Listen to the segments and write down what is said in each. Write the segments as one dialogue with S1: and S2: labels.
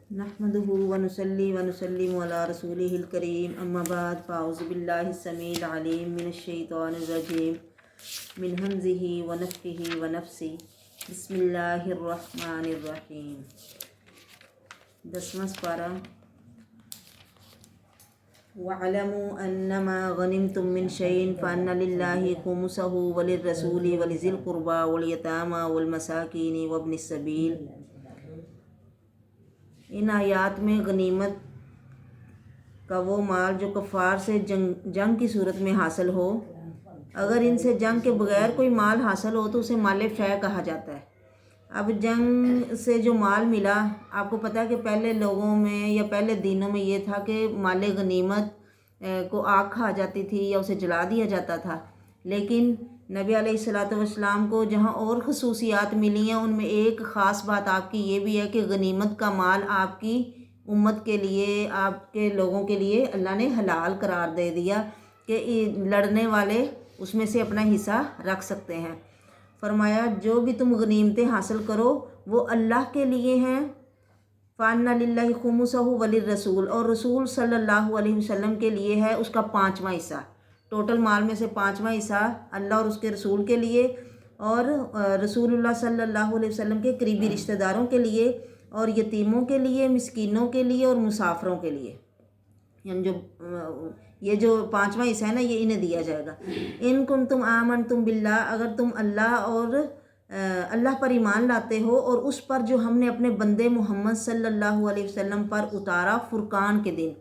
S1: نحمده ونصلي ونسلم على رسوله الكريم اما بعد فاعوذ بالله السميع العليم من الشيطان الرجيم من همزه ونفخه ونفسه بسم الله الرحمن الرحیم 10واں پارہ وَاعْلَمُوا أَنَّمَا غَنِمْتُم مِّن شَيْءٍ فَأَنَّ لِلَّهِ خُمُسَهُ وَلِلرَّسُولِ وَلِذِي الْقُرْبَى وَالْيَتَامَى وَالْمَسَاكِينِ وَابْنِ السَّبِيلِ۔ ان آیات میں غنیمت کا وہ مال جو کفار سے جنگ کی صورت میں حاصل ہو، اگر ان سے جنگ کے بغیر کوئی مال حاصل ہو تو اسے مال فے کہا جاتا ہے۔ اب جنگ سے جو مال ملا، آپ کو پتہ ہے کہ پہلے لوگوں میں یا پہلے دنوں میں یہ تھا کہ مال غنیمت کو آگ کھا جاتی تھی یا اسے جلا دیا جاتا تھا، لیکن نبی علیہ الصلوۃ والسلام کو جہاں اور خصوصیات ملی ہیں ان میں ایک خاص بات آپ کی یہ بھی ہے کہ غنیمت کا مال آپ کی امت کے لیے، آپ کے لوگوں کے لیے اللہ نے حلال قرار دے دیا کہ لڑنے والے اس میں سے اپنا حصہ رکھ سکتے ہیں۔ فرمایا جو بھی تم غنیمتیں حاصل کرو وہ اللہ کے لیے ہیں۔ فَأَنَّ لِلَّهِ خُمُسَهُ وَلِلرَّسُولِ، اور رسول صلی اللہ علیہ وسلم کے لیے ہے اس کا 5واں حصہ۔ ٹوٹل مال میں سے 5واں حصہ اللہ اور اس کے رسول کے لیے، اور رسول اللہ صلی اللہ علیہ وسلم کے قریبی رشتہ داروں کے لیے، اور یتیموں کے لیے، مسکینوں کے لیے، اور مسافروں کے لیے۔ یعنی یہ جو 5واں حصہ ہے نا، یہ انہیں دیا جائے گا۔ ان کنتم آمنتم باللہ، اگر تم اللہ اور اللہ پر ایمان لاتے ہو اور اس پر جو ہم نے اپنے بندے محمد صلی اللہ علیہ وسلم پر اتارا فرقان کے دن۔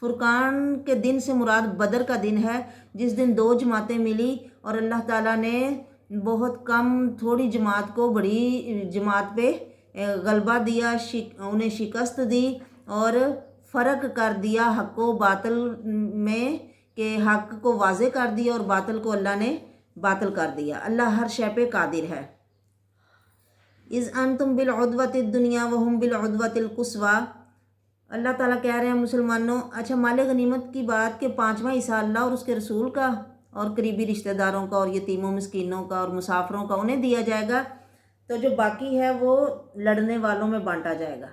S1: فرقان کے دن سے مراد بدر کا دن ہے، جس دن 2 جماعتیں ملی اور اللہ تعالیٰ نے بہت کم تھوڑی جماعت کو بڑی جماعت پہ غلبہ دیا، انہیں شکست دی اور فرق کر دیا حق و باطل میں، کہ حق کو واضح کر دیا اور باطل کو اللہ نے باطل کر دیا۔ اللہ ہر شے پہ قادر ہے۔ اذ انتم بالعدوۃ الدنیا وہم بالعدوۃ القصویٰ، اللہ تعالیٰ کہہ رہے ہیں مسلمانوں، اچھا مال غنیمت کی بات کہ 5واں حصہ اللہ اور اس کے رسول کا اور قریبی رشتہ داروں کا اور یتیموں مسکینوں کا اور مسافروں کا انہیں دیا جائے گا، تو جو باقی ہے وہ لڑنے والوں میں بانٹا جائے گا۔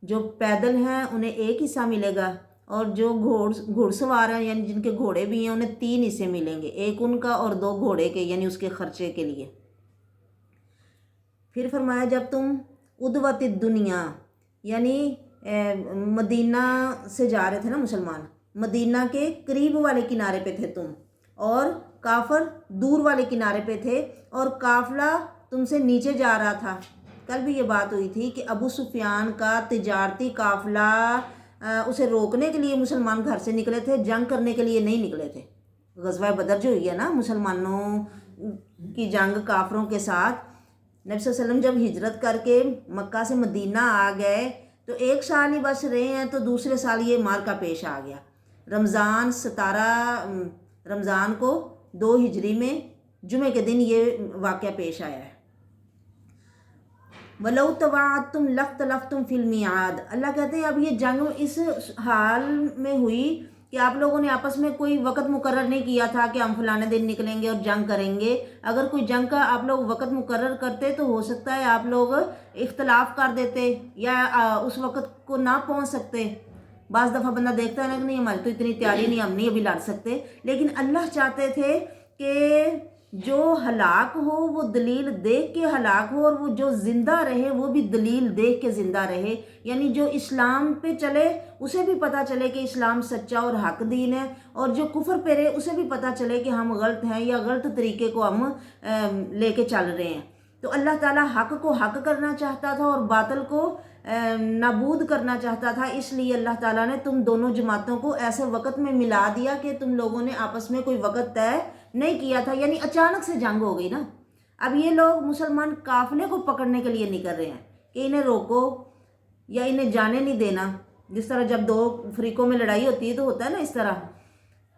S1: جو پیدل ہیں انہیں 1 حصہ ملے گا، اور جو گھوڑ سوار ہیں یعنی جن کے گھوڑے بھی ہیں انہیں 3 حصے ملیں گے، 1 ان کا اور 2 گھوڑے کے یعنی اس کے خرچے کے لیے۔ پھر فرمایا جب تم عدوۃ الدنیا یعنی مدینہ سے جا رہے تھے نا مسلمان، مدینہ کے قریب والے کنارے پہ تھے تم، اور کافر دور والے کنارے پہ تھے، اور قافلہ تم سے نیچے جا رہا تھا۔ کل بھی یہ بات ہوئی تھی کہ ابو سفیان کا تجارتی قافلہ اسے روکنے کے لیے مسلمان گھر سے نکلے تھے، جنگ کرنے کے لیے نہیں نکلے تھے۔ غزوہ بدر جو ہوئی ہے نا مسلمانوں کی جنگ کافروں کے ساتھ، نبی صلی اللہ علیہ وسلم جب ہجرت کر کے مکہ سے مدینہ آ گئے تو 1 سال ہی بس رہے ہیں، تو دوسرے سال یہ مارکا پیش آ گیا۔ رمضان 17 رمضان کو 2 ہجری میں جمعے کے دن یہ واقعہ پیش آیا ہے۔ وَلَوْ تَوَعَدتُّمْ لَاخْتَلَفْتُمْ فِي الْمِيعَادِ، اللہ کہتے ہیں اب یہ جنگ اس حال میں ہوئی کہ آپ لوگوں نے آپس میں کوئی وقت مقرر نہیں کیا تھا کہ ہم فلانے دن نکلیں گے اور جنگ کریں گے۔ اگر کوئی جنگ کا آپ لوگ وقت مقرر کرتے تو ہو سکتا ہے آپ لوگ اختلاف کر دیتے یا اس وقت کو نہ پہنچ سکتے۔ بعض دفعہ بندہ دیکھتا ہے نا کہ نہیں ہماری تو اتنی تیاری نہیں، ہم نہیں ابھی لڑ سکتے، لیکن اللہ چاہتے تھے کہ جو ہلاک ہو وہ دلیل دیکھ کے ہلاک ہو، اور وہ جو زندہ رہے وہ بھی دلیل دیکھ کے زندہ رہے۔ یعنی جو اسلام پہ چلے اسے بھی پتہ چلے کہ اسلام سچا اور حق دین ہے، اور جو کفر پہ رہے اسے بھی پتہ چلے کہ ہم غلط ہیں یا غلط طریقے کو ہم لے کے چل رہے ہیں۔ تو اللہ تعالیٰ حق کو حق کرنا چاہتا تھا اور باطل کو نابود کرنا چاہتا تھا، اس لیے اللہ تعالیٰ نے تم دونوں جماعتوں کو ایسے وقت میں ملا دیا کہ تم لوگوں نے آپس میں کوئی وقت طے نہیں کیا تھا، یعنی اچانک سے جنگ ہو گئی نا۔ اب یہ لوگ مسلمان قافلے کو پکڑنے کے لیے نکل رہے ہیں کہ انہیں روکو یا انہیں جانے نہیں دینا، جس طرح جب 2 فریقوں میں لڑائی ہوتی ہے تو ہوتا ہے نا اس طرح۔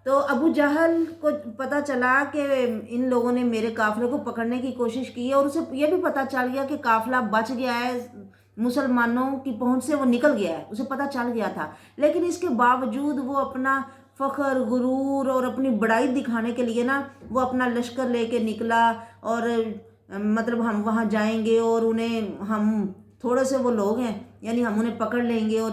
S1: تو ابو جہل کو پتہ چلا کہ ان لوگوں نے میرے قافلے کو پکڑنے کی کوشش کی ہے، اور اسے یہ بھی پتہ چل گیا کہ قافلہ بچ گیا ہے، مسلمانوں کی پہنچ سے وہ نکل گیا ہے، اسے پتہ چل گیا تھا، لیکن اس کے باوجود وہ اپنا فخر، غرور اور اپنی بڑائی دکھانے کے لیے نا وہ اپنا لشکر لے کے نکلا، اور مطلب ہم وہاں جائیں گے اور انہیں ہم تھوڑے سے وہ لوگ ہیں یعنی ہم انہیں پکڑ لیں گے اور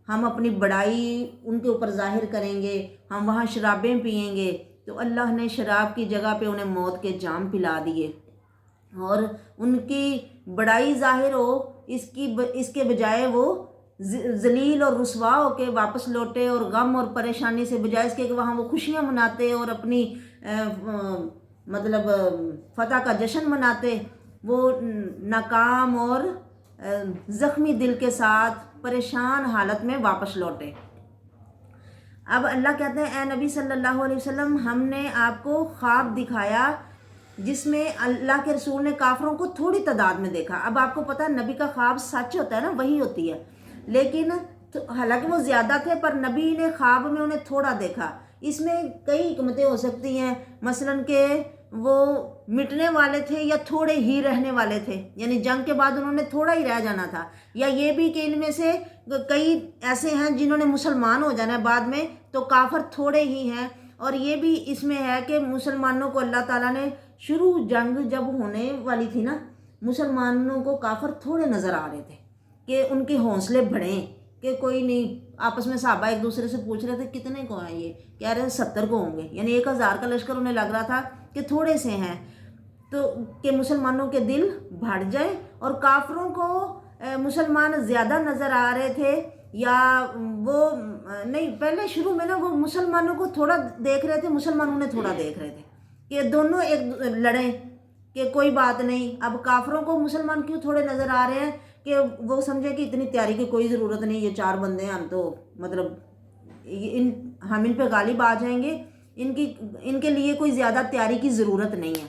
S1: ہم اپنی بڑائی ان کے اوپر ظاہر کریں گے، ہم وہاں شرابیں پئیں گے۔ تو اللہ نے شراب کی جگہ پہ انہیں موت کے جام پلا دیے، اور ان کی بڑائی ظاہر ہو اس کے بجائے وہ ذلیل اور رسوا ہو کے واپس لوٹے، اور غم اور پریشانی سے بجائے اس کے کہ وہاں وہ خوشیاں مناتے اور اپنی مطلب فتح کا جشن مناتے، وہ ناکام اور زخمی دل کے ساتھ پریشان حالت میں واپس لوٹے۔ اب اللہ کہتے ہیں اے نبی صلی اللہ علیہ وسلم، ہم نے آپ کو خواب دکھایا جس میں اللہ کے رسول نے کافروں کو تھوڑی تعداد میں دیکھا۔ اب آپ کو پتہ ہے نبی کا خواب سچ ہوتا ہے نا، وہی ہوتی ہے، لیکن حالانکہ وہ زیادہ تھے پر نبی نے خواب میں انہیں تھوڑا دیکھا۔ اس میں کئی حکمتیں ہو سکتی ہیں، مثلاً کہ وہ مٹنے والے تھے یا تھوڑے ہی رہنے والے تھے، یعنی جنگ کے بعد انہوں نے تھوڑا ہی رہ جانا تھا، یا یہ بھی کہ ان میں سے کئی ایسے ہیں جنہوں نے مسلمان ہو جانا ہے بعد میں، تو کافر تھوڑے ہی ہیں۔ اور یہ بھی اس میں ہے کہ مسلمانوں کو اللہ تعالیٰ نے شروع جنگ جب ہونے والی تھی نا، مسلمانوں کو کافر تھوڑے نظر آ رہے تھے کہ ان کے حوصلے بڑھیں کہ کوئی نہیں۔ آپس میں صحابہ ایک دوسرے سے پوچھ رہے تھے کتنے کو ہیں، یہ کہہ رہے تھے 70 کو ہوں گے، یعنی 1000 کا لشکر انہیں لگ رہا تھا کہ تھوڑے سے ہیں، تو کہ مسلمانوں کے دل بھاڑ جائے۔ اور کافروں کو مسلمان زیادہ نظر آ رہے تھے، یا وہ نہیں، پہلے شروع میں نا وہ مسلمانوں کو تھوڑا دیکھ رہے تھے، مسلمان انہیں تھوڑا دیکھ رہے تھے کہ دونوں ایک لڑیں کہ کوئی بات نہیں۔ اب کافروں کو مسلمان کیوں تھوڑے نظر آ رہے ہیں کہ وہ سمجھے کہ اتنی تیاری کی کوئی ضرورت نہیں، یہ 4 بندے ہیں، ہم تو مطلب ہم ان پہ غالب آ جائیں گے، ان کے لیے کوئی زیادہ تیاری کی ضرورت نہیں ہے۔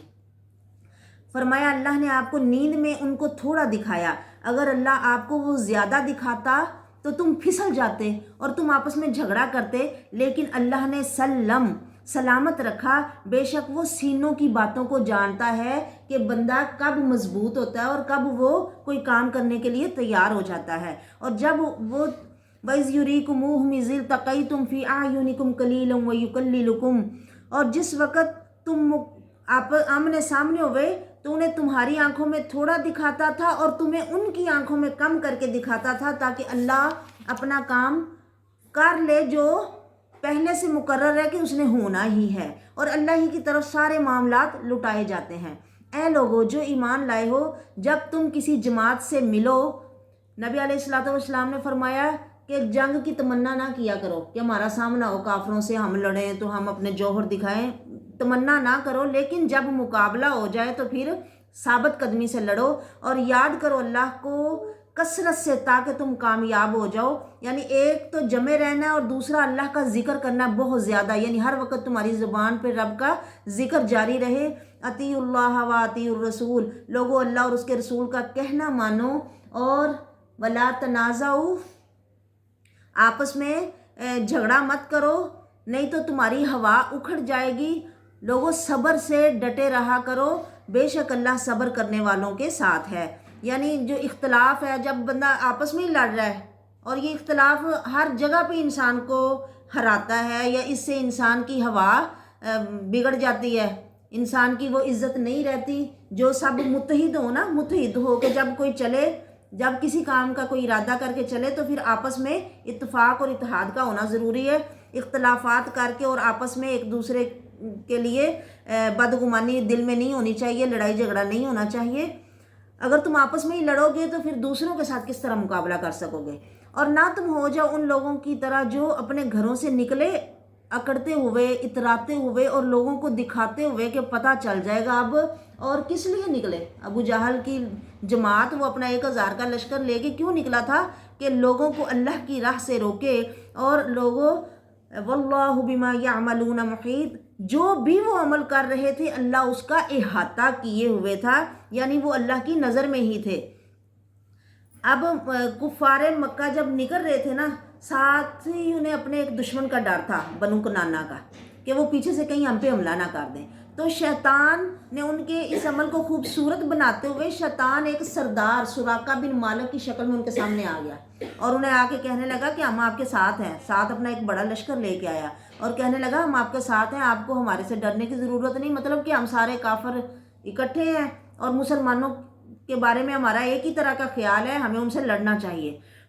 S1: فرمایا اللہ نے آپ کو نیند میں ان کو تھوڑا دکھایا، اگر اللہ آپ کو وہ زیادہ دکھاتا تو تم پھسل جاتے اور تم آپس میں جھگڑا کرتے، لیکن اللہ نے سلامت رکھا۔ بے شک وہ سینوں کی باتوں کو جانتا ہے کہ بندہ کب مضبوط ہوتا ہے اور کب وہ کوئی کام کرنے کے لیے تیار ہو جاتا ہے۔ اور جب وہ وَإِذْ يُرِيكُمُوهُمْ إِذِ الْتَقَيْتُمْ فِي أَعْيُنِكُمْ قَلِيلًا وَيُقَلِّلُكُمْ، اور جس وقت تم آمنے سامنے ہوئے تو انہیں تمہاری آنکھوں میں تھوڑا دکھاتا تھا اور تمہیں ان کی آنکھوں میں کم کر کے دکھاتا تھا، تاکہ اللہ اپنا کام کر لے جو پہلے سے مقرر ہے کہ اس نے ہونا ہی ہے، اور اللہ ہی کی طرف سارے معاملات لٹائے جاتے ہیں۔ اے لوگو جو ایمان لائے ہو، جب تم کسی جماعت سے ملو، نبی علیہ الصلوۃ والسلام نے فرمایا کہ جنگ کی تمنا نہ کیا کرو کہ ہمارا سامنا ہو کافروں سے، ہم لڑیں تو ہم اپنے جوہر دکھائیں، تمنا نہ کرو، لیکن جب مقابلہ ہو جائے تو پھر ثابت قدمی سے لڑو، اور یاد کرو اللہ کو کثرت سے تاکہ تم کامیاب ہو جاؤ۔ یعنی ایک تو جمع رہنا اور دوسرا اللہ کا ذکر کرنا بہت زیادہ، یعنی ہر وقت تمہاری زبان پہ رب کا ذکر جاری رہے۔ اطیعوا اللہ و اطیعوا الرسول، لوگو اللہ اور اس کے رسول کا کہنا مانو، اور ولا تنازعوا، آپس میں جھگڑا مت کرو، نہیں تو تمہاری ہوا اکھڑ جائے گی۔ لوگوں صبر سے ڈٹے رہا کرو، بے شک اللہ صبر کرنے والوں کے ساتھ ہے۔ یعنی جو اختلاف ہے، جب بندہ آپس میں ہی لڑ رہا ہے، اور یہ اختلاف ہر جگہ پہ انسان کو ہراتا ہے، یا اس سے انسان کی ہوا بگڑ جاتی ہے، انسان کی وہ عزت نہیں رہتی۔ جو سب متحد ہو نا، متحد ہو کے جب کوئی چلے، جب کسی کام کا کوئی ارادہ کر کے چلے تو پھر آپس میں اتفاق اور اتحاد کا ہونا ضروری ہے۔ اختلافات کر کے اور آپس میں ایک دوسرے کے لیے بدگمانی دل میں نہیں ہونی چاہیے، لڑائی جھگڑا نہیں ہونا چاہیے۔ اگر تم آپس میں ہی لڑو گے تو پھر دوسروں کے ساتھ کس طرح مقابلہ کر سکو گے؟ اور نہ تم ہو جاؤ ان لوگوں کی طرح جو اپنے گھروں سے نکلے اکڑتے ہوئے، اتراتے ہوئے، اور لوگوں کو دکھاتے ہوئے کہ پتہ چل جائے گا اب، اور کس لیے نکلے؟ ابو جہل کی جماعت وہ اپنا 1000 کا لشکر لے کے کیوں نکلا تھا؟ کہ لوگوں کو اللہ کی راہ سے روکے، اور لوگوں واللہ بما یعملون محیط، جو بھی وہ عمل کر رہے تھے اللہ اس کا احاطہ کیے ہوئے تھا، یعنی وہ اللہ کی نظر میں ہی تھے۔ اب کفار مکہ جب نکل رہے تھے نا، ساتھ ہی انہیں اپنے ایک دشمن کا ڈر تھا، بنو کنانا کا، کہ وہ پیچھے سے کہیں ہم پہ حملہ نہ کر دیں۔ تو شیطان نے ان کے اس عمل کو خوبصورت بناتے ہوئے، شیطان ایک سردار سراقہ بن مالک کی شکل میں ان کے سامنے آ گیا، اور انہیں آ کے کہنے لگا کہ ہم آپ کے ساتھ ہیں، ساتھ اپنا ایک بڑا لشکر لے کے آیا، اور کہنے لگا ہم آپ کے ساتھ ہیں، آپ کو ہمارے سے ڈرنے کی ضرورت نہیں، مطلب کہ ہم سارے کافر اکٹھے ہیں، اور مسلمانوں کے بارے میں ہمارا ایک ہی طرح کا خیال ہے، ہمیں ان سے لڑنا چاہیے۔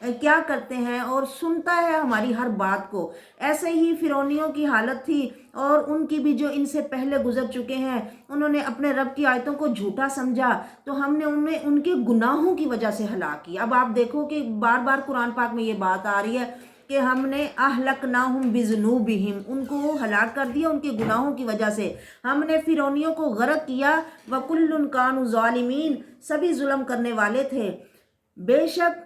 S1: کیا کرتے ہیں اور سنتا ہے ہماری ہر بات کو۔ ایسے ہی فرعونیوں کی حالت تھی، اور ان کی بھی جو ان سے پہلے گزر چکے ہیں، انہوں نے اپنے رب کی آیتوں کو جھوٹا سمجھا تو ہم نے انہیں ان کے گناہوں کی وجہ سے ہلاک کیا۔ اب آپ دیکھو کہ بار بار قرآن پاک میں یہ بات آ رہی ہے کہ ہم نے اہلکناہم بذنوبہم، ان کو ہلاک کر دیا ان کے گناہوں کی وجہ سے۔ ہم نے فرعونیوں کو غرق کیا، وَكُلٌّ كَانُوا ظَالِمِينَ، سبھی ظلم کرنے والے تھے۔ بے شک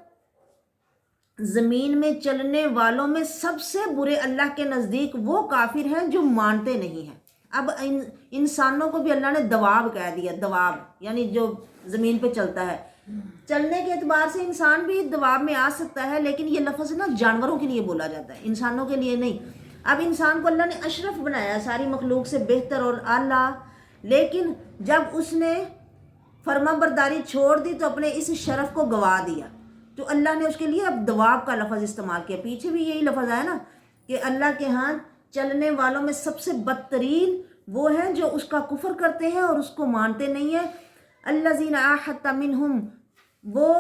S1: زمین میں چلنے والوں میں سب سے برے اللہ کے نزدیک وہ کافر ہیں جو مانتے نہیں ہیں۔ اب انسانوں کو بھی اللہ نے دواب کہہ دیا، دواب یعنی جو زمین پہ چلتا ہے۔ چلنے کے اعتبار سے انسان بھی دواب میں آ سکتا ہے، لیکن یہ لفظ نا جانوروں کے لیے بولا جاتا ہے، انسانوں کے لیے نہیں۔ اب انسان کو اللہ نے اشرف بنایا، ساری مخلوق سے بہتر اور اعلیٰ، لیکن جب اس نے فرما برداری چھوڑ دی تو اپنے اس شرف کو گوا دیا، تو اللہ نے اس کے لیے اب دواب کا لفظ استعمال کیا۔ پیچھے بھی یہی لفظ آیا نا کہ اللہ کے ہاں چلنے والوں میں سب سے بدترین وہ ہیں جو اس کا کفر کرتے ہیں اور اس کو مانتے نہیں ہیں۔ الذین عاہدت منہم، وہ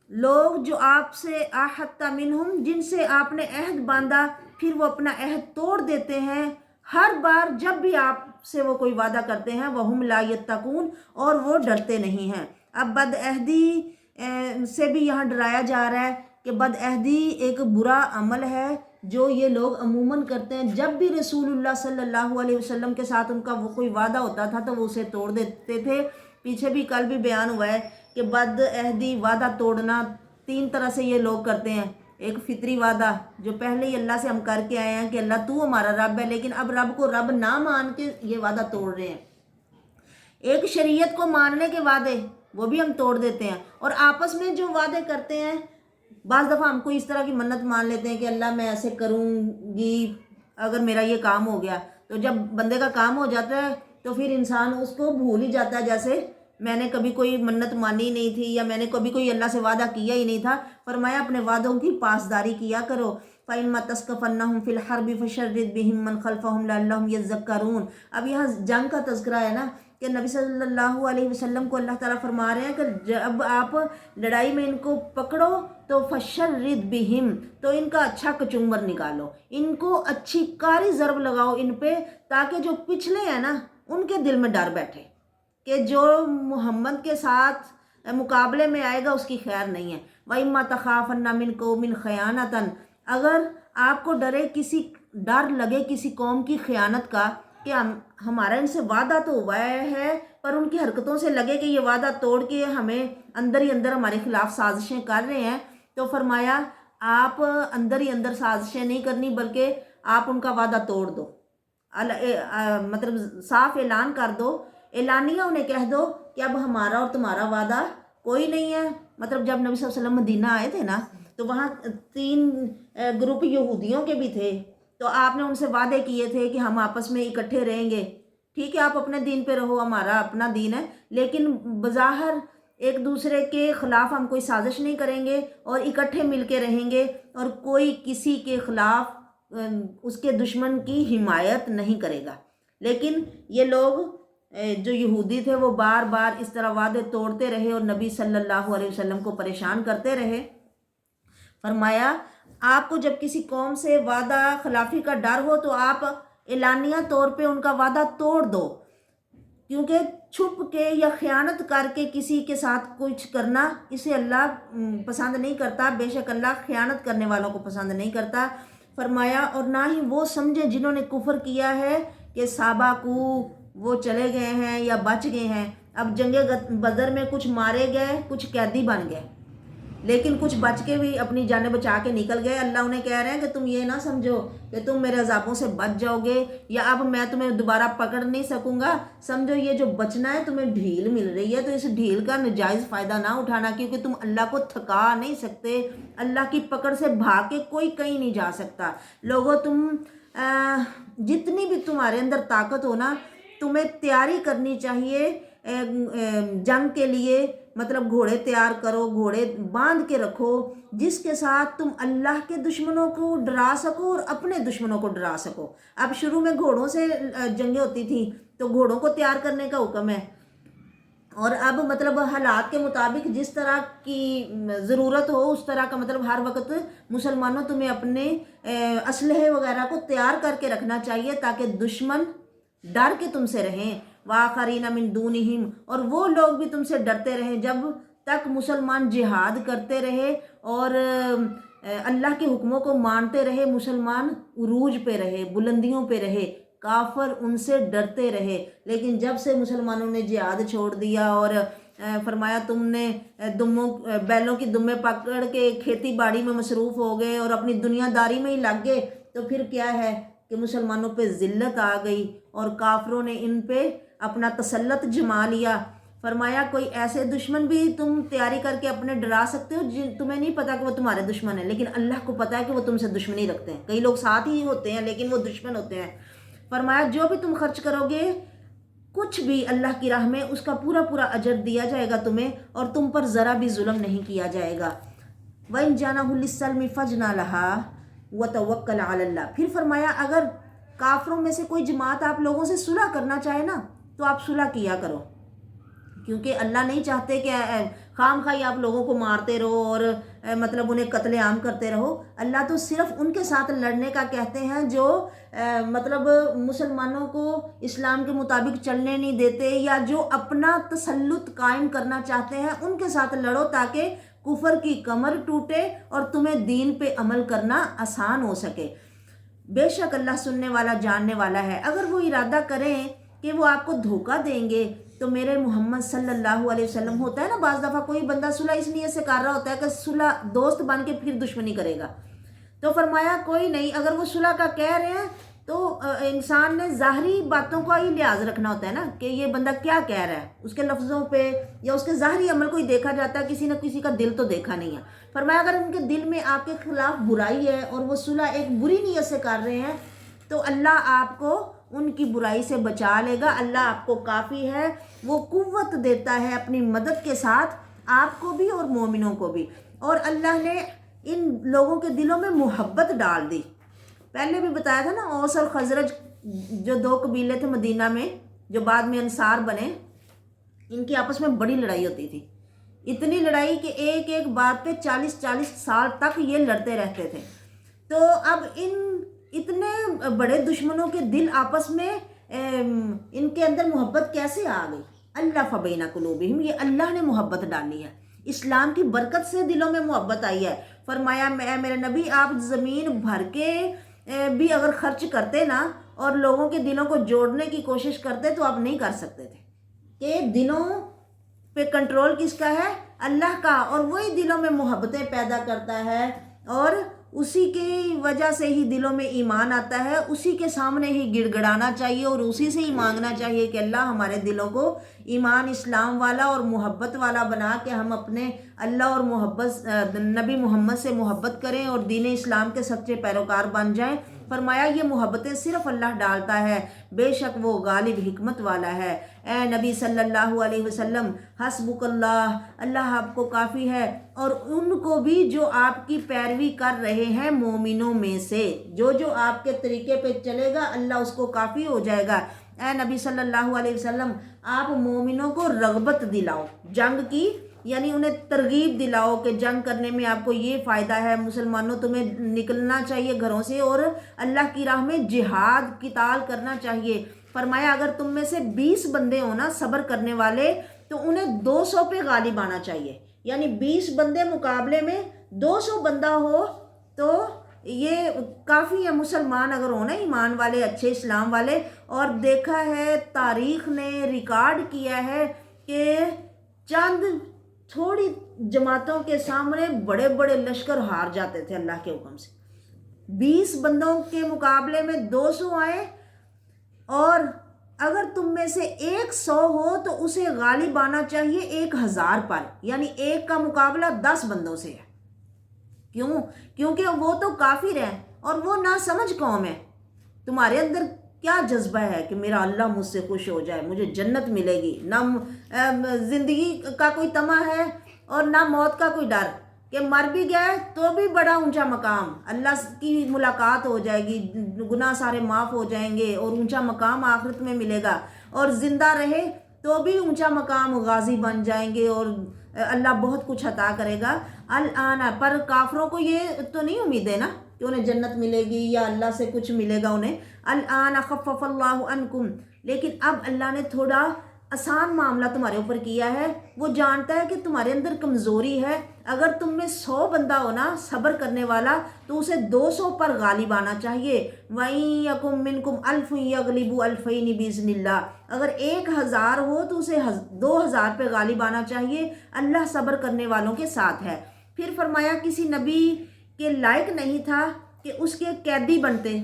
S1: لوگ جو آپ سے عاہدت منہم، جن سے آپ نے عہد باندھا پھر وہ اپنا عہد توڑ دیتے ہیں ہر بار جب بھی آپ سے وہ کوئی وعدہ کرتے ہیں، وہم لا یتقون، اور وہ ڈرتے نہیں ہیں۔ اب بد عہدی سے بھی یہاں ڈرایا جا رہا ہے کہ بد عہدی ایک برا عمل ہے جو یہ لوگ عموماً کرتے ہیں۔ جب بھی رسول اللہ صلی اللہ علیہ وسلم کے ساتھ ان کا وہ کوئی وعدہ ہوتا تھا تو وہ اسے توڑ دیتے تھے۔ پیچھے بھی کل بھی بیان ہوا ہے کہ بد عہدی، وعدہ توڑنا 3 طرح سے یہ لوگ کرتے ہیں۔ ایک فطری وعدہ جو پہلے ہی اللہ سے ہم کر کے آئے ہیں کہ اللہ تو ہمارا رب ہے، لیکن اب رب کو رب نہ مان کے یہ وعدہ توڑ رہے ہیں۔ ایک شریعت کو ماننے کے وعدے، وہ بھی ہم توڑ دیتے ہیں۔ اور آپس میں جو وعدے کرتے ہیں، بعض دفعہ ہم کو اس طرح کی منت مان لیتے ہیں کہ اللہ میں ایسے کروں گی اگر میرا یہ کام ہو گیا، تو جب بندے کا کام ہو جاتا ہے تو پھر انسان اس کو بھول ہی جاتا ہے، جیسے میں نے کبھی کوئی منت مانی نہیں تھی یا میں نے کبھی کوئی اللہ سے وعدہ کیا ہی نہیں تھا۔ فرمایا اپنے وعدوں کی پاسداری کیا کرو۔ فَإِمَّا تَثْقَفَنَّهُمْ فِي الْحَرْبِ فَشَرِّدْ بِهِم مَّنْ خَلْفَهُمْ لَعَلَّهُمْ يَذَّكَّرُونَ۔ اب یہاں جنگ کا تذکرہ ہے نا کہ نبی صلی اللہ علیہ وسلم کو اللہ تعالیٰ فرما رہے ہیں کہ جب آپ لڑائی میں ان کو پکڑو تو فَشَرِّدْ بِهِم، تو ان کا اچھا کچمبر نکالو، ان کو اچھی کاری ضرب لگاؤ ان پہ، تاکہ جو پچھلے ہیں نا ان کے دل میں ڈر بیٹھے کہ جو محمد کے ساتھ مقابلے میں آئے گا اس کی خیر نہیں ہے۔ وَإِمَّا تَخَافَنَّ مِنْ قَوْمٍ خِيَانَةً، اگر آپ کو ڈر لگے کسی قوم کی خیانت کا کہ ہمارا ان سے وعدہ تو ہوا ہے پر ان کی حرکتوں سے لگے کہ یہ وعدہ توڑ کے ہمیں اندر ہی اندر ہمارے خلاف سازشیں کر رہے ہیں، تو فرمایا آپ اندر ہی اندر سازشیں نہیں کرنی بلکہ آپ ان کا وعدہ توڑ دو، مطلب صاف اعلان کر دو، اعلانیہ انہیں کہہ دو کہ اب ہمارا اور تمہارا وعدہ کوئی نہیں ہے۔ مطلب جب نبی صلی اللہ علیہ وسلم مدینہ آئے تھے نا تو وہاں 3 گروپ یہودیوں کے بھی تھے، تو آپ نے ان سے وعدے کیے تھے کہ ہم آپس میں اکٹھے رہیں گے، ٹھیک ہے آپ اپنے دین پہ رہو، ہمارا اپنا دین ہے، لیکن بظاہر ایک دوسرے کے خلاف ہم کوئی سازش نہیں کریں گے اور اکٹھے مل کے رہیں گے، اور کوئی کسی کے خلاف اس کے دشمن کی حمایت نہیں کرے گا۔ لیکن یہ لوگ جو یہودی تھے وہ بار بار اس طرح وعدے توڑتے رہے اور نبی صلی اللہ علیہ وسلم کو پریشان کرتے رہے۔ فرمایا آپ کو جب کسی قوم سے وعدہ خلافی کا ڈر ہو تو آپ اعلانیہ طور پہ ان کا وعدہ توڑ دو، کیونکہ چھپ کے یا خیانت کر کے کسی کے ساتھ کچھ کرنا اسے اللہ پسند نہیں کرتا، بے شک اللہ خیانت کرنے والوں کو پسند نہیں کرتا۔ فرمایا اور نہ ہی وہ سمجھے جنہوں نے کفر کیا ہے کہ صحابہ کو وہ چلے گئے ہیں یا بچ گئے ہیں۔ اب جنگ بدر میں کچھ مارے گئے، کچھ قیدی بن گئے، لیکن کچھ بچ کے بھی اپنی جانیں بچا کے نکل گئے۔ اللہ انہیں کہہ رہے ہیں کہ تم یہ نہ سمجھو کہ تم میرے عذابوں سے بچ جاؤ گے یا اب میں تمہیں دوبارہ پکڑ نہیں سکوں گا، سمجھو یہ جو بچنا ہے تمہیں ڈھیل مل رہی ہے، تو اس ڈھیل کا ناجائز فائدہ نہ اٹھانا، کیونکہ تم اللہ کو تھکا نہیں سکتے، اللہ کی پکڑ سے بھاگ کے کوئی کہیں نہیں جا سکتا۔ لوگوں تم جتنی بھی تمہارے اندر طاقت ہو نا، تمہیں تیاری کرنی چاہیے جنگ کے لیے، مطلب گھوڑے تیار کرو، گھوڑے باندھ کے رکھو جس کے ساتھ تم اللہ کے دشمنوں کو ڈرا سکو اور اپنے دشمنوں کو ڈرا سکو۔ اب شروع میں گھوڑوں سے جنگیں ہوتی تھیں تو گھوڑوں کو تیار کرنے کا حکم ہے، اور اب مطلب حالات کے مطابق جس طرح کی ضرورت ہو اس طرح کا مطلب ہر وقت مسلمانوں تمہیں اپنے اسلحے وغیرہ کو تیار کر کے رکھنا چاہیے تاکہ دشمن ڈر کے تم سے رہیں، وآخرین من دونہم، اور وہ لوگ بھی تم سے ڈرتے رہیں جب تک مسلمان جہاد کرتے رہے اور اللہ کے حکموں کو مانتے رہے، مسلمان عروج پہ رہے، بلندیوں پہ رہے، کافر ان سے ڈرتے رہے۔ لیکن جب سے مسلمانوں نے جہاد چھوڑ دیا اور فرمایا تم نے بیلوں کی دمیں پکڑ کے کھیتی باڑی میں مصروف ہو گئے اور اپنی دنیا داری میں ہی لگ گئے، تو پھر کیا ہے کہ مسلمانوں پہ ذلت آ گئی اور کافروں نے ان پہ اپنا تسلط جما لیا۔ فرمایا کوئی ایسے دشمن بھی تم تیاری کر کے اپنے ڈرا سکتے ہو تمہیں نہیں پتا کہ وہ تمہارے دشمن ہیں، لیکن اللہ کو پتا ہے کہ وہ تم سے دشمنی رکھتے ہیں۔ کئی لوگ ساتھ ہی ہوتے ہیں لیکن وہ دشمن ہوتے ہیں۔ فرمایا جو بھی تم خرچ کرو گے کچھ بھی اللہ کی راہ میں، اس کا پورا پورا اجر دیا جائے گا تمہیں، اور تم پر ذرا بھی ظلم نہیں کیا جائے گا۔ وَإِن جَانَهُ لِلسَّلْمِ فَاجْنَ لَهَا وَتَوَكَّلْ عَلَى اللَّهِ۔ پھر فرمایا اگر کافروں میں سے کوئی جماعت آپ لوگوں سے صلح کرنا چاہے نا تو آپ صلح کیا کرو، کیونکہ اللہ نہیں چاہتے کہ خام خواہ آپ لوگوں کو مارتے رہو اور مطلب انہیں قتل عام کرتے رہو۔ اللہ تو صرف ان کے ساتھ لڑنے کا کہتے ہیں جو مطلب مسلمانوں کو اسلام کے مطابق چلنے نہیں دیتے یا جو اپنا تسلط قائم کرنا چاہتے ہیں، ان کے ساتھ لڑو تاکہ کفر کی کمر ٹوٹے اور تمہیں دین پہ عمل کرنا آسان ہو سکے۔ بے شک اللہ سننے والا جاننے والا ہے۔ اگر وہ ارادہ کریں کہ وہ آپ کو دھوکہ دیں گے تو میرے محمد صلی اللہ علیہ وسلم، ہوتا ہے نا بعض دفعہ کوئی بندہ صلح اس نیت سے کر رہا ہوتا ہے کہ صلح دوست بن کے پھر دشمنی کرے گا، تو فرمایا کوئی نہیں، اگر وہ صلح کا کہہ رہے ہیں تو انسان نے ظاہری باتوں کا ہی لحاظ رکھنا ہوتا ہے نا کہ یہ بندہ کیا کہہ رہا ہے، اس کے لفظوں پہ یا اس کے ظاہری عمل کو ہی دیکھا جاتا ہے، کسی نہ کسی کا دل تو دیکھا نہیں ہے۔ فرمایا اگر ان کے دل میں آپ کے خلاف برائی ہے اور وہ صلح ایک بری نیت سے کر رہے ہیں تو اللہ آپ کو ان کی برائی سے بچا لے گا، اللہ آپ کو کافی ہے، وہ قوت دیتا ہے اپنی مدد کے ساتھ آپ کو بھی اور مومنوں کو بھی۔ اور اللہ نے ان لوگوں کے دلوں میں محبت ڈال دی۔ پہلے بھی بتایا تھا نا، اوس اور خزرج جو دو قبیلے تھے مدینہ میں جو بعد میں انصار بنے، ان کی آپس میں بڑی لڑائی ہوتی تھی، اتنی لڑائی کہ ایک ایک بات پہ 40 سال تک یہ لڑتے رہتے تھے۔ تو اب ان اتنے بڑے دشمنوں کے دل آپس میں ان کے اندر محبت کیسے آ گئی؟ اللہ فبینہ قلوبہم، یہ اللہ نے محبت ڈالی ہے، اسلام کی برکت سے دلوں میں محبت آئی ہے۔ فرمایا میرے نبی آپ زمین بھر کے بھی اگر خرچ کرتے نا اور لوگوں کے دلوں کو جوڑنے کی کوشش کرتے تو آپ نہیں کر سکتے تھے، کہ دلوں پہ کنٹرول کس کا ہے؟ اللہ کا، اور وہی دلوں میں محبتیں پیدا کرتا ہے اور اسی کی وجہ سے ہی دلوں میں ایمان آتا ہے، اسی کے سامنے ہی گڑ گڑانا چاہیے اور اسی سے ہی مانگنا چاہیے کہ اللہ ہمارے دلوں کو ایمان اسلام والا اور محبت والا بنا کے ہم اپنے اللہ اور نبی محمد سے محبت کریں اور دین اسلام کے سچے پیروکار بن جائیں۔ فرمایا یہ محبتیں صرف اللہ ڈالتا ہے، بے شک وہ غالب حکمت والا ہے۔ اے نبی صلی اللہ علیہ وسلم حسبک اللہ، اللہ آپ کو کافی ہے، اور ان کو بھی جو آپ کی پیروی کر رہے ہیں مومنوں میں سے، جو آپ کے طریقے پہ چلے گا اللہ اس کو کافی ہو جائے گا۔ اے نبی صلی اللہ علیہ وسلم آپ مومنوں کو رغبت دلاؤ جنگ کی، یعنی انہیں ترغیب دلاؤ کہ جنگ کرنے میں آپ کو یہ فائدہ ہے، مسلمانوں تمہیں نکلنا چاہیے گھروں سے اور اللہ کی راہ میں جہاد قتال کرنا چاہیے۔ فرمایا اگر تم میں سے 20 بندے ہو نا صبر کرنے والے تو انہیں 200 پہ غالب آنا چاہیے، یعنی 20 بندے مقابلے میں 200 بندہ ہو تو یہ کافی ہے۔ مسلمان اگر ہونا ایمان والے اچھے اسلام والے، اور دیکھا ہے تاریخ نے ریکارڈ کیا ہے کہ چند تھوڑی جماعتوں کے سامنے بڑے بڑے لشکر ہار جاتے تھے اللہ کے حکم سے۔ 20 بندوں کے مقابلے میں 200 آئے، اور اگر تم میں سے 100 ہو تو اسے غالب آنا چاہیے 1000 پر، یعنی ایک کا مقابلہ 10 بندوں سے ہے۔ کیوں؟ کیونکہ وہ تو کافر ہیں اور وہ ناسمجھ قوم ہے۔ تمہارے اندر کیا جذبہ ہے کہ میرا اللہ مجھ سے خوش ہو جائے، مجھے جنت ملے گی، نہ زندگی کا کوئی طمع ہے اور نہ موت کا کوئی ڈر کہ مر بھی گئے تو بھی بڑا اونچا مقام، اللہ کی ملاقات ہو جائے گی، گناہ سارے معاف ہو جائیں گے اور اونچا مقام آخرت میں ملے گا، اور زندہ رہے تو بھی اونچا مقام غازی بن جائیں گے اور اللہ بہت کچھ عطا کرے گا۔ الآن پر کافروں کو یہ تو نہیں امید ہے نا کہ انہیں جنت ملے گی یا اللہ سے کچھ ملے گا انہیں۔ الآن خفف اللہ عنکم، لیکن اب اللہ نے تھوڑا آسان معاملہ تمہارے اوپر کیا ہے۔ وہ جانتا ہے کہ تمہارے اندر کمزوری ہے۔ اگر تم میں 100 بندہ ہونا صبر کرنے والا تو اسے 200 پر غالب آنا چاہیے۔ وَإِن يَكُن مِّنكُمْ أَلْفٌ يَغْلِبُوا أَلْفَيْنِ بِإِذْنِ اللَّهِ، اگر 1000 ہو تو اسے 2000 پہ غالب آنا چاہیے۔ اللہ صبر کرنے والوں کے ساتھ ہے۔ پھر فرمایا کسی نبی کے لائق نہیں تھا کہ اس کے قیدی بنتے،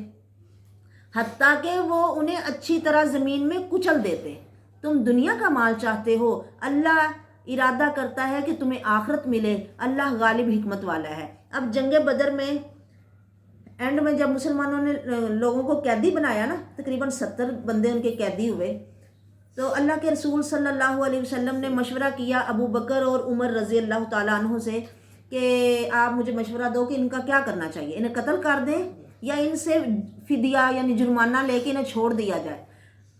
S1: حتیٰ کہ وہ انہیں اچھی طرح زمین میں کچل دیتے۔ تم دنیا کا مال چاہتے ہو، اللہ ارادہ کرتا ہے کہ تمہیں آخرت ملے، اللہ غالب حکمت والا ہے۔ اب جنگ بدر میں اینڈ میں جب مسلمانوں نے لوگوں کو قیدی بنایا نا، تقریباً 70 بندے ان کے قیدی ہوئے، تو اللہ کے رسول صلی اللہ علیہ وسلم نے مشورہ کیا ابو بکر اور عمر رضی اللہ تعالیٰ عنہ سے کہ آپ مجھے مشورہ دو کہ ان کا کیا کرنا چاہیے، انہیں قتل کر دیں یا ان سے فدیہ یعنی جرمانہ لے کے انہیں چھوڑ دیا جائے۔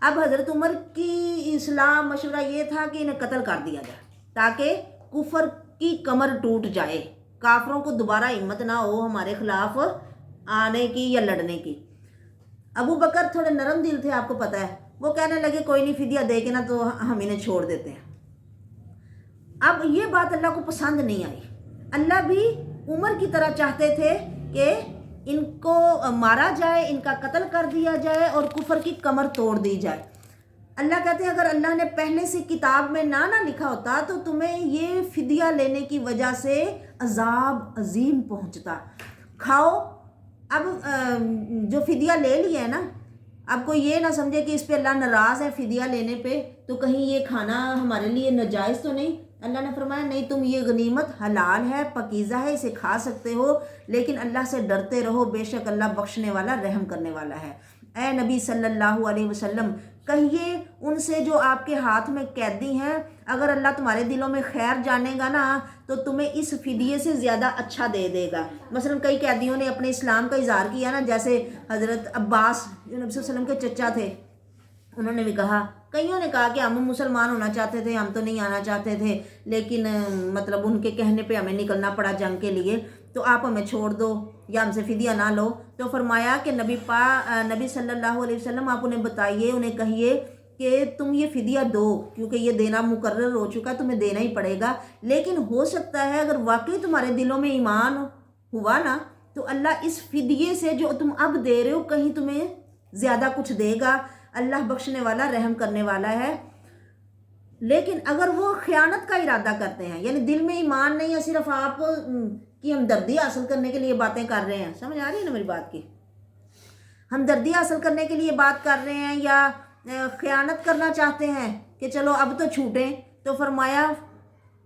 S1: اب حضرت عمر کی اصلاح مشورہ یہ تھا کہ انہیں قتل کر دیا جائے تاکہ کفر کی کمر ٹوٹ جائے، کافروں کو دوبارہ ہمت نہ ہو ہمارے خلاف آنے کی یا لڑنے کی۔ ابو بکر تھوڑے نرم دل تھے، آپ کو پتہ ہے، وہ کہنے لگے کوئی نہیں، فدیہ دے کے نا تو ہم انہیں چھوڑ دیتے ہیں۔ اب یہ بات اللہ کو پسند نہیں آئی۔ اللہ بھی عمر کی طرح چاہتے تھے کہ ان کو مارا جائے، ان کا قتل کر دیا جائے اور کفر کی کمر توڑ دی جائے۔ اللہ کہتے ہیں اگر اللہ نے پہلے سے کتاب میں نہ لکھا ہوتا تو تمہیں یہ فدیہ لینے کی وجہ سے عذاب عظیم پہنچتا۔ کھاؤ، اب جو فدیہ لے لیا ہے نا، اب کوئی یہ نہ سمجھے کہ اس پہ اللہ ناراض ہے فدیہ لینے پہ، تو کہیں یہ کھانا ہمارے لیے ناجائز تو نہیں۔ اللہ نے فرمایا نہیں، تم یہ غنیمت حلال ہے، پاکیزہ ہے، اسے کھا سکتے ہو، لیکن اللہ سے ڈرتے رہو، بے شک اللہ بخشنے والا رحم کرنے والا ہے۔ اے نبی صلی اللہ علیہ وسلم کہیے ان سے جو آپ کے ہاتھ میں قیدی ہیں، اگر اللہ تمہارے دلوں میں خیر جانے گا نا تو تمہیں اس فدیے سے زیادہ اچھا دے دے گا۔ مثلا کئی قیدیوں نے اپنے اسلام کا اظہار کیا نا، جیسے حضرت عباس جو نبی صلی اللہ علیہ وسلم کے چچا تھے، انہوں نے بھی کہا، کئیوں نے کہا کہ ہم مسلمان ہونا چاہتے تھے، ہم تو نہیں آنا چاہتے تھے، لیکن مطلب ان کے کہنے پہ ہمیں نکلنا پڑا جنگ کے لیے، تو آپ ہمیں چھوڑ دو یا ہم سے فدیہ نہ لو۔ تو فرمایا کہ نبی صلی اللہ علیہ وسلم آپ انہیں بتائیے، انہیں کہیے کہ تم یہ فدیہ دو، کیونکہ یہ دینا مقرر ہو چکا، تمہیں دینا ہی پڑے گا، لیکن ہو سکتا ہے اگر واقعی تمہارے دلوں میں ایمان ہوا نا تو اللہ اس فدیے سے جو تم اب دے رہے ہو کہیں تمہیں زیادہ کچھ دے گا۔ اللہ بخشنے والا رحم کرنے والا ہے۔ لیکن اگر وہ خیانت کا ارادہ کرتے ہیں، یعنی دل میں ایمان نہیں ہے، صرف آپ کی ہمدردی حاصل کرنے کے لیے باتیں کر رہے ہیں، سمجھ آ رہی ہے نا میری بات کی، ہمدردی حاصل کرنے کے لیے بات کر رہے ہیں یا خیانت کرنا چاہتے ہیں کہ چلو اب تو چھوٹیں، تو فرمایا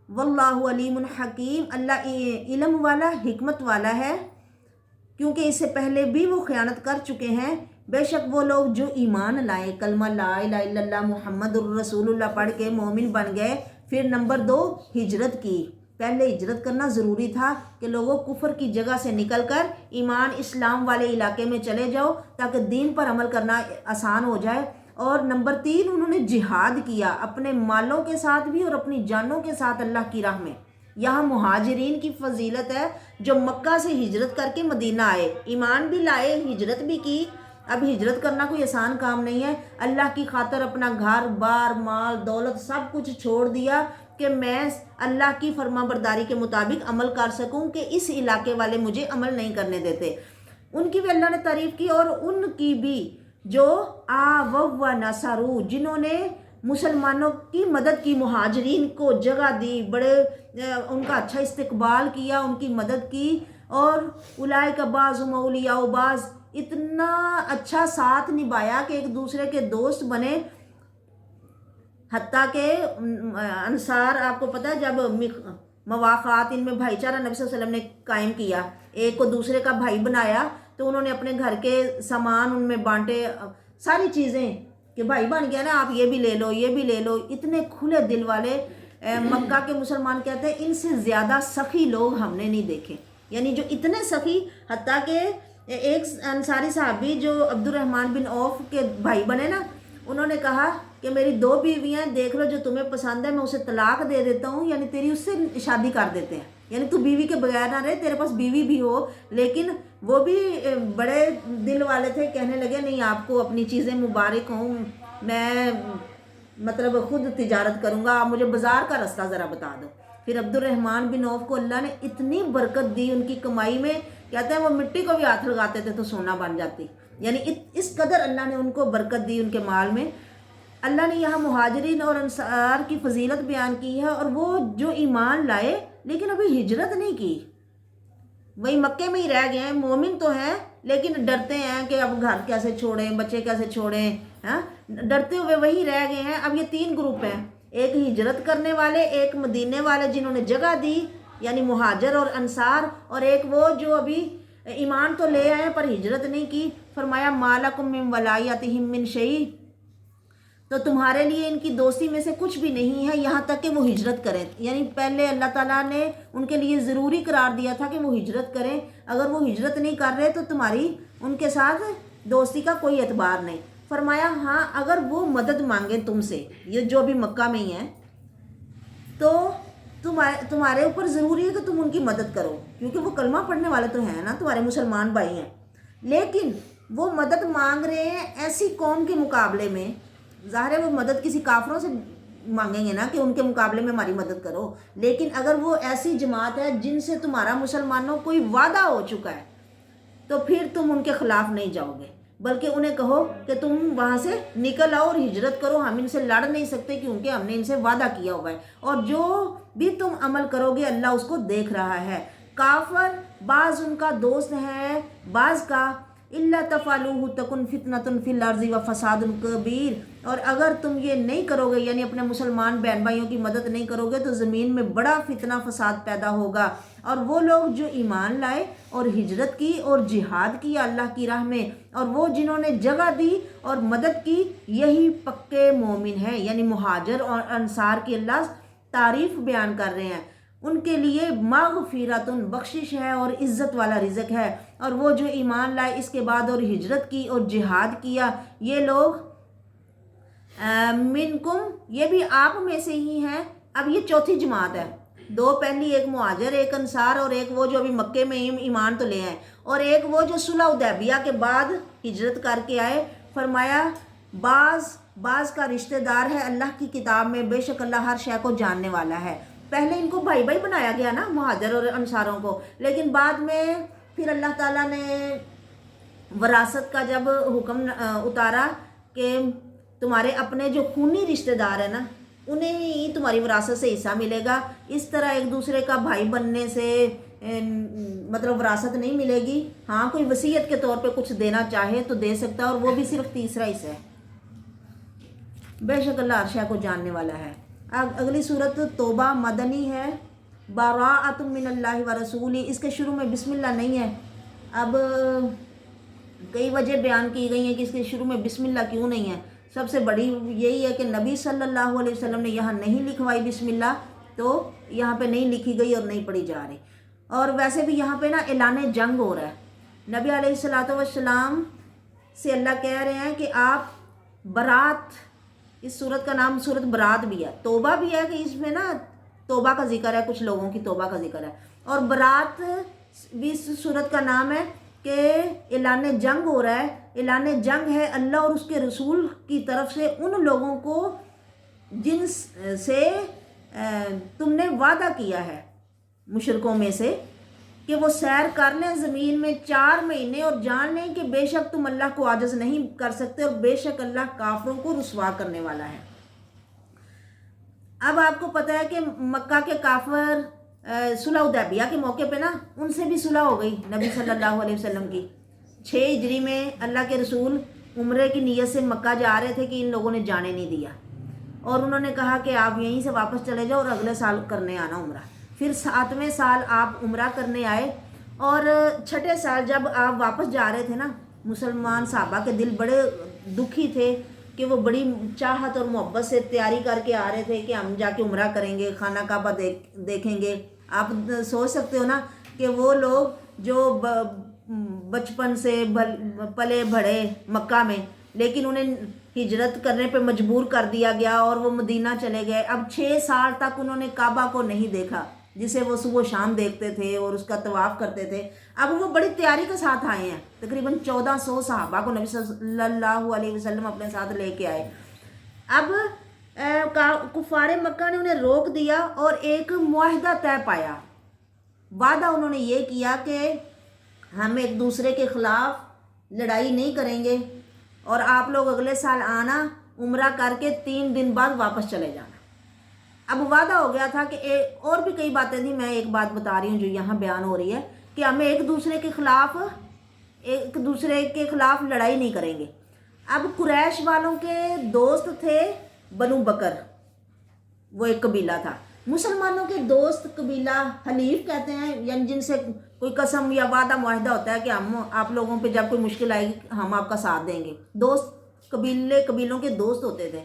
S1: واللہ علیم حکیم، اللہ علم والا حکمت والا ہے، کیونکہ اس سے پہلے بھی وہ خیانت کر چکے ہیں۔ بے شک وہ لوگ جو ایمان لائے، کلمہ لا الہ الا اللہ محمد الرسول اللہ پڑھ کے مومن بن گئے، پھر نمبر 2 ہجرت کی۔ پہلے ہجرت کرنا ضروری تھا کہ لوگوں کفر کی جگہ سے نکل کر ایمان اسلام والے علاقے میں چلے جاؤ تاکہ دین پر عمل کرنا آسان ہو جائے۔ اور نمبر 3 انہوں نے جہاد کیا، اپنے مالوں کے ساتھ بھی اور اپنی جانوں کے ساتھ اللہ کی راہ میں۔ یہاں مہاجرین کی فضیلت ہے جو مکہ سے ہجرت کر کے مدینہ آئے، ایمان بھی لائے، ہجرت بھی کی۔ اب ہجرت کرنا کوئی آسان کام نہیں ہے، اللہ کی خاطر اپنا گھر بار مال دولت سب کچھ چھوڑ دیا کہ میں اللہ کی فرما برداری کے مطابق عمل کر سکوں، کہ اس علاقے والے مجھے عمل نہیں کرنے دیتے۔ ان کی بھی اللہ نے تعریف کی، اور ان کی بھی جو آووا و نصروا، جنہوں نے مسلمانوں کی مدد کی، مہاجرین کو جگہ دی، بڑے ان کا اچھا استقبال کیا، ان کی مدد کی، اور اولئک بعضهم اولیاء بعض، اتنا اچھا ساتھ نبھایا کہ ایک دوسرے کے دوست بنے۔ حتیٰ کہ انصار، آپ کو پتہ ہے جب مواقعات ان میں بھائی چارہ نبی صلی اللہ علیہ وسلم نے قائم کیا، ایک کو دوسرے کا بھائی بنایا، تو انہوں نے اپنے گھر کے سامان ان میں بانٹے، ساری چیزیں، کہ بھائی بن گیا نا، آپ یہ بھی لے لو یہ بھی لے لو۔ اتنے کھلے دل والے مکہ کے مسلمان کہتے ہیں ان سے زیادہ سخی لوگ ہم نے نہیں دیکھے، یعنی جو اتنے سخی، حتیٰ کہ ایک انصاری صحابی جو عبد الرحمن بن عوف کے بھائی بنے نا، انہوں نے کہا کہ میری 2 بیویاں دیکھ لو جو تمہیں پسند ہے میں اسے طلاق دے دیتا ہوں، یعنی تیری اس سے شادی کر دیتے ہیں، یعنی تو بیوی کے بغیر نہ رہے، تیرے پاس بیوی بھی ہو۔ لیکن وہ بھی بڑے دل والے تھے، کہنے لگے نہیں آپ کو اپنی چیزیں مبارک ہوں، میں مطلب خود تجارت کروں گا، آپ مجھے بازار کا راستہ ذرا بتا دو۔ پھر عبد الرحمن بن عوف کو اللہ نے اتنی برکت دی ان کی کمائی میں، کہتے ہیں وہ مٹی کو بھی ہاتھ لگاتے تھے تو سونا بن جاتی، یعنی اس قدر اللہ نے ان کو برکت دی ان کے مال میں۔ اللہ نے یہاں مہاجرین اور انصار کی فضیلت بیان کی ہے، اور وہ جو ایمان لائے لیکن ابھی ہجرت نہیں کی، وہی مکے میں ہی رہ گئے ہیں، مومن تو ہیں لیکن ڈرتے ہیں کہ اب گھر کیسے چھوڑیں، بچے کیسے چھوڑیں، ہاں ڈرتے ہوئے وہی رہ گئے ہیں۔ اب یہ 3 گروپ ہیں، ایک ہجرت کرنے والے، ایک مدینے والے جنہوں نے جگہ دی یعنی مہاجر اور انصار، اور ایک وہ جو ابھی ایمان تو لے آئے پر ہجرت نہیں کی۔ فرمایا مالکم من ولایتہم من شیء، تو تمہارے لیے ان کی دوستی میں سے کچھ بھی نہیں ہے یہاں تک کہ وہ ہجرت کریں، یعنی پہلے اللہ تعالیٰ نے ان کے لیے ضروری قرار دیا تھا کہ وہ ہجرت کریں، اگر وہ ہجرت نہیں کر رہے تو تمہاری ان کے ساتھ دوستی کا کوئی اعتبار نہیں۔ فرمایا ہاں اگر وہ مدد مانگیں تم سے، یہ جو بھی مکہ میں ہی ہیں، تو تمہارے اوپر ضروری ہے کہ تم ان کی مدد کرو، کیونکہ وہ کلمہ پڑھنے والے تو ہیں نا، تمہارے مسلمان بھائی ہیں، لیکن وہ مدد مانگ رہے ہیں ایسی قوم کے مقابلے میں، ظاہر ہے وہ مدد کسی کافروں سے مانگیں گے نا کہ ان کے مقابلے میں ہماری مدد کرو، لیکن اگر وہ ایسی جماعت ہے جن سے تمہارا مسلمانوں کوئی وعدہ ہو چکا ہے تو پھر تم ان کے خلاف نہیں جاؤ گے، بلکہ انہیں کہو کہ تم وہاں سے نکل آؤ اور ہجرت کرو، ہم ان سے لڑ نہیں سکتے کیونکہ ہم نے ان سے وعدہ کیا ہوا ہے، اور جو بھی تم عمل کرو گے اللہ اس کو دیکھ رہا ہے۔ کافر بعض ان کا دوست ہے بعض کا، الا تفعلوہ تکن فتنۃ فی الارض وفساد کبیر، اور اگر تم یہ نہیں کرو گے یعنی اپنے مسلمان بہن بھائیوں کی مدد نہیں کرو گے تو زمین میں بڑا فتنہ فساد پیدا ہوگا۔ اور وہ لوگ جو ایمان لائے اور ہجرت کی اور جہاد کیا اللہ کی راہ میں، اور وہ جنہوں نے جگہ دی اور مدد کی، یہی پکے مومن ہیں، یعنی مہاجر اور انصار کی اللہ تعریف بیان کر رہے ہیں، ان کے لیے مغفرۃ بخشش ہے اور عزت والا رزق ہے۔ اور وہ جو ایمان لائے اس کے بعد اور ہجرت کی اور جہاد کیا، یہ لوگ منکم، یہ بھی آپ میں سے ہی ہیں۔ اب یہ چوتھی جماعت ہے، 2 پہلی، ایک مہاجر ایک انصار، اور ایک وہ جو ابھی مکے میں ایمان تو لے آئے، اور ایک وہ جو صلح حدیبیہ کے بعد ہجرت کر کے آئے۔ فرمایا بعض کا رشتہ دار ہے اللہ کی کتاب میں، بے شک اللہ ہر شے کو جاننے والا ہے۔ پہلے ان کو بھائی بھائی بنایا گیا نا مہاجر اور انصاروں کو، لیکن بعد میں پھر اللہ تعالیٰ نے وراثت کا جب حکم اتارا کہ تمہارے اپنے جو خونی رشتہ دار ہیں نا انہیں ہی تمہاری وراثت سے حصہ ملے گا، اس طرح ایک دوسرے کا بھائی بننے سے مطلب وراثت نہیں ملے گی۔ ہاں کوئی وصیت کے طور پہ کچھ دینا چاہے تو دے سکتا ہے، اور وہ بھی صرف تیسرا حصہ ہے، بے شک اللہ ہر شے کو جاننے والا ہے۔ اگلی صورت توبہ مدنی ہے، براءۃ من اللہ ورسولہ، اس کے شروع میں بسم اللہ نہیں ہے۔ اب کئی وجہ بیان کی گئی ہیں کہ اس کے شروع میں بسم اللہ کیوں نہیں ہے۔ سب سے بڑی یہی ہے کہ نبی صلی اللہ علیہ وسلم نے یہاں نہیں لکھوائی بسم اللہ، تو یہاں پہ نہیں لکھی گئی اور نہیں پڑھی جا رہی، اور ویسے بھی یہاں پہ نا اعلان جنگ ہو رہا ہے، نبی علیہ الصلوۃ والسلام سے اللہ کہہ رہے ہیں کہ آپ برات، اس صورت کا نام صورت برات بھی ہے، توبہ بھی ہے کہ اس میں نا توبہ کا ذکر ہے، کچھ لوگوں کی توبہ کا ذکر ہے، اور برات بھی اس صورت کا نام ہے کہ اعلان جنگ ہو رہا ہے۔ اعلان جنگ ہے اللہ اور اس کے رسول کی طرف سے ان لوگوں کو جن سے تم نے وعدہ کیا ہے مشرکوں میں سے، کہ وہ سیر کر لیں زمین میں 4 مہینے اور جان لیں کہ بے شک تم اللہ کو عاجز نہیں کر سکتے، اور بے شک اللہ کافروں کو رسوا کرنے والا ہے۔ اب آپ کو پتہ ہے کہ مکہ کے کافر صلح حدیبیہ کے موقع پہ نا ان سے بھی صلح ہو گئی نبی صلی اللہ علیہ وسلم کی۔ 6 ہجری میں اللہ کے رسول عمرے کی نیت سے مکہ جا رہے تھے کہ ان لوگوں نے جانے نہیں دیا، اور انہوں نے کہا کہ آپ یہیں سے واپس چلے جاؤ اور اگلے سال کرنے آنا عمرہ۔ پھر 7ویں سال آپ عمرہ کرنے آئے، اور 6ٹھے سال جب آپ واپس جا رہے تھے نا، مسلمان صحابہ کے دل بڑے دکھی تھے کہ وہ بڑی چاہت اور محبت سے تیاری کر کے آ رہے تھے کہ ہم جا کے عمرہ کریں گے، خانہ کعبہ دیکھیں گے۔ آپ سوچ سکتے ہو نا کہ وہ لوگ جو بچپن سے پلے بڑھے مکہ میں، لیکن انہیں ہجرت کرنے پہ مجبور کر دیا گیا اور وہ مدینہ چلے گئے. اب 6 سال تک انہوں نے کعبہ کو نہیں دیکھا جسے وہ صبح و شام دیکھتے تھے اور اس کا طواف کرتے تھے. اب وہ بڑی تیاری کے ساتھ آئے ہیں. تقریباً 1400 صحابہ کو نبی صلی اللہ علیہ وسلم اپنے ساتھ لے کے آئے. اب کفار مکہ نے انہیں روک دیا اور ایک معاہدہ طے پایا. وعدہ انہوں نے یہ کیا کہ ہم ایک دوسرے کے خلاف لڑائی نہیں کریں گے اور آپ لوگ اگلے سال آنا، عمرہ کر کے 3 دن بعد واپس چلے جانا. اب وعدہ ہو گیا تھا کہ اور بھی کئی باتیں تھیں. میں ایک بات بتا رہی ہوں جو یہاں بیان ہو رہی ہے کہ ہمیں ایک دوسرے کے خلاف لڑائی نہیں کریں گے. اب قریش والوں کے دوست تھے بنو بکر، وہ ایک قبیلہ تھا. مسلمانوں کے دوست قبیلہ حلیف کہتے ہیں، یعنی جن سے کوئی قسم یا وعدہ معاہدہ ہوتا ہے کہ ہم آپ لوگوں پہ جب کوئی مشکل آئے گی ہم آپ کا ساتھ دیں گے. دوست قبیلوں کے دوست ہوتے تھے.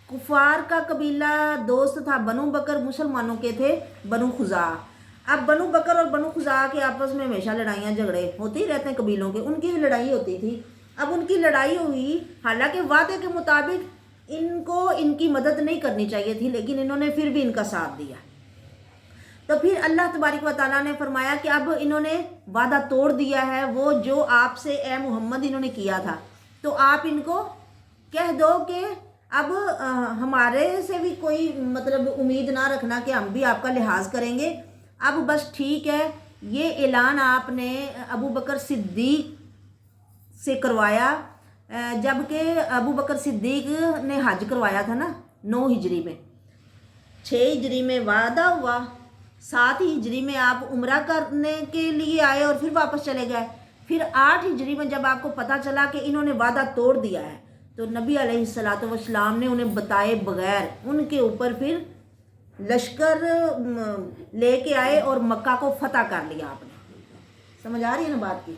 S1: کفار کا قبیلہ دوست تھا بنو بکر، مسلمانوں کے تھے بنو خزاعہ. اب بنو بکر اور بنو خزاعہ کے آپس میں ہمیشہ لڑائیاں جھگڑے ہوتے ہی رہتے ہیں قبیلوں کے. ان کی لڑائی ہوتی تھی. اب ان کی لڑائی ہوئی، حالانکہ وعدے کے مطابق ان کو ان کی مدد نہیں کرنی چاہیے تھی، لیکن انہوں نے پھر بھی ان کا ساتھ دیا. تو پھر اللہ تبارک و تعالیٰ نے فرمایا کہ اب انہوں نے وعدہ توڑ دیا ہے، وہ جو آپ سے اے محمد انہوں نے کیا تھا، تو آپ ان کو کہہ دو کہ اب ہمارے سے بھی کوئی مطلب امید نہ رکھنا کہ ہم بھی آپ کا لحاظ کریں گے. اب بس ٹھیک ہے. یہ اعلان آپ نے ابو بکر صدیق سے کروایا، جبکہ ابو بکر صدیق نے حج کروایا تھا نا 9 ہجری میں. 6 ہجری میں وعدہ ہوا، 7 ہجری میں آپ عمرہ کرنے کے لیے آئے اور پھر واپس چلے گئے. پھر 8 ہجری میں جب آپ کو پتہ چلا کہ انہوں نے وعدہ توڑ دیا ہے تو نبی علیہ الصلوۃ والسلام نے انہیں بتائے بغیر ان کے اوپر پھر لشکر لے کے آئے اور مکہ کو فتح کر لیا. آپ نے سمجھ آ رہی ہے نا بات کی.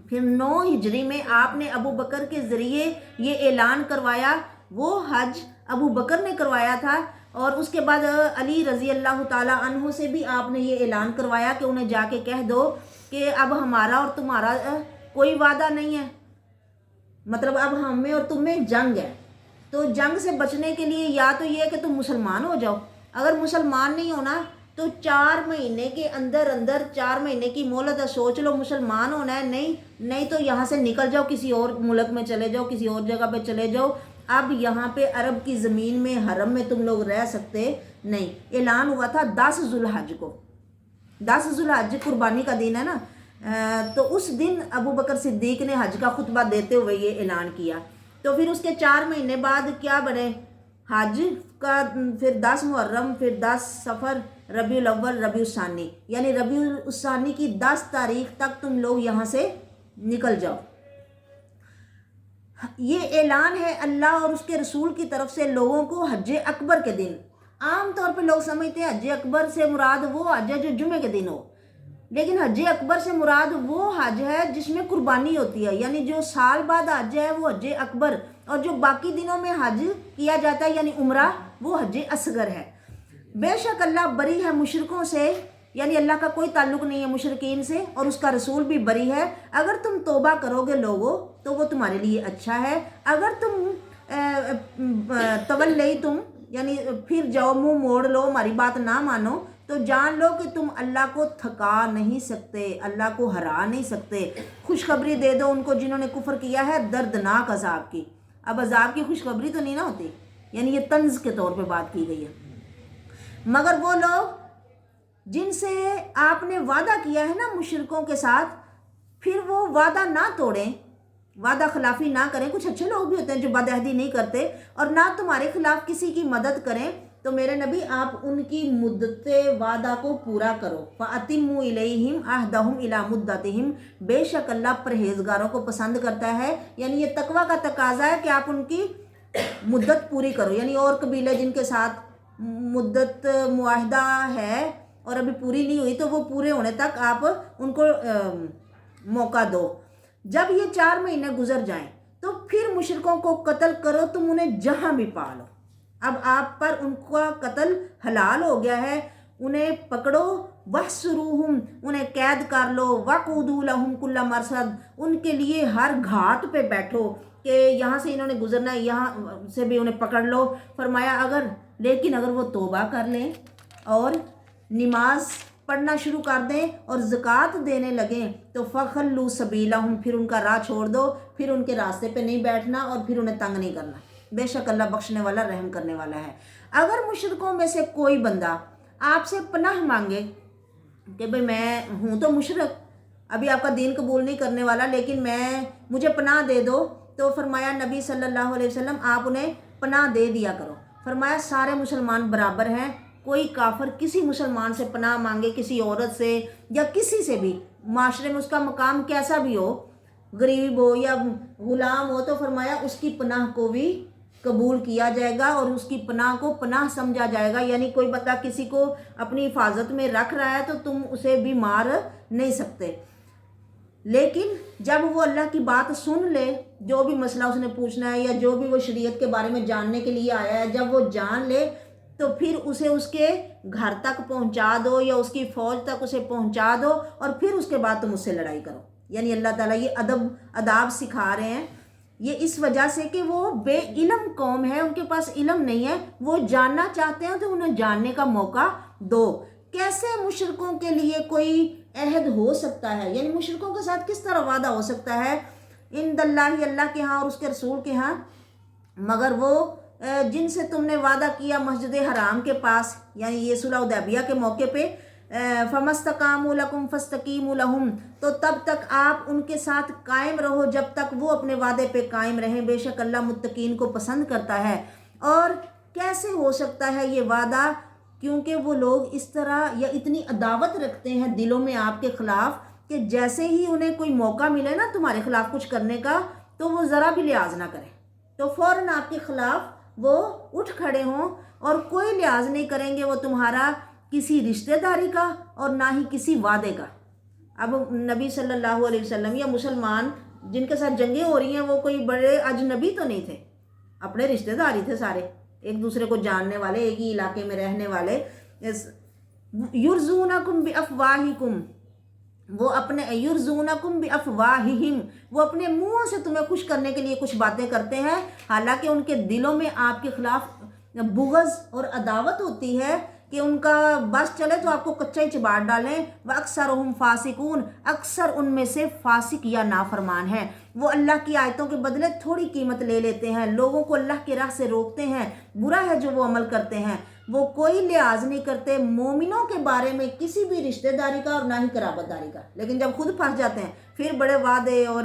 S1: پھر 9 ہجری میں آپ نے ابو بکر کے ذریعے یہ اعلان کروایا. وہ حج ابو بکر نے کروایا تھا اور اس کے بعد علی رضی اللہ تعالیٰ عنہ سے بھی آپ نے یہ اعلان کروایا کہ انہیں جا کے کہہ دو کہ اب ہمارا اور تمہارا کوئی وعدہ نہیں ہے، مطلب اب ہمیں اور تمہیں جنگ ہے. تو جنگ سے بچنے کے لیے یا تو یہ کہ تم مسلمان ہو جاؤ، اگر مسلمان نہیں ہونا تو 4 مہینے کے اندر 4 مہینے کی مہلت ہے. سوچ لو مسلمان ہونا ہے، نہیں تو یہاں سے نکل جاؤ، کسی اور ملک میں چلے جاؤ، کسی اور جگہ پہ چلے جاؤ. اب یہاں پہ عرب کی زمین میں حرم میں تم لوگ رہ سکتے نہیں. اعلان ہوا تھا 10 ذوالحج کو. 10 ذوالحج قربانی کا دن ہے نا، تو اس دن ابو بکر صدیق نے حج کا خطبہ دیتے ہوئے یہ اعلان کیا. تو پھر اس کے 4 مہینے بعد کیا بنے حج کا، پھر 10 محرم، پھر 10 صفر، ربیع الاول، ربیع الثانی، یعنی ربیع الثانی کی 10 تاریخ تک تم لوگ یہاں سے نکل جاؤ. یہ اعلان ہے اللہ اور اس کے رسول کی طرف سے لوگوں کو حج اکبر کے دن. عام طور پہ لوگ سمجھتے ہیں حج اکبر سے مراد وہ حج ہے جو جمعے کے دن ہو، لیکن حج اکبر سے مراد وہ حج ہے جس میں قربانی ہوتی ہے. یعنی جو سال بعد حج ہے وہ حج اکبر، اور جو باقی دنوں میں حج کیا جاتا ہے یعنی عمرہ وہ حج اصغر ہے. بے شک اللہ بری ہے مشرکوں سے، یعنی اللہ کا کوئی تعلق نہیں ہے مشرکین سے، اور اس کا رسول بھی بری ہے. اگر تم توبہ کرو گے لوگوں تو وہ تمہارے لیے اچھا ہے. اگر تم تولیتم یعنی پھر جاؤ، منہ موڑ لو، ہماری بات نہ مانو، تو جان لو کہ تم اللہ کو تھکا نہیں سکتے، اللہ کو ہرا نہیں سکتے. خوشخبری دے دو ان کو جنہوں نے کفر کیا ہے دردناک عذاب کی. اب عذاب کی خوشخبری تو نہیں نہ ہوتی، یعنی یہ طنز کے طور پہ بات کی گئی ہے. مگر وہ لوگ جن سے آپ نے وعدہ کیا ہے نا مشرکوں کے ساتھ، پھر وہ وعدہ نہ توڑیں، وعدہ خلافی نہ کریں. کچھ اچھے لوگ بھی ہوتے ہیں جو بدعہدی نہیں کرتے اور نہ تمہارے خلاف کسی کی مدد کریں، تو میرے نبی آپ ان کی مدت وعدہ کو پورا کرو. فَأَتِمُّوا إِلَيْهِمْ عَهْدَهُمْ إِلَى مُدَّتِهِمْ. بے شک اللہ پرہیزگاروں کو پسند کرتا ہے، یعنی یہ تقویٰ کا تقاضا ہے کہ آپ ان کی مدت پوری کرو. یعنی اور قبیلے جن کے ساتھ مدت معاہدہ ہے اور ابھی پوری نہیں ہوئی تو وہ پورے ہونے تک آپ ان کو موقع دو. جب یہ 4 مہینے گزر جائیں تو پھر مشرکوں کو قتل کرو، تم انہیں جہاں بھی پالو. اب آپ پر ان کا قتل حلال ہو گیا ہے. انہیں پکڑو، وَاحْصُرُوهُمْ، انہیں قید کر لو، وَقُعُودُوا لَهُمْ كُلَّ مَرْصَدٍ، ان کے لیے ہر گھاٹ پہ بیٹھو. کہ یہاں سے انہوں نے گزرنا ہے، یہاں سے بھی انہیں پکڑ لو۔ فرمایا لیکن اگر وہ توبہ کر لیں اور نماز پڑھنا شروع کر دیں اور زکوٰۃ دینے لگیں تو فخلوا سبیلہم، پھر ان کا راہ چھوڑ دو، پھر ان کے راستے پہ نہیں بیٹھنا اور پھر انہیں تنگ نہیں کرنا، بے شک اللہ بخشنے والا رحم کرنے والا ہے۔ اگر مشرکوں میں سے کوئی بندہ آپ سے پناہ مانگے کہ بھئی میں ہوں تو مشرک، ابھی آپ کا دین قبول نہیں کرنے والا، لیکن مجھے پناہ دے دو، تو فرمایا نبی صلی اللہ علیہ وسلم آپ انہیں پناہ دے دیا کرو۔ فرمایا سارے مسلمان برابر ہیں، کوئی کافر کسی مسلمان سے پناہ مانگے، کسی عورت سے یا کسی سے بھی، معاشرے میں اس کا مقام کیسا بھی ہو، غریب ہو یا غلام ہو، تو فرمایا اس کی پناہ کو بھی قبول کیا جائے گا اور اس کی پناہ کو پناہ سمجھا جائے گا۔ یعنی کوئی بندہ کسی کو اپنی حفاظت میں رکھ رہا ہے تو تم اسے بھی مار نہیں سکتے، لیکن جب وہ اللہ کی بات سن لے، جو بھی مسئلہ اس نے پوچھنا ہے یا جو بھی وہ شریعت کے بارے میں جاننے کے لیے آیا ہے، جب وہ جان لے تو پھر اسے اس کے گھر تک پہنچا دو یا اس کی فوج تک اسے پہنچا دو، اور پھر اس کے بعد تم اس سے لڑائی کرو۔ یعنی اللہ تعالیٰ یہ آداب سکھا رہے ہیں، یہ اس وجہ سے کہ وہ بے علم قوم ہے، ان کے پاس علم نہیں ہے، وہ جاننا چاہتے ہیں تو انہیں جاننے کا موقع دو۔ کیسے مشرکوں کے لیے کوئی عہد ہو سکتا ہے، یعنی مشرکوں کے ساتھ کس طرح وعدہ ہو سکتا ہے عند اللہ، اللہ کے ہاں اور اس کے رسول کے ہاں، مگر وہ جن سے تم نے وعدہ کیا مسجد حرام کے پاس، یعنی یہ صلح حدیبیہ کے موقع پہ، فَمَسْتَقَامُوا لَكُمْ فَاسْتَقِیمُوا لَهُمْ، تو تب تک آپ ان کے ساتھ قائم رہو جب تک وہ اپنے وعدے پہ قائم رہیں، بے شک اللہ متقین کو پسند کرتا ہے۔ اور کیسے ہو سکتا ہے یہ وعدہ، کیونکہ وہ لوگ اس طرح یا اتنی عداوت رکھتے ہیں دلوں میں آپ کے خلاف کہ جیسے ہی انہیں کوئی موقع ملے نا تمہارے خلاف کچھ کرنے کا تو وہ ذرا بھی لحاظ نہ کریں، تو فوراً آپ کے خلاف وہ اٹھ کھڑے ہوں اور کوئی لحاظ نہیں کریں گے وہ تمہارا کسی رشتہ داری کا اور نہ ہی کسی وعدے کا۔ اب نبی صلی اللہ علیہ وسلم یا مسلمان جن کے ساتھ جنگیں ہو رہی ہیں وہ کوئی بڑے اجنبی تو نہیں تھے، اپنے رشتہ داری تھے، سارے ایک دوسرے کو جاننے والے، ایک ہی علاقے میں رہنے والے۔ یرزونکم بافواہکم، وہ اپنے یرزونکم بافواہہم، وہ اپنے منہوں سے تمہیں خوش کرنے کے لیے کچھ باتیں کرتے ہیں، حالانکہ ان کے دلوں میں آپ کے خلاف بغض اور عداوت ہوتی ہے کہ ان کا بس چلے تو آپ کو کچا ہی چباڑ ڈالیں۔ وَأَكْثَرُهُمْ فَاسِقُونَ، اکثر ان میں سے فاسق یا نافرمان ہیں، وہ اللہ کی آیتوں کے بدلے تھوڑی قیمت لے لیتے ہیں، لوگوں کو اللہ کی راہ سے روکتے ہیں، برا ہے جو وہ عمل کرتے ہیں، وہ کوئی لحاظ نہیں کرتے مومنوں کے بارے میں کسی بھی رشتہ داری کا اور نہ ہی قرابت داری کا، لیکن جب خود پھنس جاتے ہیں پھر بڑے وعدے اور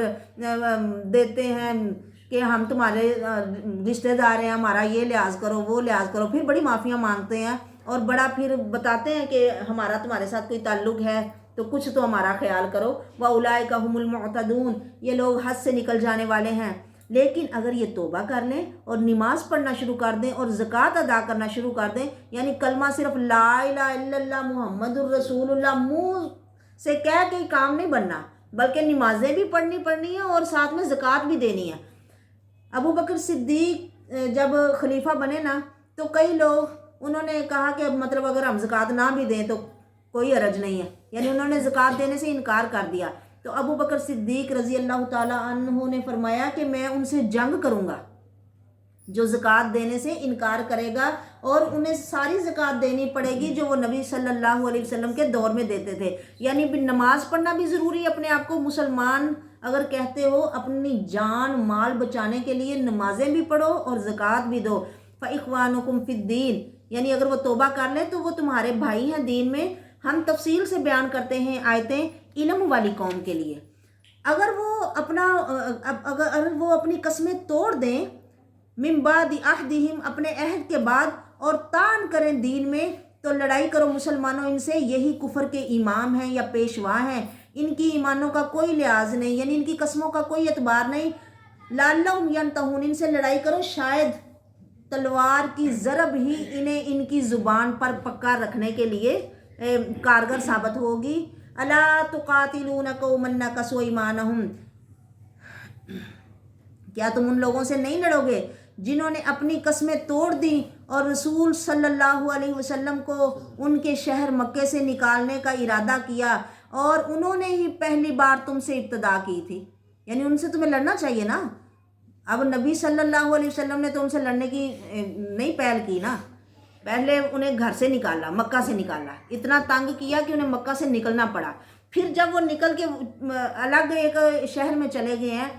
S1: دیتے ہیں کہ ہم تمہارے رشتہ دار ہیں، ہمارا یہ لحاظ کرو وہ لحاظ کرو، پھر بڑی معافیاں مانگتے ہیں اور بڑا پھر بتاتے ہیں کہ ہمارا تمہارے ساتھ کوئی تعلق ہے تو کچھ تو ہمارا خیال کرو۔ وَأُولَٰئِکَ هُمُ الْمُعْتَدُونَ، یہ لوگ حد سے نکل جانے والے ہیں۔ لیکن اگر یہ توبہ کر لیں اور نماز پڑھنا شروع کر دیں اور زکوٰۃ ادا کرنا شروع کر دیں، یعنی کلمہ صرف لا الہ الا اللہ محمد الرسول اللہ منہ سے کہہ کے ہی کام نہیں بننا، بلکہ نمازیں بھی پڑھنی ہیں اور ساتھ میں زکوٰۃ بھی دینی ہے۔ ابو بکر صدیق جب خلیفہ بنے نا تو کئی لوگ انہوں نے کہا کہ مطلب اگر ہم زکوٰۃ نہ بھی دیں تو کوئی حرج نہیں ہے، یعنی انہوں نے زکوٰۃ دینے سے انکار کر دیا، تو ابو بکر صدیق رضی اللہ تعالیٰ عنہ نے فرمایا کہ میں ان سے جنگ کروں گا جو زکوٰۃ دینے سے انکار کرے گا، اور انہیں ساری زکوٰۃ دینی پڑے گی جو وہ نبی صلی اللہ علیہ وسلم کے دور میں دیتے تھے۔ یعنی نماز پڑھنا بھی ضروری ہے، اپنے آپ کو مسلمان اگر کہتے ہو اپنی جان مال بچانے کے لیے نمازیں بھی پڑھو اور زکوٰۃ بھی دو۔ فَإِخْوَانُكُمْ فِي الدِّينِ، یعنی اگر وہ توبہ کر لیں تو وہ تمہارے بھائی ہیں دین میں۔ ہم تفصیل سے بیان کرتے ہیں آیتیں علم والی قوم کے لیے۔ اگر وہ اپنی قسمیں توڑ دیں من بعد عہدہم، اپنے عہد کے بعد، اور طعن کریں دین میں، تو لڑائی کرو مسلمانوں ان سے، یہی کفر کے امام ہیں یا پیشوا ہیں، ان کی ایمانوں کا کوئی لحاظ نہیں، یعنی ان کی قسموں کا کوئی اعتبار نہیں۔ لعلہم ینتہون، ان سے لڑائی کرو، شاید تلوار کی ضرب ہی انہیں ان کی زبان پر پکا رکھنے کے لیے کارگر ثابت ہوگی۔ الا تقاتلون قوما نکثوا ایمانہم، کیا تم ان لوگوں سے نہیں لڑو گے جنہوں نے اپنی قسمیں توڑ دیں اور رسول صلی اللہ علیہ وسلم کو ان کے شہر مکے سے نکالنے کا ارادہ کیا، اور انہوں نے ہی پہلی بار تم سے ابتدا کی تھی، یعنی ان سے تمہیں لڑنا چاہیے نا۔ اب نبی صلی اللہ علیہ وسلم نے تو ان سے لڑنے کی نہیں پہل کی نا، پہلے انہیں گھر سے نکالا، مکہ سے نکالا، اتنا تنگ کیا کہ انہیں مکہ سے نکلنا پڑا۔ پھر جب وہ نکل کے الگ ایک شہر میں چلے گئے ہیں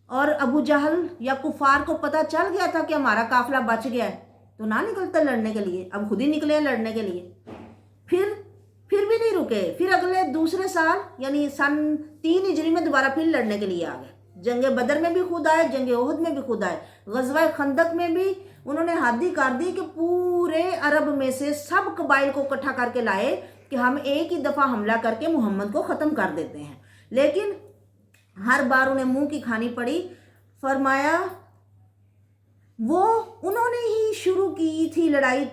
S1: اور ابو جہل یا کفار کو پتہ چل گیا تھا کہ ہمارا قافلہ بچ گیا ہے، تو نہ نکلتے لڑنے کے لیے، اب خود ہی نکلے ہیں لڑنے کے لیے۔ پھر بھی نہیں رکے، پھر اگلے دوسرے سال یعنی سن 3 ہجری میں دوبارہ پھر لڑنے کے لیے آ گئے۔ جنگ بدر میں بھی خود آئے، جنگ احد میں بھی خود آئے، غزوہ خندق میں بھی انہوں نے حد ہی کر دی کہ پورے عرب میں سے سب قبائل کو اکٹھا کر کے لائے کہ ہم ایک ہی دفعہ حملہ کر کے محمد کو ختم کر دیتے ہیں، لیکن ہر بار انہیں منہ کی کھانی پڑی۔ فرمایا وہ انہوں نے ہی شروع کی تھی لڑائی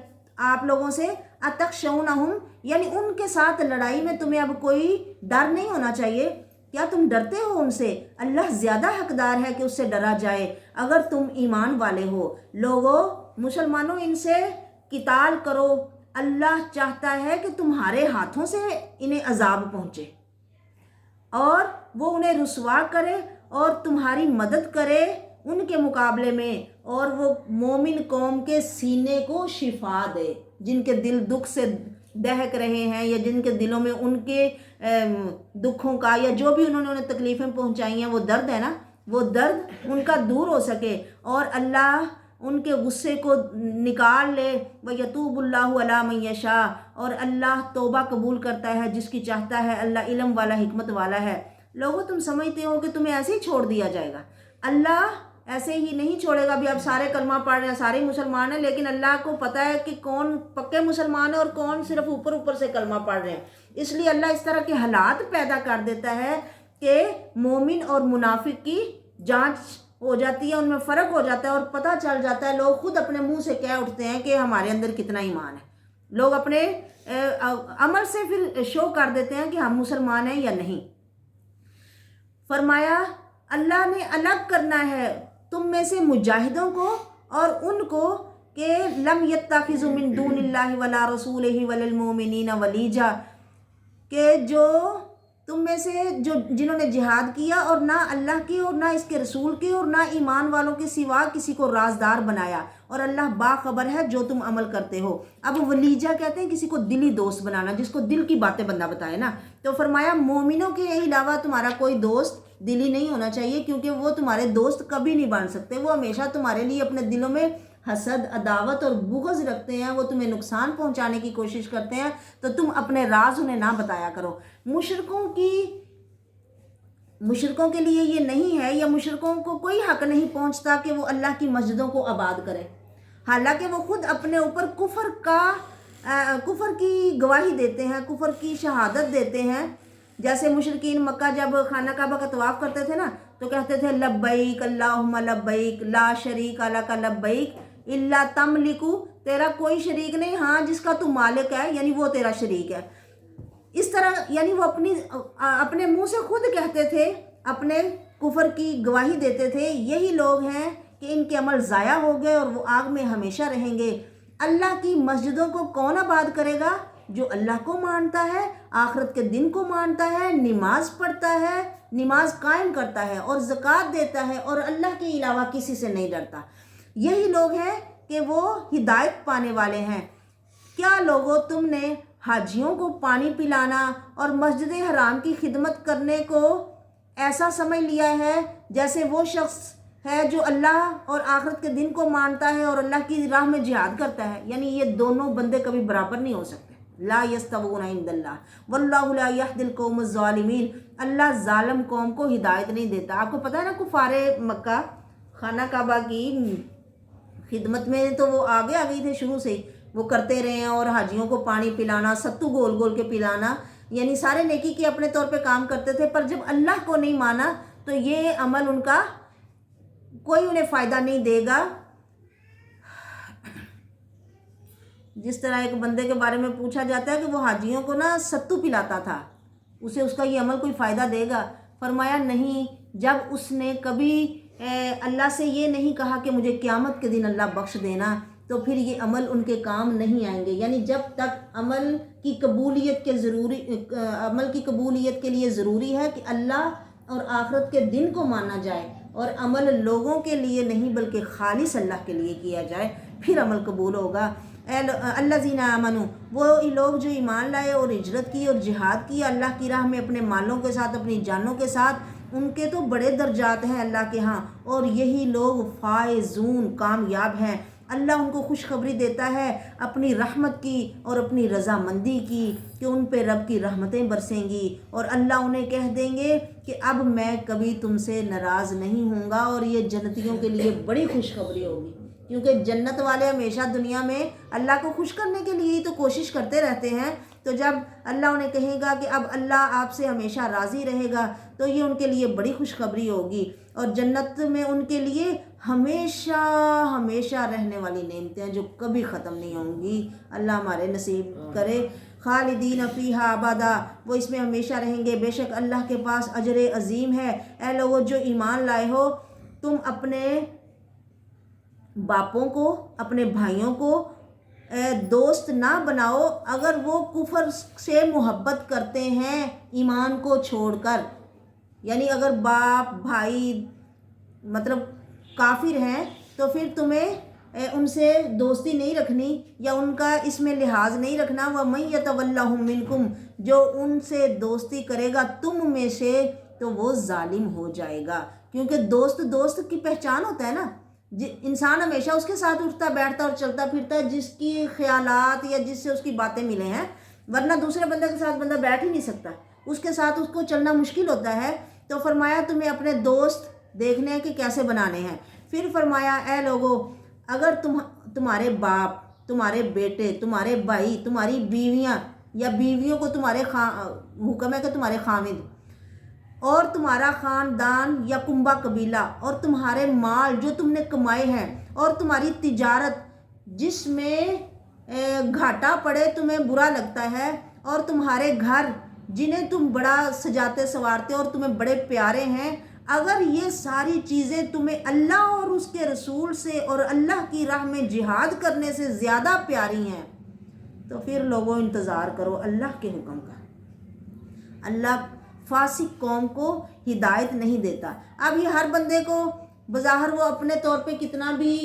S1: آپ لوگوں سے، اتخشونہم، یعنی ان کے ساتھ لڑائی میں تمہیں اب کوئی ڈر نہیں ہونا چاہیے، کیا تم ڈرتے ہو ان سے؟ اللہ زیادہ حقدار ہے کہ اس سے ڈرا جائے اگر تم ایمان والے ہو۔ لوگو مسلمانوں ان سے قتال کرو، اللہ چاہتا ہے کہ تمہارے ہاتھوں سے انہیں عذاب پہنچے اور وہ انہیں رسوا کرے اور تمہاری مدد کرے ان کے مقابلے میں، اور وہ مومن قوم کے سینے کو شفا دے، جن کے دل دکھ سے دہک رہے ہیں یا جن کے دلوں میں ان کے دکھوں کا یا جو بھی انہوں نے انہیں تکلیفیں پہنچائی ہیں وہ درد ہے نا، وہ درد ان کا دور ہو سکے اور اللہ ان کے غصے کو نکال لے۔ وَيَتُوبُ اللَّهُ عَلَىٰ مَن يَشَاءُ، اور اللہ توبہ قبول کرتا ہے جس کی چاہتا ہے، اللہ علم والا حکمت والا ہے۔ لوگوں تم سمجھتے ہو کہ تمہیں ایسے ہی چھوڑ دیا جائے گا؟ اللہ ایسے ہی نہیں چھوڑے گا۔ بھی اب سارے کلمہ پڑھ رہے ہیں، سارے مسلمان ہیں، لیکن اللہ کو پتہ ہے کہ کون پکے مسلمان ہیں اور کون صرف اوپر سے کلمہ پڑھ رہے ہیں۔ اس لیے اللہ اس طرح کے حالات پیدا کر دیتا ہے کہ مومن اور منافق کی جانچ ہو جاتی ہے، ان میں فرق ہو جاتا ہے اور پتہ چل جاتا ہے۔ لوگ خود اپنے منہ سے کہہ اٹھتے ہیں کہ ہمارے اندر کتنا ایمان ہے، لوگ اپنے عمل سے پھر شو کر دیتے ہیں کہ ہم مسلمان ہیں یا نہیں۔ فرمایا اللہ نے الگ کرنا ہے تم میں سے مجاہدوں کو اور ان کو کہ لم یتخذوا من دون اللہ ولا رسولہ ولا المؤمنین ولیجا، کہ جو تم میں سے جنہوں نے جہاد کیا اور نہ اللہ کے اور نہ اس کے رسول کے اور نہ ایمان والوں کے سوا کسی کو رازدار بنایا، اور اللہ باخبر ہے جو تم عمل کرتے ہو۔ اب ولیجہ کہتے ہیں کسی کو دلی دوست بنانا، جس کو دل کی باتیں بندہ بتائے نا۔ تو فرمایا مومنوں کے علاوہ تمہارا کوئی دوست دلی نہیں ہونا چاہیے، کیونکہ وہ تمہارے دوست کبھی نہیں بن سکتے، وہ ہمیشہ تمہارے لیے اپنے دلوں میں حسد، عداوت اور بغض رکھتے ہیں، وہ تمہیں نقصان پہنچانے کی کوشش کرتے ہیں، تو تم اپنے راز انہیں نہ بتایا کرو۔ مشرکوں کے لیے یہ نہیں ہے، یا مشرکوں کو کوئی حق نہیں پہنچتا کہ وہ اللہ کی مسجدوں کو آباد کرے، حالانکہ وہ خود اپنے اوپر کفر کی گواہی دیتے ہیں، کفر کی شہادت دیتے ہیں۔ جیسے مشرکین مکہ جب خانہ کعبہ کا طواف کرتے تھے نا تو کہتے تھے لبیک اللہم لبیک لا شریک لک لبیک الا تملکو، تیرا کوئی شریک نہیں ہاں جس کا تو مالک ہے، یعنی وہ تیرا شریک ہے۔ اس طرح یعنی وہ اپنے منہ سے خود کہتے تھے، اپنے کفر کی گواہی دیتے تھے۔ یہی لوگ ہیں کہ ان کے عمل ضائع ہو گئے اور وہ آگ میں ہمیشہ رہیں گے۔ اللہ کی مسجدوں کو کون آباد کرے گا؟ جو اللہ کو مانتا ہے، آخرت کے دن کو مانتا ہے، نماز پڑھتا ہے، نماز قائم کرتا ہے اور زکوٰۃ دیتا ہے اور اللہ کے علاوہ کسی سے نہیں ڈرتا۔ یہی لوگ ہیں کہ وہ ہدایت پانے والے ہیں۔ کیا لوگوں تم نے حاجیوں کو پانی پلانا اور مسجد حرام کی خدمت کرنے کو ایسا سمجھ لیا ہے جیسے وہ شخص ہے جو اللہ اور آخرت کے دن کو مانتا ہے اور اللہ کی راہ میں جہاد کرتا ہے؟ یعنی یہ دونوں بندے کبھی برابر نہیں ہو سکتے۔ لا یستوون عند اللہ واللہ لا یہدی القوم الظالمین، اللہ ظالم قوم کو ہدایت نہیں دیتا۔ آپ کو پتہ ہے نا کفار مکہ خانہ کعبہ کی خدمت میں تو وہ آگے آ گئی تھے، شروع سے وہ کرتے رہے ہیں، اور حاجیوں کو پانی پلانا، ستو گول گول کے پلانا، یعنی سارے نیکی کے اپنے طور پہ کام کرتے تھے۔ پر جب اللہ کو نہیں مانا تو یہ عمل ان کا کوئی انہیں فائدہ نہیں دے گا۔ جس طرح ایک بندے کے بارے میں پوچھا جاتا ہے کہ وہ حاجیوں کو نا ستو پلاتا تھا، اسے اس کا یہ عمل کوئی فائدہ دے گا؟ فرمایا نہیں، جب اس نے کبھی اللہ سے یہ نہیں کہا کہ مجھے قیامت کے دن اللہ بخش دینا، تو پھر یہ عمل ان کے کام نہیں آئیں گے۔ یعنی جب تک عمل کی قبولیت کے لیے ضروری ہے کہ اللہ اور آخرت کے دن کو مانا جائے، اور عمل لوگوں کے لیے نہیں بلکہ خالص اللہ کے لیے کیا جائے، پھر عمل قبول ہوگا۔ الذین آمنوا، وہ لوگ جو ایمان لائے اور ہجرت کی اور جہاد کی اللہ کی راہ میں اپنے مالوں کے ساتھ، اپنی جانوں کے ساتھ، ان کے تو بڑے درجات ہیں اللہ کے ہاں، اور یہی لوگ فائزون، کامیاب ہیں۔ اللہ ان کو خوشخبری دیتا ہے اپنی رحمت کی اور اپنی رضامندی کی، کہ ان پہ رب کی رحمتیں برسیں گی، اور اللہ انہیں کہہ دیں گے کہ اب میں کبھی تم سے ناراض نہیں ہوں گا، اور یہ جنتیوں کے لیے بڑی خوشخبری ہوگی، کیونکہ جنت والے ہمیشہ دنیا میں اللہ کو خوش کرنے کے لیے ہی تو کوشش کرتے رہتے ہیں۔ تو جب اللہ انہیں کہے گا کہ اب اللہ آپ سے ہمیشہ راضی رہے گا، تو یہ ان کے لیے بڑی خوشخبری ہوگی، اور جنت میں ان کے لیے ہمیشہ ہمیشہ رہنے والی نعمتیں ہیں جو کبھی ختم نہیں ہوں گی۔ اللہ ہمارے نصیب کرے۔ خالدین فیہا ابدا، وہ اس میں ہمیشہ رہیں گے، بے شک اللہ کے پاس اجر عظیم ہے۔ اے لوگو جو ایمان لائے ہو، تم اپنے باپوں کو، اپنے بھائیوں کو دوست نہ بناؤ اگر وہ کفر سے محبت کرتے ہیں ایمان کو چھوڑ کر، یعنی اگر باپ بھائی مطلب کافر ہیں تو پھر تمہیں ان سے دوستی نہیں رکھنی یا ان کا اس میں لحاظ نہیں رکھنا۔ وَمَن يَتَوَلَّهُم مِّنكُمْ، جو ان سے دوستی کرے گا تم میں سے تو وہ ظالم ہو جائے گا، کیونکہ دوست کی پہچان ہوتا ہے نا، انسان ہمیشہ اس کے ساتھ اٹھتا بیٹھتا اور چلتا پھرتا ہے جس کی خیالات یا جس سے اس کی باتیں ملے ہیں، ورنہ دوسرے بندے کے ساتھ بندہ بیٹھ ہی نہیں سکتا، اس کے ساتھ اس کو چلنا مشکل ہوتا ہے۔ تو فرمایا تمہیں اپنے دوست دیکھنے ہیں کہ کیسے بنانے ہیں۔ پھر فرمایا اے لوگو، اگر تمہارے باپ، تمہارے بیٹے، تمہارے بھائی، تمہاری بیویاں یا بیویوں کو تمہارے حکم ہے کہ تمہارے خاوند، اور تمہارا خاندان یا کنبہ قبیلہ، اور تمہارے مال جو تم نے کمائے ہیں، اور تمہاری تجارت جس میں گھاٹا پڑے تمہیں برا لگتا ہے، اور تمہارے گھر جنہیں تم بڑا سجاتے سنوارتے اور تمہیں بڑے پیارے ہیں، اگر یہ ساری چیزیں تمہیں اللہ اور اس کے رسول سے اور اللہ کی راہ میں جہاد کرنے سے زیادہ پیاری ہیں، تو پھر لوگوں انتظار کرو اللہ کے حکم کا۔ اللہ فاسق قوم کو ہدایت نہیں دیتا۔ اب یہ ہر بندے کو بظاہر وہ اپنے طور پہ کتنا بھی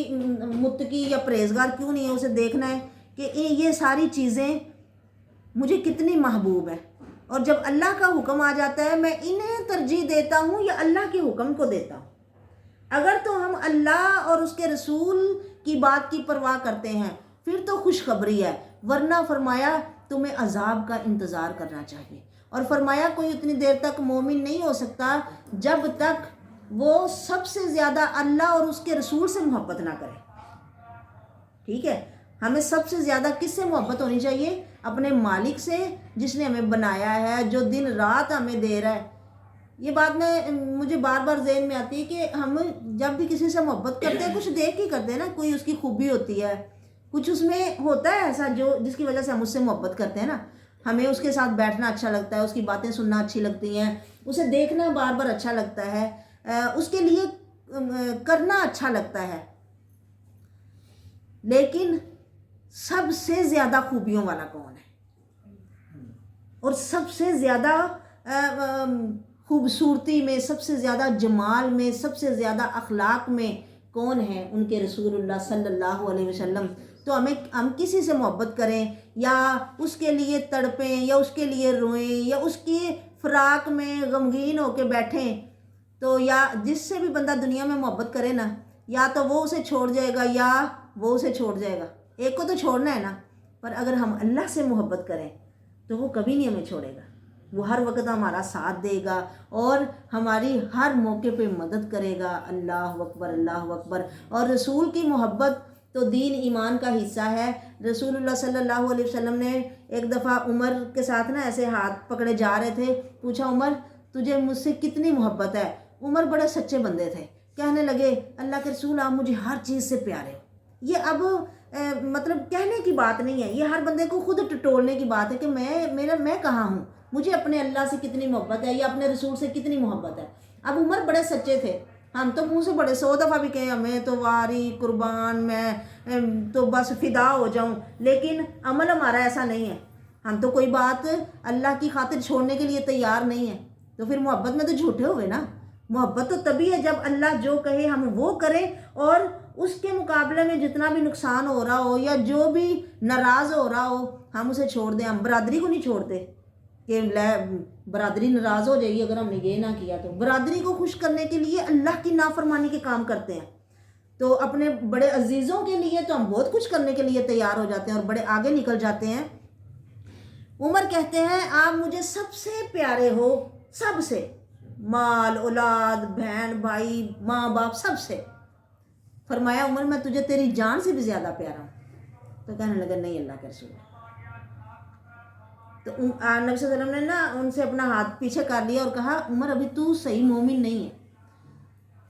S1: متقی یا پرہیزگار کیوں نہیں ہے، اسے دیکھنا ہے کہ یہ ساری چیزیں مجھے کتنی محبوب ہے، اور جب اللہ کا حکم آ جاتا ہے میں انہیں ترجیح دیتا ہوں یا اللہ کے حکم کو دیتا ہوں۔ اگر تو ہم اللہ اور اس کے رسول کی بات کی پرواہ کرتے ہیں پھر تو خوشخبری ہے، ورنہ فرمایا تمہیں عذاب کا انتظار کرنا چاہیے، اور فرمایا کوئی اتنی دیر تک مومن نہیں ہو سکتا جب تک وہ سب سے زیادہ اللہ اور اس کے رسول سے محبت نہ کرے۔ ٹھیک ہے، ہمیں سب سے زیادہ کس سے محبت ہونی چاہیے؟ اپنے مالک سے، جس نے ہمیں بنایا ہے، جو دن رات ہمیں دے رہا ہے۔ یہ بات مجھے بار بار ذہن میں آتی ہے کہ ہم جب بھی کسی سے محبت کرتے ہیں کچھ دیکھ کے کرتے ہیں نا، کوئی اس کی خوبی ہوتی ہے، کچھ اس میں ہوتا ہے ایسا جس کی وجہ سے ہم اس سے محبت کرتے ہیں نا، ہمیں اس کے ساتھ بیٹھنا اچھا لگتا ہے، اس کی باتیں سننا اچھی لگتی ہیں، اسے دیکھنا بار بار اچھا لگتا ہے، اس کے لیے کرنا اچھا لگتا ہے، لیکن سب سے زیادہ خوبیوں والا کون ہے اور سب سے زیادہ خوبصورتی میں، سب سے زیادہ جمال میں، سب سے زیادہ اخلاق میں کون ہے؟ ان کے رسول اللہ صلی اللہ علیہ وسلم۔ تو ہم کسی سے محبت کریں یا اس کے لیے تڑپیں یا اس کے لیے روئیں یا اس کی فراق میں غمگین ہو کے بیٹھیں، تو یا جس سے بھی بندہ دنیا میں محبت کرے نا، یا تو وہ اسے چھوڑ جائے گا یا وہ اسے چھوڑ جائے گا، ایک کو تو چھوڑنا ہے نا۔ پر اگر ہم اللہ سے محبت کریں تو وہ کبھی نہیں ہمیں چھوڑے گا، وہ ہر وقت ہمارا ساتھ دے گا اور ہماری ہر موقع پہ مدد کرے گا۔ اللہ اکبر، اللہ اکبر۔ اور رسول کی محبت تو دین ایمان کا حصہ ہے۔ رسول اللہ صلی اللہ علیہ وسلم نے ایک دفعہ عمر کے ساتھ نا ایسے ہاتھ پکڑے جا رہے تھے، پوچھا عمر تجھے مجھ سے کتنی محبت ہے؟ عمر بڑے سچے بندے تھے، کہنے لگے اللہ کے رسول آپ مجھے ہر چیز سے پیارے ہو۔ یہ اب مطلب کہنے کی بات نہیں ہے، یہ ہر بندے کو خود ٹٹولنے کی بات ہے کہ میں کہاں ہوں، مجھے اپنے اللہ سے کتنی محبت ہے یا اپنے رسول سے کتنی محبت ہے۔ اب عمر بڑے سچے تھے، ہم تو منہ سے بڑے 100 دفعہ بھی کہیں ہمیں تو واری قربان، میں تو بس فدا ہو جاؤں، لیکن عمل ہمارا ایسا نہیں ہے، ہم تو کوئی بات اللہ کی خاطر چھوڑنے کے لیے تیار نہیں ہیں، تو پھر محبت میں تو جھوٹے ہوئے نا۔ محبت تو تبھی ہے جب اللہ جو کہے ہم وہ کریں، اور اس کے مقابلے میں جتنا بھی نقصان ہو رہا ہو یا جو بھی ناراض ہو رہا ہو ہم اسے چھوڑ دیں۔ ہم برادری کو نہیں چھوڑتے کہ برادری ناراض ہو جائے گی اگر ہم نے یہ نہ کیا، تو برادری کو خوش کرنے کے لیے اللہ کی نافرمانی کے کام کرتے ہیں، تو اپنے بڑے عزیزوں کے لیے تو ہم بہت کچھ کرنے کے لیے تیار ہو جاتے ہیں اور بڑے آگے نکل جاتے ہیں۔ عمر کہتے ہیں آپ مجھے سب سے پیارے ہو، سب سے، مال اولاد بہن بھائی ماں باپ سب سے۔ فرمایا عمر میں تجھے تیری جان سے بھی زیادہ پیارا ہوں۔ تو کہنے لگا نہیں اللہ کے رسول۔ تو نبی صلی اللہ علیہ وسلم نے نا ان سے اپنا ہاتھ پیچھے کر لیا اور کہا عمر ابھی تو صحیح مومن نہیں ہے۔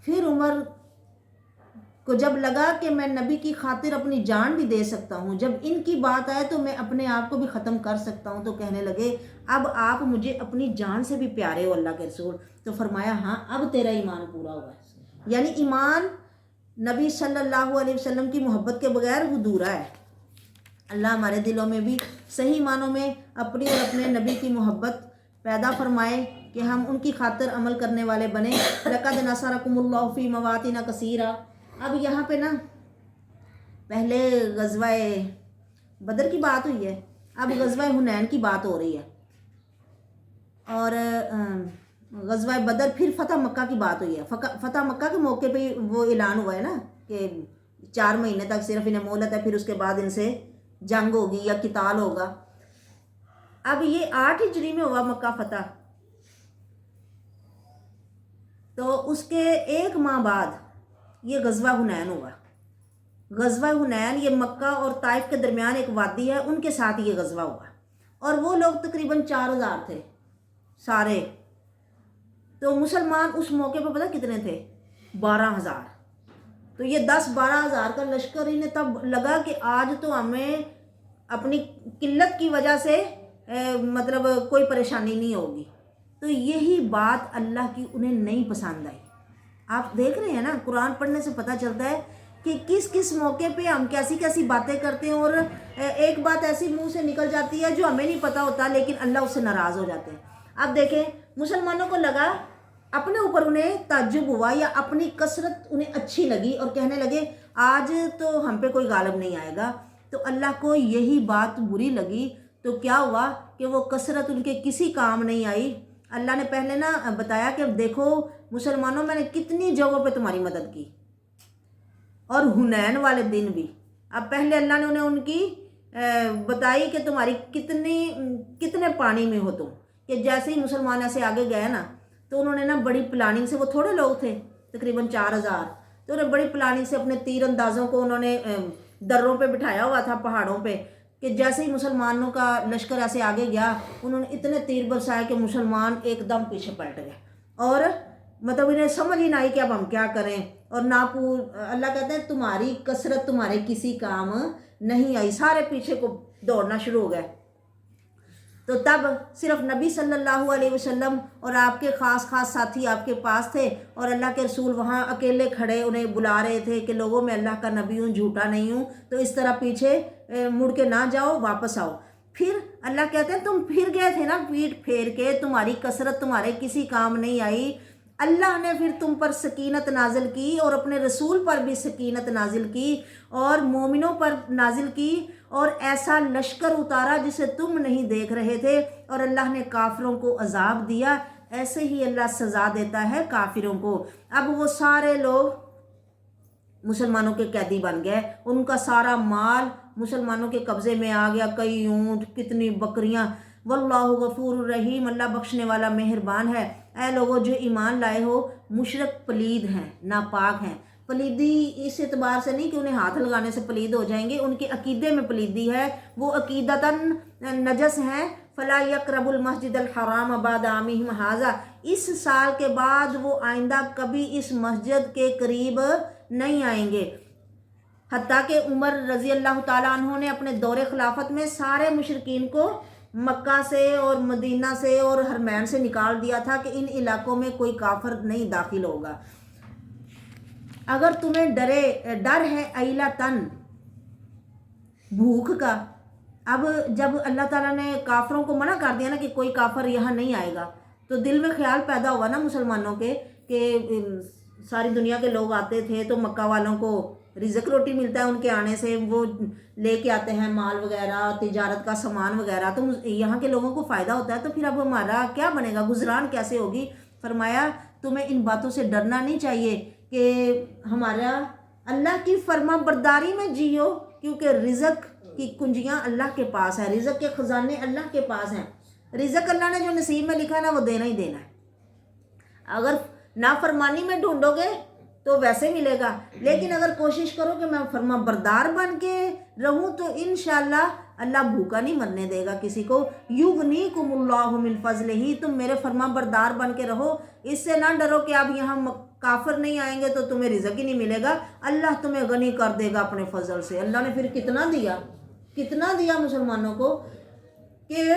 S1: پھر عمر کو جب لگا کہ میں نبی کی خاطر اپنی جان بھی دے سکتا ہوں، جب ان کی بات آئے تو میں اپنے آپ کو بھی ختم کر سکتا ہوں، تو کہنے لگے اب آپ مجھے اپنی جان سے بھی پیارے ہو اللہ کے رسول۔ تو فرمایا ہاں اب تیرا ایمان پورا ہوا ہے، یعنی ایمان نبی صلی اللہ علیہ وسلم کی محبت کے بغیر ادھورا ہے۔ اللہ ہمارے دلوں میں بھی صحیح معنوں میں اپنی اور اپنے نبی کی محبت پیدا فرمائے کہ ہم ان کی خاطر عمل کرنے والے بنے۔ لقد نصرکم اللہ فی مواطن کثیرہ۔ اب یہاں پہ نا پہلے غزوہ بدر کی بات ہوئی ہے، اب غزوہ حنین کی بات ہو رہی ہے، اور غزوہ بدر پھر فتح مکہ کی بات ہوئی ہے۔ فتح مکہ کے موقع پہ وہ اعلان ہوا ہے نا کہ 4 مہینے تک صرف انہیں مہلت ہے، پھر اس کے بعد ان سے جنگ ہوگی یا قتال ہوگا۔ اب یہ 8 ہجری میں ہوا مکہ فتح، تو اس کے 1 ماہ بعد یہ غزوہ حنین ہوا۔ غزوہ حنین یہ مکہ اور طائف کے درمیان ایک وادی ہے، ان کے ساتھ یہ غزوہ ہوا، اور وہ لوگ تقریباً 4000 تھے سارے، تو مسلمان اس موقع پہ پتہ کتنے تھے؟ 12000۔ تو یہ 10-12 ہزار کا لشکر انہیں تب لگا کہ آج تو ہمیں اپنی قلت کی وجہ سے مطلب کوئی پریشانی نہیں ہوگی۔ تو یہی بات اللہ کی انہیں نہیں پسند آئی۔ آپ دیکھ رہے ہیں نا قرآن پڑھنے سے پتہ چلتا ہے کہ کس کس موقع پہ ہم کیسی کیسی باتیں کرتے ہیں، اور ایک بات ایسی منہ سے نکل جاتی ہے جو ہمیں نہیں پتہ ہوتا لیکن اللہ اس سے ناراض ہو جاتے ہیں۔ اب دیکھیں مسلمانوں کو لگا، اپنے اوپر انہیں تعجب ہوا یا اپنی کثرت انہیں اچھی لگی اور کہنے لگے آج تو ہم پہ کوئی غالب نہیں آئے گا۔ تو اللہ کو یہی بات بری لگی، تو کیا ہوا کہ وہ کثرت ان کے کسی کام نہیں آئی۔ اللہ نے پہلے نا بتایا کہ دیکھو مسلمانوں میں نے کتنی جگہوں پہ تمہاری مدد کی، اور حنین والے دن بھی۔ اب پہلے اللہ نے ان کی بتائی کہ تمہاری کتنے پانی میں ہو تم، کہ جیسے ہی مسلمان ایسے آگے گئے نا تو انہوں نے نا بڑی پلاننگ سے، وہ تھوڑے لوگ تھے تقریباً 4000، تو انہیں بڑی پلاننگ سے اپنے تیر اندازوں کو انہوں نے دروں پہ بٹھایا ہوا تھا پہاڑوں پہ، کہ جیسے ہی مسلمانوں کا لشکر ایسے آگے گیا انہوں نے اتنے تیر برسائے کہ مسلمان ایک دم پیچھے پلٹ گئے، اور مطلب انہیں سمجھ ہی نہ آئی کہ اب ہم کیا کریں۔ اور اللہ کہتے ہیں تمہاری کثرت تمہارے کسی کام نہیں آئی، سارے پیچھے کو دوڑنا شروع ہو گئے۔ تو تب صرف نبی صلی اللہ علیہ وسلم اور آپ کے خاص ساتھی آپ کے پاس تھے، اور اللہ کے رسول وہاں اکیلے کھڑے انہیں بلا رہے تھے کہ لوگوں میں اللہ کا نبی ہوں، جھوٹا نہیں ہوں، تو اس طرح پیچھے مڑ کے نہ جاؤ، واپس آؤ۔ پھر اللہ کہتے ہیں تم پھر گئے تھے نا پیٹ پھیر کے، تمہاری کثرت تمہارے کسی کام نہیں آئی۔ اللہ نے پھر تم پر سکینت نازل کی، اور اپنے رسول پر بھی سکینت نازل کی، اور مومنوں پر نازل کی، اور ایسا لشکر اتارا جسے تم نہیں دیکھ رہے تھے، اور اللہ نے کافروں کو عذاب دیا۔ ایسے ہی اللہ سزا دیتا ہے کافروں کو۔ اب وہ سارے لوگ مسلمانوں کے قیدی بن گئے، ان کا سارا مال مسلمانوں کے قبضے میں آ گیا، کئی اونٹ، کتنی بکریاں۔ واللہ غفور الرحیم، اللہ بخشنے والا مہربان ہے۔ اے لوگوں جو ایمان لائے ہو، مشرک پلید ہیں، ناپاک ہیں۔ پلیدی اس اعتبار سے نہیں کہ انہیں ہاتھ لگانے سے پلید ہو جائیں گے، ان کے عقیدے میں پلیدی ہے، وہ عقیدتاً نجس ہیں۔ فلا یقربوا المسجد الحرام بعد عامہم ھذا، اس سال کے بعد وہ آئندہ کبھی اس مسجد کے قریب نہیں آئیں گے۔ حتیٰ کہ عمر رضی اللہ تعالیٰ عنہ نے اپنے دور خلافت میں سارے مشرکین کو مکہ سے اور مدینہ سے اور حرمین سے نکال دیا تھا کہ ان علاقوں میں کوئی کافر نہیں داخل ہوگا۔ اگر تمہیں ڈر ہے ایلتن، بھوک کا، اب جب اللہ تعالیٰ نے کافروں کو منع کر دیا نا کہ کوئی کافر یہاں نہیں آئے گا، تو دل میں خیال پیدا ہوا نا مسلمانوں کے کہ ساری دنیا کے لوگ آتے تھے تو مکہ والوں کو رزق روٹی ملتا ہے ان کے آنے سے، وہ لے کے آتے ہیں مال وغیرہ، تجارت کا سامان وغیرہ، تو یہاں کے لوگوں کو فائدہ ہوتا ہے، تو پھر اب ہمارا کیا بنے گا، گزران کیسے ہوگی؟ فرمایا تمہیں ان باتوں سے ڈرنا نہیں چاہیے کہ ہمارا اللہ کی فرما برداری میں جیو، کیونکہ رزق کی کنجیاں اللہ کے پاس ہیں، رزق کے خزانے اللہ کے پاس ہیں، رزق اللہ نے جو نصیب میں لکھا ہے نا وہ دینا ہی دینا ہے۔ اگر نافرمانی میں ڈھونڈو گے تو ویسے ملے گا، لیکن اگر کوشش کرو کہ میں فرما بردار بن کے رہوں تو انشاءاللہ اللہ بھوکا نہیں مرنے دے گا کسی کو۔ یغنیکم اللہ من فضلہ، تم میرے فرما بردار بن کے رہو، اس سے نہ ڈرو کہ اب یہاں کافر نہیں آئیں گے تو تمہیں رزق ہی نہیں ملے گا، اللہ تمہیں غنی کر دے گا اپنے فضل سے۔ اللہ نے پھر کتنا دیا مسلمانوں کو کہ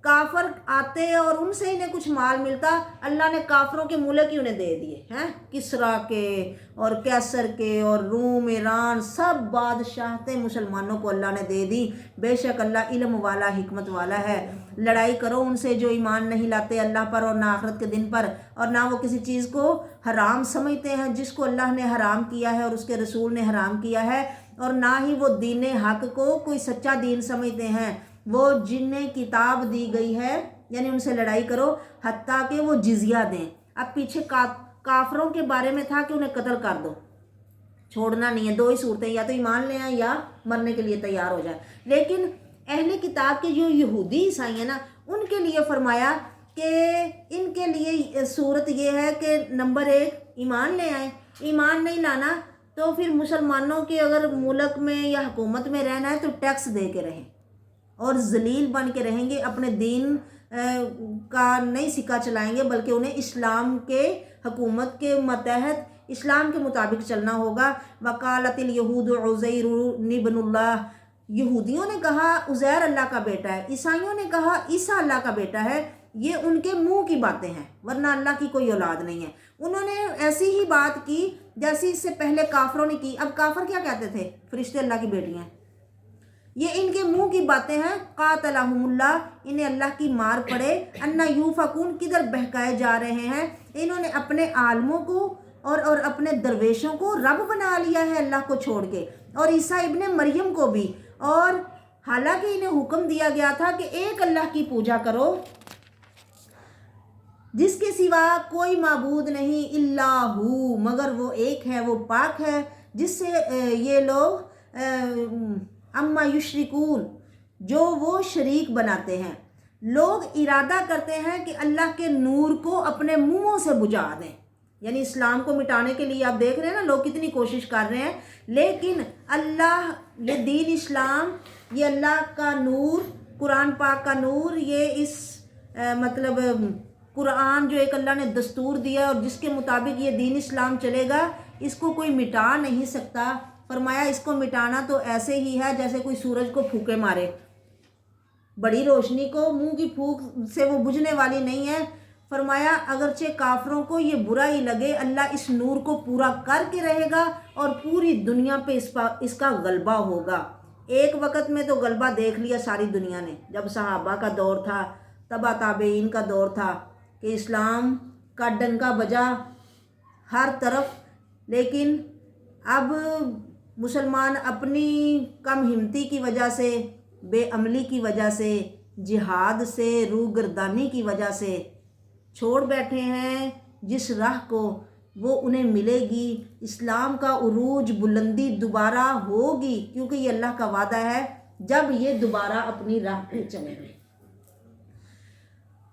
S1: کافر آتے اور ان سے انہیں کچھ مال ملتا، اللہ نے کافروں کے ملک ہی انہیں دے دیے ہیں، کسرا کے اور کیسر کے اور روم، ایران، سب بادشاہتیں مسلمانوں کو اللہ نے دے دی۔ بے شک اللہ علم والا، حکمت والا ہے۔ لڑائی کرو ان سے جو ایمان نہیں لاتے اللہ پر اور نہ آخرت کے دن پر، اور نہ وہ کسی چیز کو حرام سمجھتے ہیں جس کو اللہ نے حرام کیا ہے اور اس کے رسول نے حرام کیا ہے، اور نہ ہی وہ دین حق کو کوئی سچا دین سمجھتے ہیں، وہ جنہیں کتاب دی گئی ہے، یعنی ان سے لڑائی کرو حتیٰ کہ وہ جزیہ دیں۔ اب پیچھے کافروں کے بارے میں تھا کہ انہیں قتل کر دو، چھوڑنا نہیں ہے، دو ہی صورتیں، یا تو ایمان لے آئیں یا مرنے کے لیے تیار ہو جائے۔ لیکن اہل کتاب کے جو یہودی عیسائی ہیں نا، ان کے لیے فرمایا کہ ان کے لیے صورت یہ ہے کہ نمبر 1 ایمان لے آئیں، ایمان نہیں لانا تو پھر مسلمانوں کے اگر ملک میں یا حکومت میں رہنا ہے تو ٹیکس دے کے رہیں اور ذلیل بن کے رہیں گے، اپنے دین کا نہیں سکہ چلائیں گے، بلکہ انہیں اسلام کے حکومت کے ماتحت اسلام کے مطابق چلنا ہوگا۔ وقالت الیہود عزیر ابن اللہ، یہودیوں نے کہا عزیر اللہ کا بیٹا ہے، عیسائیوں نے کہا عیسیٰ اللہ کا بیٹا ہے۔ یہ ان کے منہ کی باتیں ہیں، ورنہ اللہ کی کوئی اولاد نہیں ہے۔ انہوں نے ایسی ہی بات کی جیسی اس سے پہلے کافروں نے کی۔ اب کافر کیا کہتے تھے؟ فرشتے اللہ کی بیٹیاں ہیں۔ یہ ان کے منہ کی باتیں ہیں۔ قاتلہم اللہ، انہیں اللہ کی مار پڑے۔ انا یوفکون، کدھر بہکائے جا رہے ہیں۔ انہوں نے اپنے عالموں کو اور اپنے درویشوں کو رب بنا لیا ہے اللہ کو چھوڑ کے، اور عیسیٰ ابن مریم کو بھی، اور حالانکہ انہیں حکم دیا گیا تھا کہ ایک اللہ کی پوجا کرو جس کے سوا کوئی معبود نہیں الا ہو، مگر وہ ایک ہے، وہ پاک ہے، جس سے یہ لوگ اما یشرکون، جو وہ شریک بناتے ہیں۔ لوگ ارادہ کرتے ہیں کہ اللہ کے نور کو اپنے منہوں سے بجھا دیں، یعنی اسلام کو مٹانے کے لیے آپ دیکھ رہے ہیں نا لوگ کتنی کوشش کر رہے ہیں، لیکن اللہ، یہ دین اسلام، یہ اللہ کا نور، قرآن پاک کا نور، یہ اس مطلب قرآن جو ایک اللہ نے دستور دیا اور جس کے مطابق یہ دین اسلام چلے گا، اس کو کوئی مٹا نہیں سکتا۔ فرمایا اس کو مٹانا تو ایسے ہی ہے جیسے کوئی سورج کو پھونکے مارے، بڑی روشنی کو منہ کی پھونک سے وہ بجھنے والی نہیں ہے۔ فرمایا اگرچہ کافروں کو یہ برا ہی لگے، اللہ اس نور کو پورا کر کے رہے گا اور پوری دنیا پہ اس کا غلبہ ہوگا۔ ایک وقت میں تو غلبہ دیکھ لیا ساری دنیا نے، جب صحابہ کا دور تھا، تبا تابعین کا دور تھا کہ اسلام کا ڈنکا بجا ہر طرف، لیکن اب مسلمان اپنی کم ہمتی کی وجہ سے، بے عملی کی وجہ سے، جہاد سے روگردانی کی وجہ سے چھوڑ بیٹھے ہیں جس راہ کو، وہ انہیں ملے گی۔ اسلام کا عروج، بلندی دوبارہ ہوگی، کیونکہ یہ اللہ کا وعدہ ہے جب یہ دوبارہ اپنی راہ پہ چلیں گے،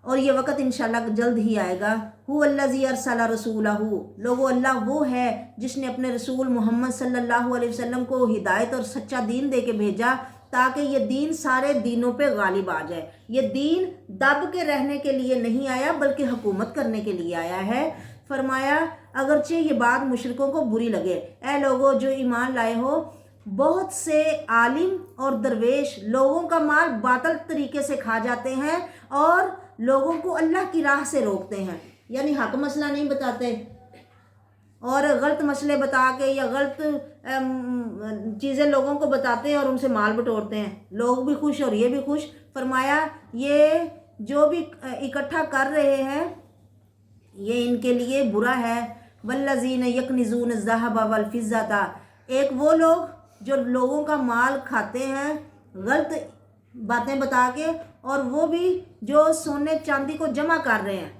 S1: اور یہ وقت انشاءاللہ جلد ہی آئے گا۔ هو الذی ارسل رسولہ، لوگو اللہ وہ ہے جس نے اپنے رسول محمد صلی اللہ علیہ وسلم کو ہدایت اور سچا دین دے کے بھیجا، تاکہ یہ دین سارے دینوں پہ غالب آ جائے۔ یہ دین دب کے رہنے کے لیے نہیں آیا بلکہ حکومت کرنے کے لیے آیا ہے۔ فرمایا اگرچہ یہ بات مشرکوں کو بری لگے، اے لوگو جو ایمان لائے ہو، بہت سے عالم اور درویش لوگوں کا مال باطل طریقے سے کھا جاتے ہیں اور لوگوں کو اللہ کی راہ سے روکتے ہیں، یعنی حق مسئلہ نہیں بتاتے اور غلط مسئلے بتا کے یا غلط چیزیں لوگوں کو بتاتے ہیں اور ان سے مال بٹورتے ہیں، لوگ بھی خوش اور یہ بھی خوش۔ فرمایا یہ جو بھی اکٹھا کر رہے ہیں یہ ان کے لیے برا ہے۔ والذین یکنزون الذھب والفضة، ایک وہ لوگ جو لوگوں کا مال کھاتے ہیں غلط باتیں بتا کے، اور وہ بھی جو سونے چاندی کو جمع کر رہے ہیں۔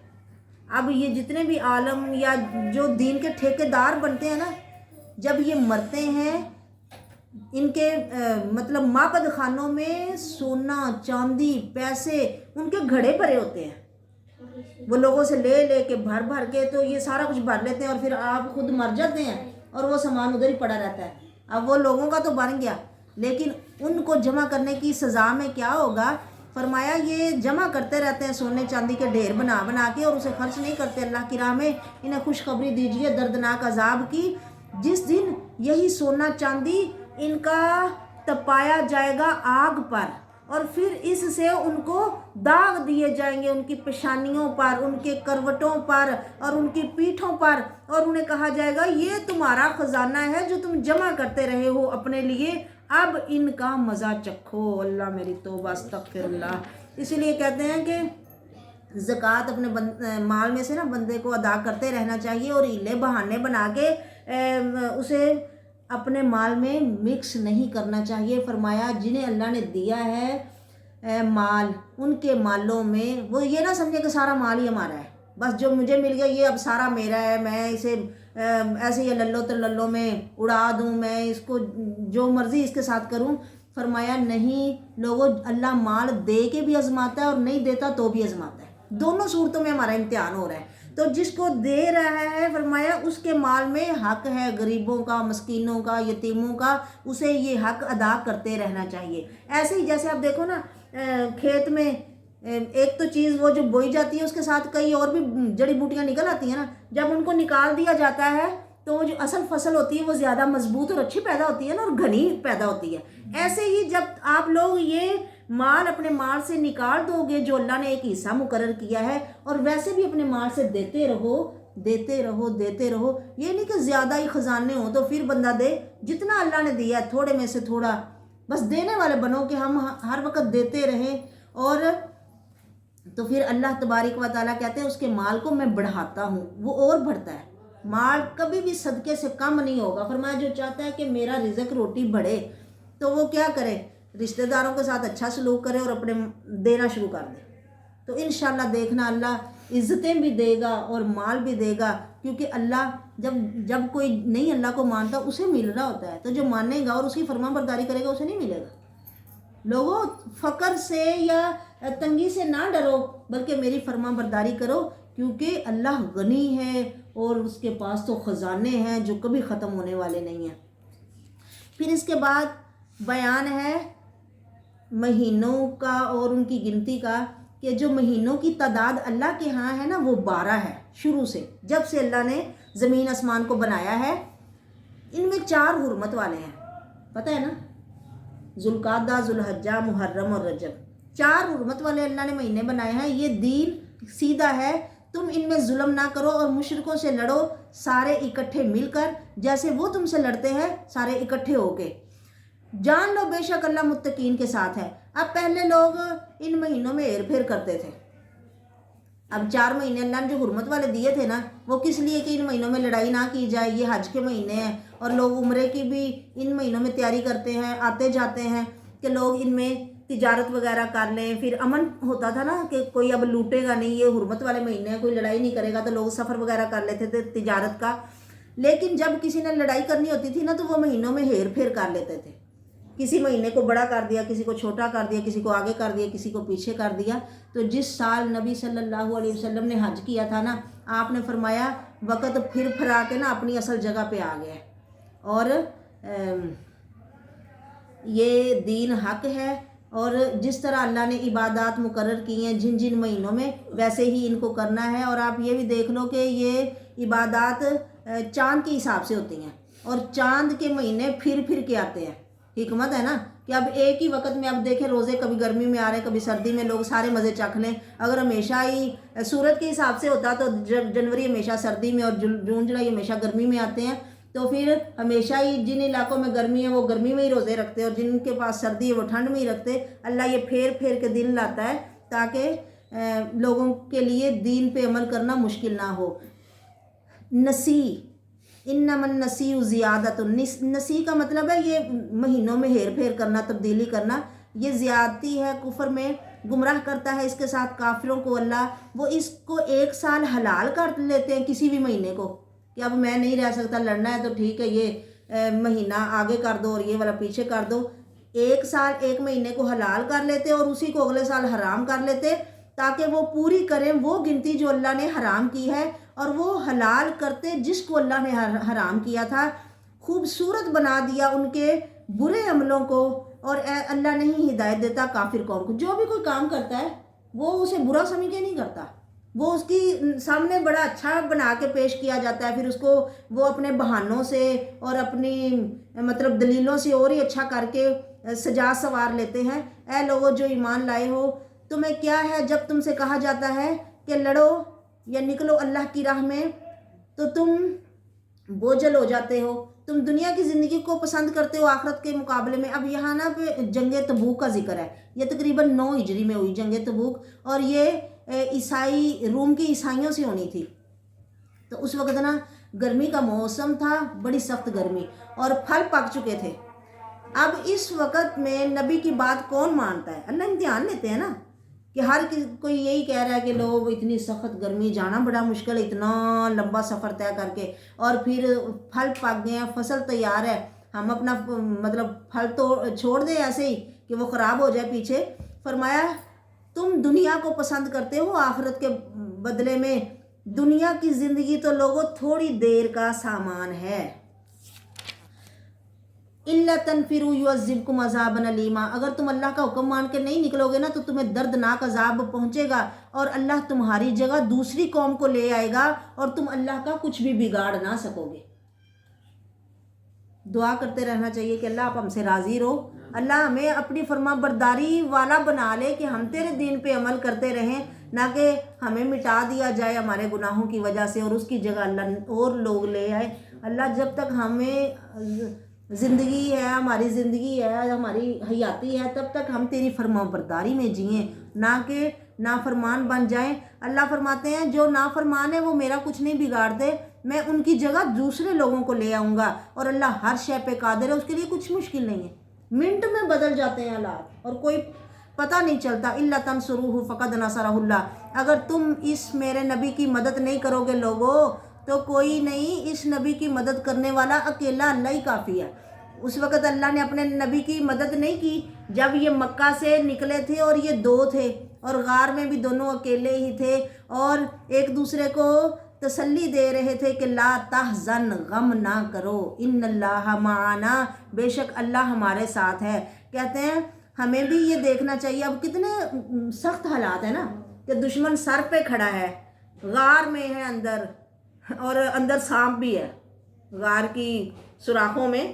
S1: اب یہ جتنے بھی عالم یا جو دین کے ٹھیکیدار بنتے ہیں نا، جب یہ مرتے ہیں ان کے مطلب ماپد خانوں میں سونا چاندی پیسے ان کے گھڑے بھرے ہوتے ہیں، وہ لوگوں سے لے لے کے بھر بھر کے تو یہ سارا کچھ بھر لیتے ہیں، اور پھر آپ خود مر جاتے ہیں اور وہ سامان ادھر ہی پڑا رہتا ہے۔ اب وہ لوگوں کا تو بن گیا، لیکن ان کو جمع کرنے کی سزا میں کیا ہوگا؟ فرمایا یہ جمع کرتے رہتے ہیں سونے چاندی کے ڈھیر بنا بنا کے، اور اسے خرچ نہیں کرتے اللہ کی راہ میں۔ انہیں خوشخبری دیجیے دردناک عذاب کی، جس دن یہی سونا چاندی ان کا تپایا جائے گا آگ پر، اور پھر اس سے ان کو داغ دیے جائیں گے ان کی پیشانیوں پر، ان کے کروٹوں پر اور ان کی پیٹھوں پر، اور انہیں کہا جائے گا یہ تمہارا خزانہ ہے جو تم جمع کرتے رہے ہو اپنے لیے، اب ان کا مزہ چکھو۔ اللہ میری توبہ، استغفر اللہ۔ اسی لیے کہتے ہیں کہ زکوٰۃ اپنے مال میں سے نا بندے کو ادا کرتے رہنا چاہیے، اور ہیلے بہانے بنا کے اسے اپنے مال میں مکس نہیں کرنا چاہیے۔ فرمایا جنہیں اللہ نے دیا ہے مال، ان کے مالوں میں وہ یہ نہ سمجھے کہ سارا مال ہی ہمارا ہے، بس جو مجھے مل گیا یہ اب سارا میرا ہے، میں اسے ایسے ہی للو تللو میں اڑا دوں، میں اس کو جو مرضی اس کے ساتھ کروں۔ فرمایا نہیں لوگوں، اللہ مال دے کے بھی آزماتا ہے اور نہیں دیتا تو بھی آزماتا ہے، دونوں صورتوں میں ہمارا امتحان ہو رہا ہے۔ تو جس کو دے رہا ہے فرمایا اس کے مال میں حق ہے، غریبوں کا، مسکینوں کا، یتیموں کا، اسے یہ حق ادا کرتے رہنا چاہیے۔ ایسے ہی جیسے آپ دیکھو نا کھیت میں ایک تو چیز وہ جو بوئی جاتی ہے اس کے ساتھ کئی اور بھی جڑی بوٹیاں نکل آتی ہیں نا، جب ان کو نکال دیا جاتا ہے تو وہ جو اصل فصل ہوتی ہے وہ زیادہ مضبوط اور اچھی پیدا ہوتی ہے نا، اور گھنی پیدا ہوتی ہے۔ ایسے ہی جب آپ لوگ یہ مال اپنے مال سے نکال دو گے جو اللہ نے ایک حصہ مقرر کیا ہے، اور ویسے بھی اپنے مال سے دیتے رہو دیتے رہو دیتے رہو، یہ نہیں کہ زیادہ ہی خزانے ہوں تو پھر بندہ دے، جتنا اللہ نے دیا ہے تھوڑے میں سے تھوڑا بس دینے والے بنو کہ ہم ہر وقت دیتے رہیں، اور تو پھر اللہ تبارک و تعالیٰ کہتے ہیں اس کے مال کو میں بڑھاتا ہوں، وہ اور بڑھتا ہے۔ مال کبھی بھی صدقے سے کم نہیں ہوگا۔ فرمایا جو چاہتا ہے کہ میرا رزق روٹی بڑھے تو وہ کیا کرے؟ رشتہ داروں کے ساتھ اچھا سلوک کرے اور اپنے دینا شروع کر دے، تو انشاءاللہ دیکھنا اللہ عزتیں بھی دے گا اور مال بھی دے گا، کیونکہ اللہ جب کوئی نہیں اللہ کو مانتا اسے مل رہا ہوتا ہے، تو جو مانے گا اور اس کی فرما برداری کرے گا اسے نہیں ملے گا۔ لوگوں فقر سے یا تنگی سے نہ ڈرو، بلکہ میری فرما برداری کرو، کیونکہ اللہ غنی ہے اور اس کے پاس تو خزانے ہیں جو کبھی ختم ہونے والے نہیں ہیں۔ پھر اس کے بعد بیان ہے مہینوں کا اور ان کی گنتی کا، کہ جو مہینوں کی تعداد اللہ کے ہاں ہے نا وہ 12 ہے شروع سے، جب سے اللہ نے زمین آسمان کو بنایا ہے۔ ان میں 4 حرمت والے ہیں، پتہ ہے نا، ذوالقعدہ، ذوالحجہ، محرم اور رجب، 4 حرمت والے اللہ نے مہینے بنائے ہیں۔ یہ دین سیدھا ہے، تم ان میں ظلم نہ کرو اور مشرکوں سے لڑو سارے اکٹھے مل کر، جیسے وہ تم سے لڑتے ہیں سارے اکٹھے ہو کے۔ جان لو بے شک اللہ متقین کے ساتھ ہے۔ اب پہلے لوگ ان مہینوں میں ہیر پھیر کرتے تھے، اب 4 مہینے اللہ نے جو حرمت والے دیے تھے نا وہ کس لیے کہ ان مہینوں میں لڑائی نہ کی جائے، یہ حج کے مہینے ہیں، اور لوگ عمرے کی بھی ان مہینوں میں تیاری کرتے ہیں، آتے جاتے ہیں کہ لوگ ان میں تجارت وغیرہ کر لیں، پھر امن ہوتا تھا نا کہ کوئی اب لوٹے گا نہیں، یہ حرمت والے مہینے ہیں، کوئی لڑائی نہیں کرے گا، تو لوگ سفر وغیرہ کر لیتے تھے تجارت کا۔ لیکن جب کسی نے لڑائی کرنی ہوتی تھی نا تو وہ مہینوں میں ہیر پھیر کر لیتے تھے، کسی مہینے کو بڑا کر دیا، کسی کو چھوٹا کر دیا، کسی کو آگے کر دیا، کسی کو پیچھے کر دیا۔ تو جس سال نبی صلی اللہ علیہ وسلم نے حج کیا تھا نا، آپ نے فرمایا وقت پھر پھرا کے نا اپنی اصل جگہ پہ آ گیا، اور یہ دین حق ہے، اور جس طرح اللہ نے عبادات مقرر کی ہیں جن جن مہینوں میں، ویسے ہی ان کو کرنا ہے۔ اور آپ یہ بھی دیکھ لو کہ یہ عبادات چاند کے حساب سے ہوتی ہیں، اور چاند کے مہینے پھر پھر کے آتے ہیں۔ حکمت ہے نا کہ اب ایک ہی وقت میں اب دیکھیں روزے کبھی گرمی میں آ رہے ہیں کبھی سردی میں، لوگ سارے مزے چکھ لیں۔ اگر ہمیشہ ہی سورج کے حساب سے ہوتا تو جنوری ہمیشہ سردی میں اور جون جولائی ہمیشہ گرمی میں آتے ہیں، تو پھر ہمیشہ ہی جن علاقوں میں گرمی ہے وہ گرمی میں ہی روزے رکھتے، اور جن کے پاس سردی ہے وہ ٹھنڈ میں ہی رکھتے۔ اللہ یہ پھیر پھیر کے دن لاتا ہے تاکہ لوگوں کے لیے دین پہ عمل کرنا مشکل نہ ہو۔ نسی، انما النسیء زیادۃ، نسی کا مطلب ہے یہ مہینوں میں ہیر پھیر کرنا، تبدیلی کرنا، یہ زیادتی ہے، کفر میں گمراہ کرتا ہے اس کے ساتھ کافروں کو اللہ۔ وہ اس کو 1 سال حلال کر لیتے ہیں کسی بھی مہینے کو، کہ اب میں نہیں رہ سکتا، لڑنا ہے تو ٹھیک ہے یہ مہینہ آگے کر دو اور یہ والا پیچھے کر دو۔ 1 سال 1 مہینے کو حلال کر لیتے اور اسی کو اگلے سال حرام کر لیتے، تاکہ وہ پوری کریں وہ گنتی جو اللہ نے حرام کی ہے، اور وہ حلال کرتے جس کو اللہ نے حرام کیا تھا۔ خوبصورت بنا دیا ان کے برے عملوں کو، اور اللہ نہیں ہدایت دیتا کافر قوم کو۔ جو بھی کوئی کام کرتا ہے وہ اسے برا سمجھ کے نہیں کرتا، وہ اس کی سامنے بڑا اچھا بنا کے پیش کیا جاتا ہے، پھر اس کو وہ اپنے بہانوں سے اور اپنی مطلب دلیلوں سے اور ہی اچھا کر کے سجا سوار لیتے ہیں۔ اے لوگو جو ایمان لائے ہو، تمہیں کیا ہے جب تم سے کہا جاتا ہے کہ لڑو یا نکلو اللہ کی راہ میں تو تم بوجھل ہو جاتے ہو، تم دنیا کی زندگی کو پسند کرتے ہو آخرت کے مقابلے میں۔ اب یہاں نا پہ جنگ تبوک کا ذکر ہے، یہ تقریباً 9 ہجری میں ہوئی جنگ تبوک، اور یہ عیسائی روم کی عیسائیوں سے ہونی تھی۔ تو اس وقت نا گرمی کا موسم تھا، بڑی سخت گرمی، اور پھل پک چکے تھے۔ اب اس وقت میں نبی کی بات کون مانتا ہے؟ اللہ امتحان لیتے ہیں نا، کہ ہر کوئی یہی کہہ رہا ہے کہ لوگ اتنی سخت گرمی جانا بڑا مشکل ہے، اتنا لمبا سفر طے کر کے، اور پھر پھل پک گئے ہیں، فصل تیار ہے، ہم اپنا مطلب پھل تو چھوڑ دیں ایسے ہی کہ وہ خراب ہو جائے پیچھے۔ فرمایا تم دنیا کو پسند کرتے ہو آخرت کے بدلے میں، دنیا کی زندگی تو لوگوں تھوڑی دیر کا سامان ہے۔ اِلَّا تَنْفِرُوا يُعَذِّبْكُمْ عَذَابًا أَلِيمًا، اگر تم اللہ کا حکم مان کے نہیں نکلو گے نا تو تمہیں دردناک عذاب پہنچے گا، اور اللہ تمہاری جگہ دوسری قوم کو لے آئے گا، اور تم اللہ کا کچھ بھی بگاڑ نہ سکو گے۔ دعا کرتے رہنا چاہیے کہ اللہ آپ ہم سے راضی رہو، اللہ ہمیں اپنی فرما برداری والا بنا لے کہ ہم تیرے دین پہ عمل کرتے رہیں، نہ کہ ہمیں مٹا دیا جائے ہمارے گناہوں کی وجہ سے اور اس کی جگہ اللہ اور لوگ لے آئے۔ اللہ جب تک ہمیں زندگی ہے، ہماری زندگی ہے، ہماری حیاتی ہے، تب تک ہم تیری فرما برداری میں جئیں، نہ کہ نافرمان بن جائیں۔ اللہ فرماتے ہیں جو نافرمان ہے وہ میرا کچھ نہیں بگاڑتے، میں ان کی جگہ دوسرے لوگوں کو لے آؤں گا، اور اللہ ہر شے پہ قادر ہے، اس کے لیے کچھ مشکل نہیں ہے۔ منٹ میں بدل جاتے ہیں حالات اور کوئی پتہ نہیں چلتا۔ اِلَّا تَنْصُرُوهُ فَقَدْ نَصَرَهُ اللَّهُ، اگر تم اس میرے نبی کی مدد نہیں کرو گے لوگوں تو کوئی نہیں، اس نبی کی مدد کرنے والا اکیلا اللہ ہی کافی ہے۔ اس وقت اللہ نے اپنے نبی کی مدد نہیں کی جب یہ مکہ سے نکلے تھے اور یہ 2 تھے، اور غار میں بھی دونوں اکیلے ہی تھے، اور ایک دوسرے کو تسلی دے رہے تھے کہ لا تحزن، غم نہ کرو، ان اللہ معنا، بے شک اللہ ہمارے ساتھ ہے۔ کہتے ہیں ہمیں بھی یہ دیکھنا چاہیے، اب کتنے سخت حالات ہیں نا، کہ دشمن سر پہ کھڑا ہے، غار میں ہے اندر، اور اندر سانپ بھی ہے غار کی سوراخوں میں،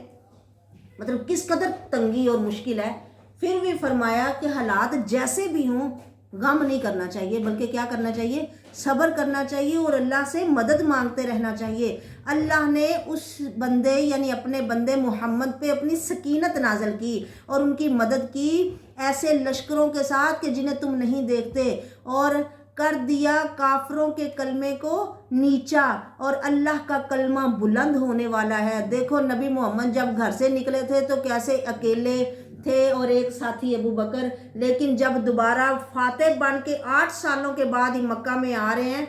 S1: مطلب کس قدر تنگی اور مشکل ہے۔ پھر بھی فرمایا کہ حالات جیسے بھی ہوں غم نہیں کرنا چاہیے، بلکہ کیا کرنا چاہیے؟ صبر کرنا چاہیے اور اللہ سے مدد مانگتے رہنا چاہیے۔ اللہ نے اس بندے یعنی اپنے بندے محمد پہ اپنی سکینت نازل کی اور ان کی مدد کی ایسے لشکروں کے ساتھ کہ جنہیں تم نہیں دیکھتے، اور کر دیا کافروں کے کلمے کو نیچا، اور اللہ کا کلمہ بلند ہونے والا ہے۔ دیکھو نبی محمد جب گھر سے نکلے تھے تو کیسے اکیلے تھے اور ایک ساتھی ابو بکر، لیکن جب دوبارہ فاتح بن کے 8 سالوں کے بعد ہی مکہ میں آ رہے ہیں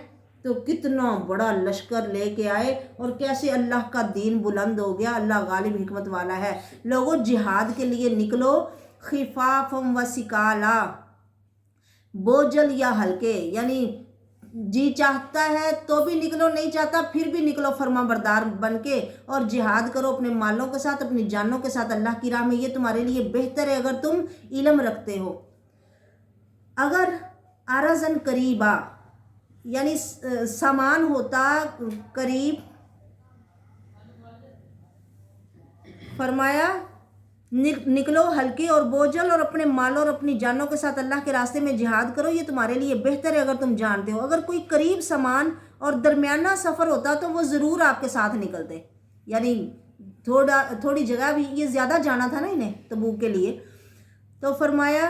S1: تو کتنا بڑا لشکر لے کے آئے، اور کیسے اللہ کا دین بلند ہو گیا۔ اللہ غالب حکمت والا ہے۔ لوگوں جہاد کے لیے نکلو، خفافم و ثقالا، بوجھل یا ہلکے، یعنی جی چاہتا ہے تو بھی نکلو، نہیں چاہتا پھر بھی نکلو فرما بردار بن کے، اور جہاد کرو اپنے مالوں کے ساتھ، اپنی جانوں کے ساتھ اللہ کی راہ میں، یہ تمہارے لیے بہتر ہے اگر تم علم رکھتے ہو۔ اگر ارزن قریبا، یعنی سامان ہوتا قریب، فرمایا نکلو ہلکے اور بوجھل، اور اپنے مالوں اور اپنی جانوں کے ساتھ اللہ کے راستے میں جہاد کرو، یہ تمہارے لیے بہتر ہے اگر تم جانتے ہو۔ اگر کوئی قریب سامان اور درمیانہ سفر ہوتا تو وہ ضرور آپ کے ساتھ نکلتے، یعنی تھوڑی جگہ بھی، یہ زیادہ جانا تھا نا انہیں تبوک کے لیے، تو فرمایا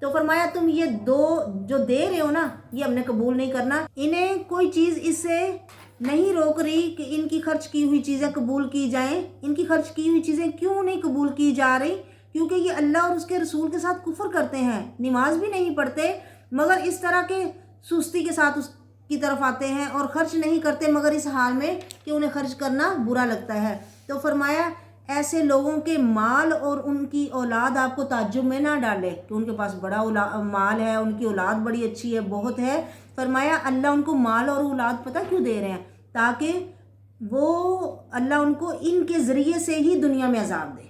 S1: تو فرمایا تم یہ دو جو دے رہے ہو نا یہ ہم نے قبول نہیں کرنا. انہیں کوئی چیز اس سے نہیں روک رہی کہ ان کی خرچ کی ہوئی چیزیں قبول کی جائیں. ان کی خرچ کی ہوئی چیزیں کیوں نہیں قبول کی جا رہی؟ کیونکہ یہ اللہ اور اس کے رسول کے ساتھ کفر کرتے ہیں, نماز بھی نہیں پڑھتے مگر اس طرح کے سستی کے ساتھ اس کی طرف آتے ہیں, اور خرچ نہیں کرتے مگر اس حال میں کہ انہیں خرچ کرنا برا لگتا ہے. تو فرمایا ایسے لوگوں کے مال اور ان کی اولاد آپ کو تعجب میں نہ ڈالے کہ ان کے پاس بڑا مال ہے, ان کی اولاد بڑی اچھی ہے, بہت ہے. فرمایا اللہ ان کو مال اور اولاد پتہ کیوں دے رہے ہیں؟ تاکہ وہ اللہ ان کو ان کے ذریعے سے ہی دنیا میں عذاب دے,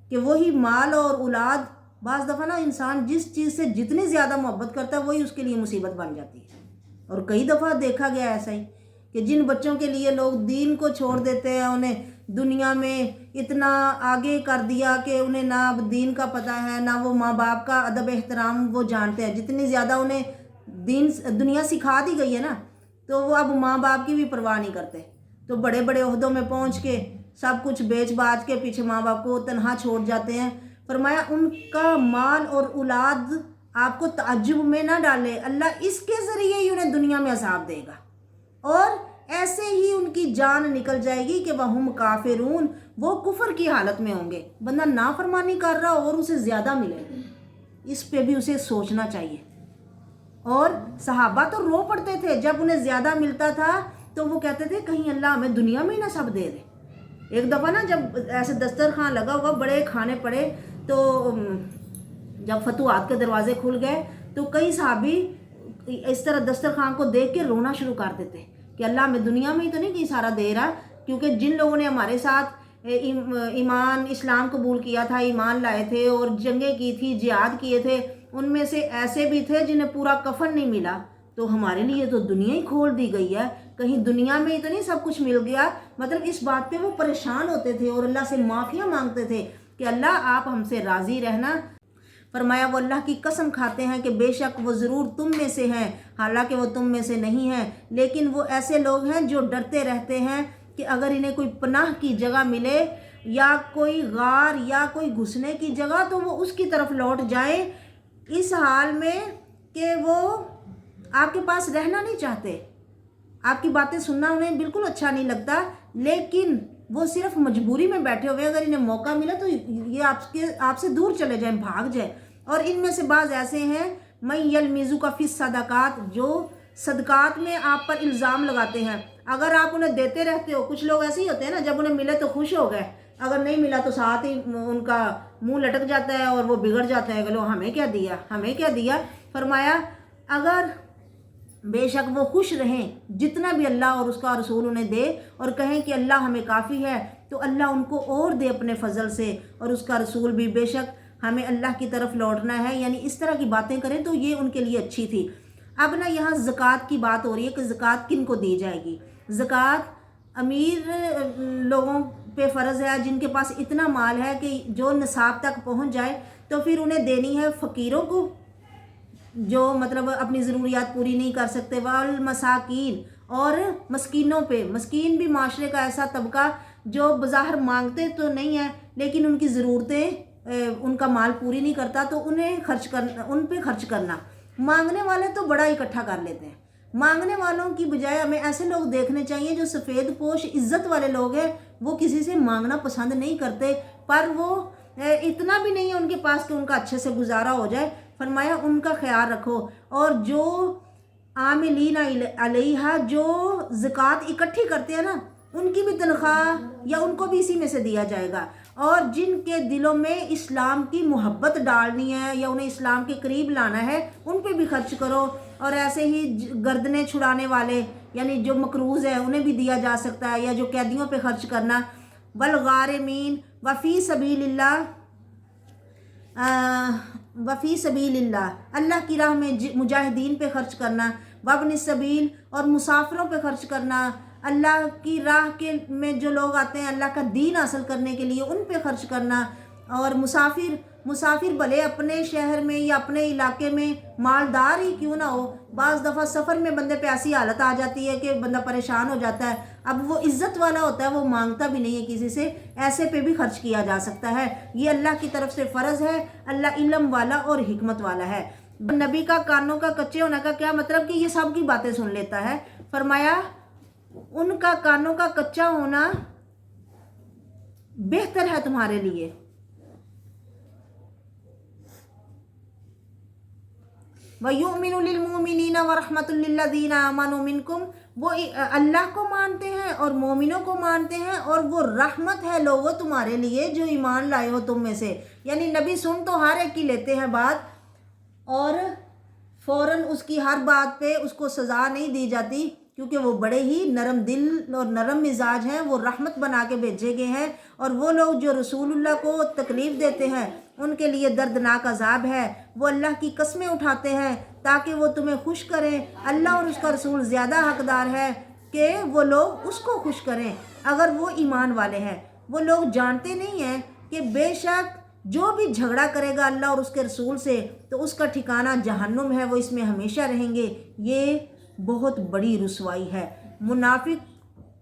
S1: کہ وہی مال اور اولاد بعض دفعہ نا انسان جس چیز سے جتنی زیادہ محبت کرتا ہے وہی اس کے لیے مصیبت بن جاتی ہے. اور کئی دفعہ دیکھا گیا ایسا ہی کہ جن بچوں کے لیے لوگ دین کو چھوڑ دیتے ہیں, انہیں دنیا میں اتنا آگے کر دیا کہ انہیں نہ اب دین کا پتہ ہے نہ وہ ماں باپ کا ادب احترام وہ جانتے ہیں. جتنی زیادہ انہیں دنیا سکھا دی گئی ہے نا تو وہ اب ماں باپ کی بھی پرواہ نہیں کرتے. تو بڑے بڑے عہدوں میں پہنچ کے سب کچھ بیچ باچ کے پیچھے ماں باپ کو تنہا چھوڑ جاتے ہیں. فرمایا ان کا مال اور اولاد آپ کو تعجب میں نہ ڈالے, اللہ اس کے ذریعے ہی انہیں دنیا میں عذاب دے گا, اور ایسے ہی ان کی جان نکل جائے گی کہ وہم کافرون, وہ کفر کی حالت میں ہوں گے. بندہ نافرمانی کر رہا اور اسے زیادہ ملے, اس پہ بھی اسے سوچنا چاہیے. اور صحابہ تو رو پڑتے تھے جب انہیں زیادہ ملتا تھا تو وہ کہتے تھے کہیں اللہ ہمیں دنیا میں ہی نہ سب دے دے. ایک دفعہ نا جب ایسے دسترخوان لگا ہوا بڑے کھانے پڑے تو جب فتوحات کے دروازے کھل گئے تو کئی صحابی اس طرح دسترخوان کو دیکھ کے رونا شروع کر دیتے کہ اللہ ہمیں دنیا میں ہی تو نہیں کہیں سارا دے رہا, کیونکہ جن لوگوں نے ہمارے ساتھ ایمان اسلام قبول کیا تھا, ایمان لائے تھے اور جنگیں کی تھی, جہاد کیے تھے, ان میں سے ایسے بھی تھے جنہیں پورا کفن نہیں ملا. تو ہمارے لیے تو دنیا ہی کھول دی گئی ہے, کہیں دنیا میں ہی تو نہیں سب کچھ مل گیا. مطلب اس بات پہ وہ پریشان ہوتے تھے اور اللہ سے معافیاں مانگتے تھے کہ اللہ آپ ہم سے راضی رہنا. فرمایا وہ اللہ کی قسم کھاتے ہیں کہ بے شک وہ ضرور تم میں سے ہیں, حالانکہ وہ تم میں سے نہیں ہیں, لیکن وہ ایسے لوگ ہیں جو ڈرتے رہتے ہیں کہ اگر انہیں کوئی پناہ کی جگہ ملے یا کوئی غار یا کوئی گھسنے کی جگہ تو وہ اس کی طرف لوٹ جائیں, اس حال میں کہ وہ آپ کے پاس رہنا نہیں چاہتے. آپ کی باتیں سننا انہیں بالکل اچھا نہیں لگتا, لیکن وہ صرف مجبوری میں بیٹھے ہوئے, اگر انہیں موقع ملا تو یہ آپ سے دور چلے جائیں, بھاگ جائیں. اور ان میں سے بعض ایسے ہیں میں یلمزو کا فی صدقات, جو صدقات میں آپ پر الزام لگاتے ہیں. اگر آپ انہیں دیتے رہتے ہو, کچھ لوگ ایسے ہی ہوتے ہیں نا, جب انہیں ملے تو خوش ہو گئے, اگر نہیں ملا تو ساتھ ہی ان کا منہ لٹک جاتا ہے اور وہ بگڑ جاتا ہے کہ لو ہمیں کیا دیا, ہمیں کیا دیا. فرمایا اگر بے شک وہ خوش رہیں جتنا بھی اللہ اور اس کا رسول انہیں دے, اور کہیں کہ اللہ ہمیں کافی ہے, تو اللہ ان کو اور دے اپنے فضل سے, اور اس کا رسول بھی بے شک ہمیں اللہ کی طرف لوٹنا ہے. یعنی اس طرح کی باتیں کریں تو یہ ان کے لیے اچھی تھی. اب نا یہاں زکوٰۃ کی بات ہو رہی ہے کہ زکوٰۃ کن کو دی جائے گی. زکوٰۃ امیر لوگوں پہ فرض ہے, جن کے پاس اتنا مال ہے کہ جو نصاب تک پہنچ جائے, تو پھر انہیں دینی ہے فقیروں کو جو مطلب اپنی ضروریات پوری نہیں کر سکتے, والمساکین, اور مسکینوں پہ. مسکین بھی معاشرے کا ایسا طبقہ جو بظاہر مانگتے تو نہیں ہے لیکن ان کی ضرورتیں ان کا مال پوری نہیں کرتا, تو انہیں خرچ کرنا, ان پہ خرچ کرنا. مانگنے والے تو بڑا اکٹھا کر لیتے ہیں. مانگنے والوں کی بجائے ہمیں ایسے لوگ دیکھنے چاہیے جو سفید پوش عزت والے لوگ ہیں, وہ کسی سے مانگنا پسند نہیں کرتے, پر وہ اتنا بھی نہیں ہے ان کے پاس کہ ان کا اچھے سے گزارا ہو جائے. فرمایا ان کا خیال رکھو, اور جو عاملین علیہا, جو زکوٰۃ اکٹھی کرتے ہیں نا, ان کی بھی تنخواہ یا ان کو بھی اسی میں سے دیا جائے گا. اور جن کے دلوں میں اسلام کی محبت ڈالنی ہے یا انہیں اسلام کے قریب لانا ہے, ان پہ بھی خرچ کرو. اور ایسے ہی گردنیں چھڑانے والے, یعنی جو مقروض ہیں, انہیں بھی دیا جا سکتا ہے, یا جو قیدیوں پہ خرچ کرنا. والغارمین وفی سبیل اللہ, وفی سبیل اللہ, اللہ کی راہ میں مجاہدین پہ خرچ کرنا. وابن السبیل, اور مسافروں پہ خرچ کرنا. اللہ کی راہ کے میں جو لوگ آتے ہیں اللہ کا دین حاصل کرنے کے لیے, ان پہ خرچ کرنا. اور مسافر بھلے اپنے شہر میں یا اپنے علاقے میں مالدار ہی کیوں نہ ہو، بعض دفعہ سفر میں بندے پہ ایسی حالت آ جاتی ہے کہ بندہ پریشان ہو جاتا ہے، اب وہ عزت والا ہوتا ہے، وہ مانگتا بھی نہیں ہے کسی سے، ایسے پہ بھی خرچ کیا جا سکتا ہے، یہ اللہ کی طرف سے فرض ہے، اللہ علم والا اور حکمت والا ہے۔ نبی کا کانوں کا کچے ہونے کا کیا مطلب کہ یہ سب کی باتیں سن لیتا ہے، فرمایا ان کا کانوں کا کچا ہونا بہتر ہے تمہارے لیے۔ وَيُؤْمِنُ لِلْمُؤْمِنِينَ وَرَحْمَةٌ لِلَّذِينَ آمَنُوا مِنْكُمْ، وہ اللہ کو مانتے ہیں اور مومنوں کو مانتے ہیں، اور وہ رحمت ہے لوگوں تمہارے لیے جو ایمان لائے ہو تم میں سے۔ یعنی نبی سن تو ہر ایک کی لیتے ہیں بات، اور فوراً اس کی ہر بات پہ اس کو سزا نہیں دی جاتی، کیونکہ وہ بڑے ہی نرم دل اور نرم مزاج ہیں، وہ رحمت بنا کے بھیجے گئے ہیں، اور وہ لوگ جو رسول اللہ کو تکلیف دیتے ہیں ان کے لیے دردناک عذاب ہے۔ وہ اللہ کی قسمیں اٹھاتے ہیں تاکہ وہ تمہیں خوش کریں، اللہ اور اس کا رسول زیادہ حقدار ہے کہ وہ لوگ اس کو خوش کریں اگر وہ ایمان والے ہیں۔ وہ لوگ جانتے نہیں ہیں کہ بے شک جو بھی جھگڑا کرے گا اللہ اور اس کے رسول سے تو اس کا ٹھکانہ جہنم ہے، وہ اس میں ہمیشہ رہیں گے، یہ بہت بڑی رسوائی ہے۔ منافق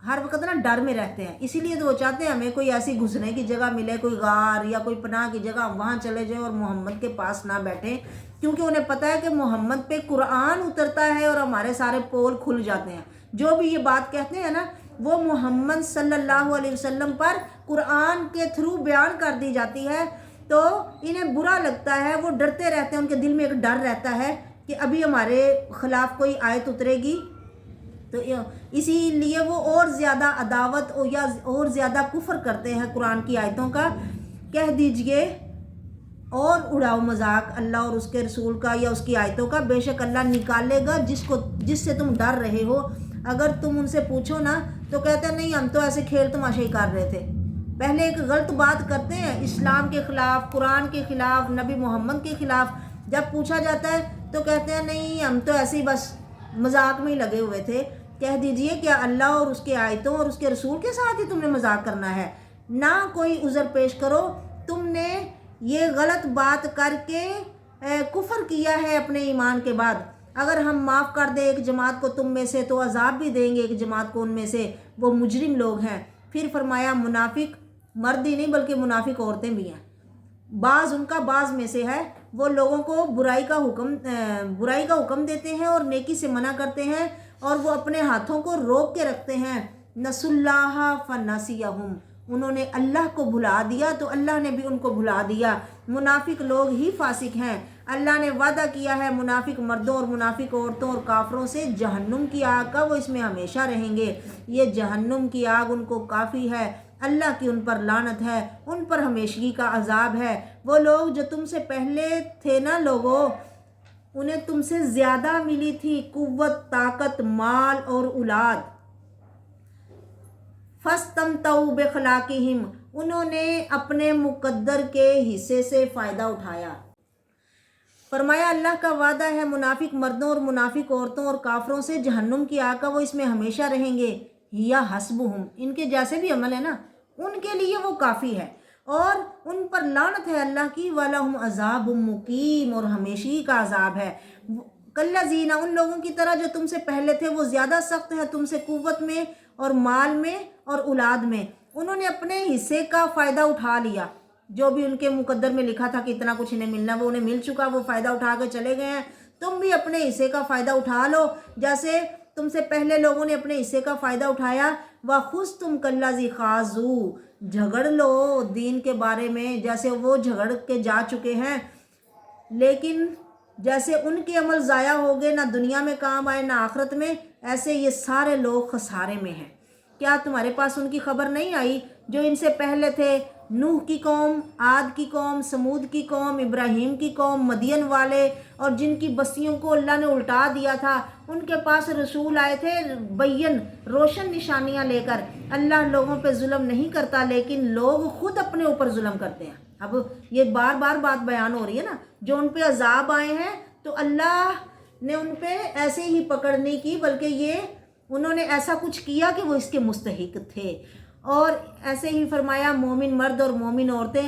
S1: ہر وقت نا ڈر میں رہتے ہیں، اسی لیے تو وہ چاہتے ہیں ہمیں کوئی ایسی گھسنے کی جگہ ملے، کوئی غار یا کوئی پناہ کی جگہ، وہاں چلے جائیں اور محمد کے پاس نہ بیٹھیں، کیونکہ انہیں پتہ ہے کہ محمد پہ قرآن اترتا ہے اور ہمارے سارے پول کھل جاتے ہیں۔ جو بھی یہ بات کہتے ہیں نا وہ محمد صلی اللہ علیہ وسلم پر قرآن کے تھرو بیان کر دی جاتی ہے، تو انہیں برا لگتا ہے، وہ ڈرتے رہتے ہیں، ان کے دل میں ایک ڈر رہتا ہے کہ ابھی ہمارے خلاف کوئی آیت اترے گی، تو اسی لیے وہ اور زیادہ عداوت یا اور زیادہ کفر کرتے ہیں قرآن کی آیتوں کا۔ کہہ دیجئے اور اڑاؤ مذاق اللہ اور اس کے رسول کا یا اس کی آیتوں کا، بے شک اللہ نکالے گا جس سے تم ڈر رہے ہو۔ اگر تم ان سے پوچھو نا تو کہتے ہیں نہیں ہم تو ایسے کھیل تماشے ہی کر رہے تھے۔ پہلے ایک غلط بات کرتے ہیں اسلام کے خلاف، قرآن کے خلاف، نبی محمد کے خلاف، جب پوچھا جاتا ہے تو کہتے ہیں نہیں ہم تو ایسے ہی بس مذاق میں ہی لگے ہوئے تھے۔ کہہ دیجئے کیا اللہ اور اس کے آیتوں اور اس کے رسول کے ساتھ ہی تم نے مذاق کرنا ہے؟ نہ کوئی عذر پیش کرو، تم نے یہ غلط بات کر کے کفر کیا ہے اپنے ایمان کے بعد۔ اگر ہم معاف کر دیں ایک جماعت کو تم میں سے تو عذاب بھی دیں گے ایک جماعت کو ان میں سے، وہ مجرم لوگ ہیں۔ پھر فرمایا منافق مرد ہی نہیں بلکہ منافق عورتیں بھی ہیں، بعض ان کا بعض میں سے ہے، وہ لوگوں کو برائی کا حکم دیتے ہیں اور نیکی سے منع کرتے ہیں، اور وہ اپنے ہاتھوں کو روک کے رکھتے ہیں۔ نسوا اللہ فنسیہم، انہوں نے اللہ کو بھلا دیا تو اللہ نے بھی ان کو بھلا دیا۔ منافق لوگ ہی فاسق ہیں۔ اللہ نے وعدہ کیا ہے منافق مردوں اور منافق عورتوں اور کافروں سے جہنم کی آگ کا، وہ اس میں ہمیشہ رہیں گے۔ یہ جہنم کی آگ ان کو کافی ہے، اللہ کی ان پر لعنت ہے، ان پر ہمیشگی کا عذاب ہے۔ وہ لوگ جو تم سے پہلے تھے نا لوگوں، انہیں تم سے زیادہ ملی تھی قوت، طاقت، مال اور اولاد۔ فَاسْتَمْتَعُوا بِخَلَاقِهِمْ، انہوں نے اپنے مقدر کے حصے سے فائدہ اٹھایا۔ فرمایا اللہ کا وعدہ ہے منافق مردوں اور منافق عورتوں اور کافروں سے جہنم کی آگ کا، وہ اس میں ہمیشہ رہیں گے۔ یا حسبہم، ان کے جیسے بھی عمل ہے نا ان کے لیے وہ کافی ہے، اور ان پر لعنت ہے اللہ کی، وَلَهُمْ عَذَابٌ مُقِيمٌ، اور ہمیشگی کا عذاب ہے۔ کالذین، ان لوگوں کی طرح جو تم سے پہلے تھے، وہ زیادہ سخت ہے تم سے قوت میں اور مال میں اور اولاد میں، انہوں نے اپنے حصے کا فائدہ اٹھا لیا، جو بھی ان کے مقدر میں لکھا تھا کہ اتنا کچھ انہیں ملنا وہ انہیں مل چکا، وہ فائدہ اٹھا کے چلے گئے ہیں۔ تم بھی اپنے حصے کا فائدہ اٹھا لو جیسے تم سے پہلے لوگوں نے اپنے حصے کا فائدہ اٹھایا۔ وَخُذْتُمْ كَالَّذِي خَاضُوا، جھگڑ لو دین کے بارے میں جیسے وہ جھگڑ کے جا چکے ہیں، لیکن جیسے ان کے عمل ضائع ہو گئے، نہ دنیا میں کام آئے نہ آخرت میں، ایسے یہ سارے لوگ خسارے میں ہیں۔ کیا تمہارے پاس ان کی خبر نہیں آئی جو ان سے پہلے تھے؟ نوح کی قوم، عاد کی قوم، سمود کی قوم، ابراہیم کی قوم، مدین والے، اور جن کی بستیوں کو اللہ نے الٹا دیا تھا، ان کے پاس رسول آئے تھے بین روشن نشانیاں لے کر۔ اللہ لوگوں پہ ظلم نہیں کرتا، لیکن لوگ خود اپنے اوپر ظلم کرتے ہیں۔ اب یہ بار بار بات بیان ہو رہی ہے نا، جو ان پہ عذاب آئے ہیں تو اللہ نے ان پہ ایسے ہی پکڑ نہیں کی، بلکہ یہ انہوں نے ایسا کچھ کیا کہ وہ اس کے مستحق تھے۔ اور ایسے ہی فرمایا مومن مرد اور مومن عورتیں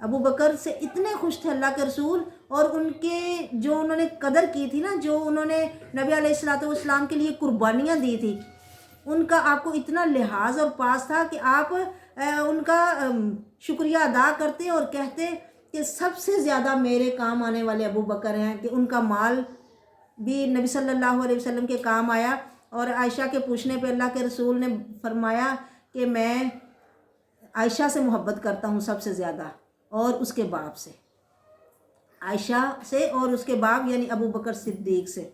S1: ابو بکر سے اتنے خوش تھے اللہ کے رسول، اور ان کے جو انہوں نے قدر کی تھی نا، جو انہوں نے نبی علیہ الصلوۃ والسلام کے لیے قربانیاں دی تھی، ان کا آپ کو اتنا لحاظ اور پاس تھا کہ آپ ان کا شکریہ ادا کرتے اور کہتے کہ سب سے زیادہ میرے کام آنے والے ابو بکر ہیں، کہ ان کا مال بھی نبی صلی اللہ علیہ وسلم کے کام آیا۔ اور عائشہ کے پوچھنے پہ اللہ کے رسول نے فرمایا کہ میں عائشہ سے محبت کرتا ہوں سب سے زیادہ، اور اس کے باپ سے، عائشہ سے اور اس کے باپ یعنی ابو بکر صدیق سے۔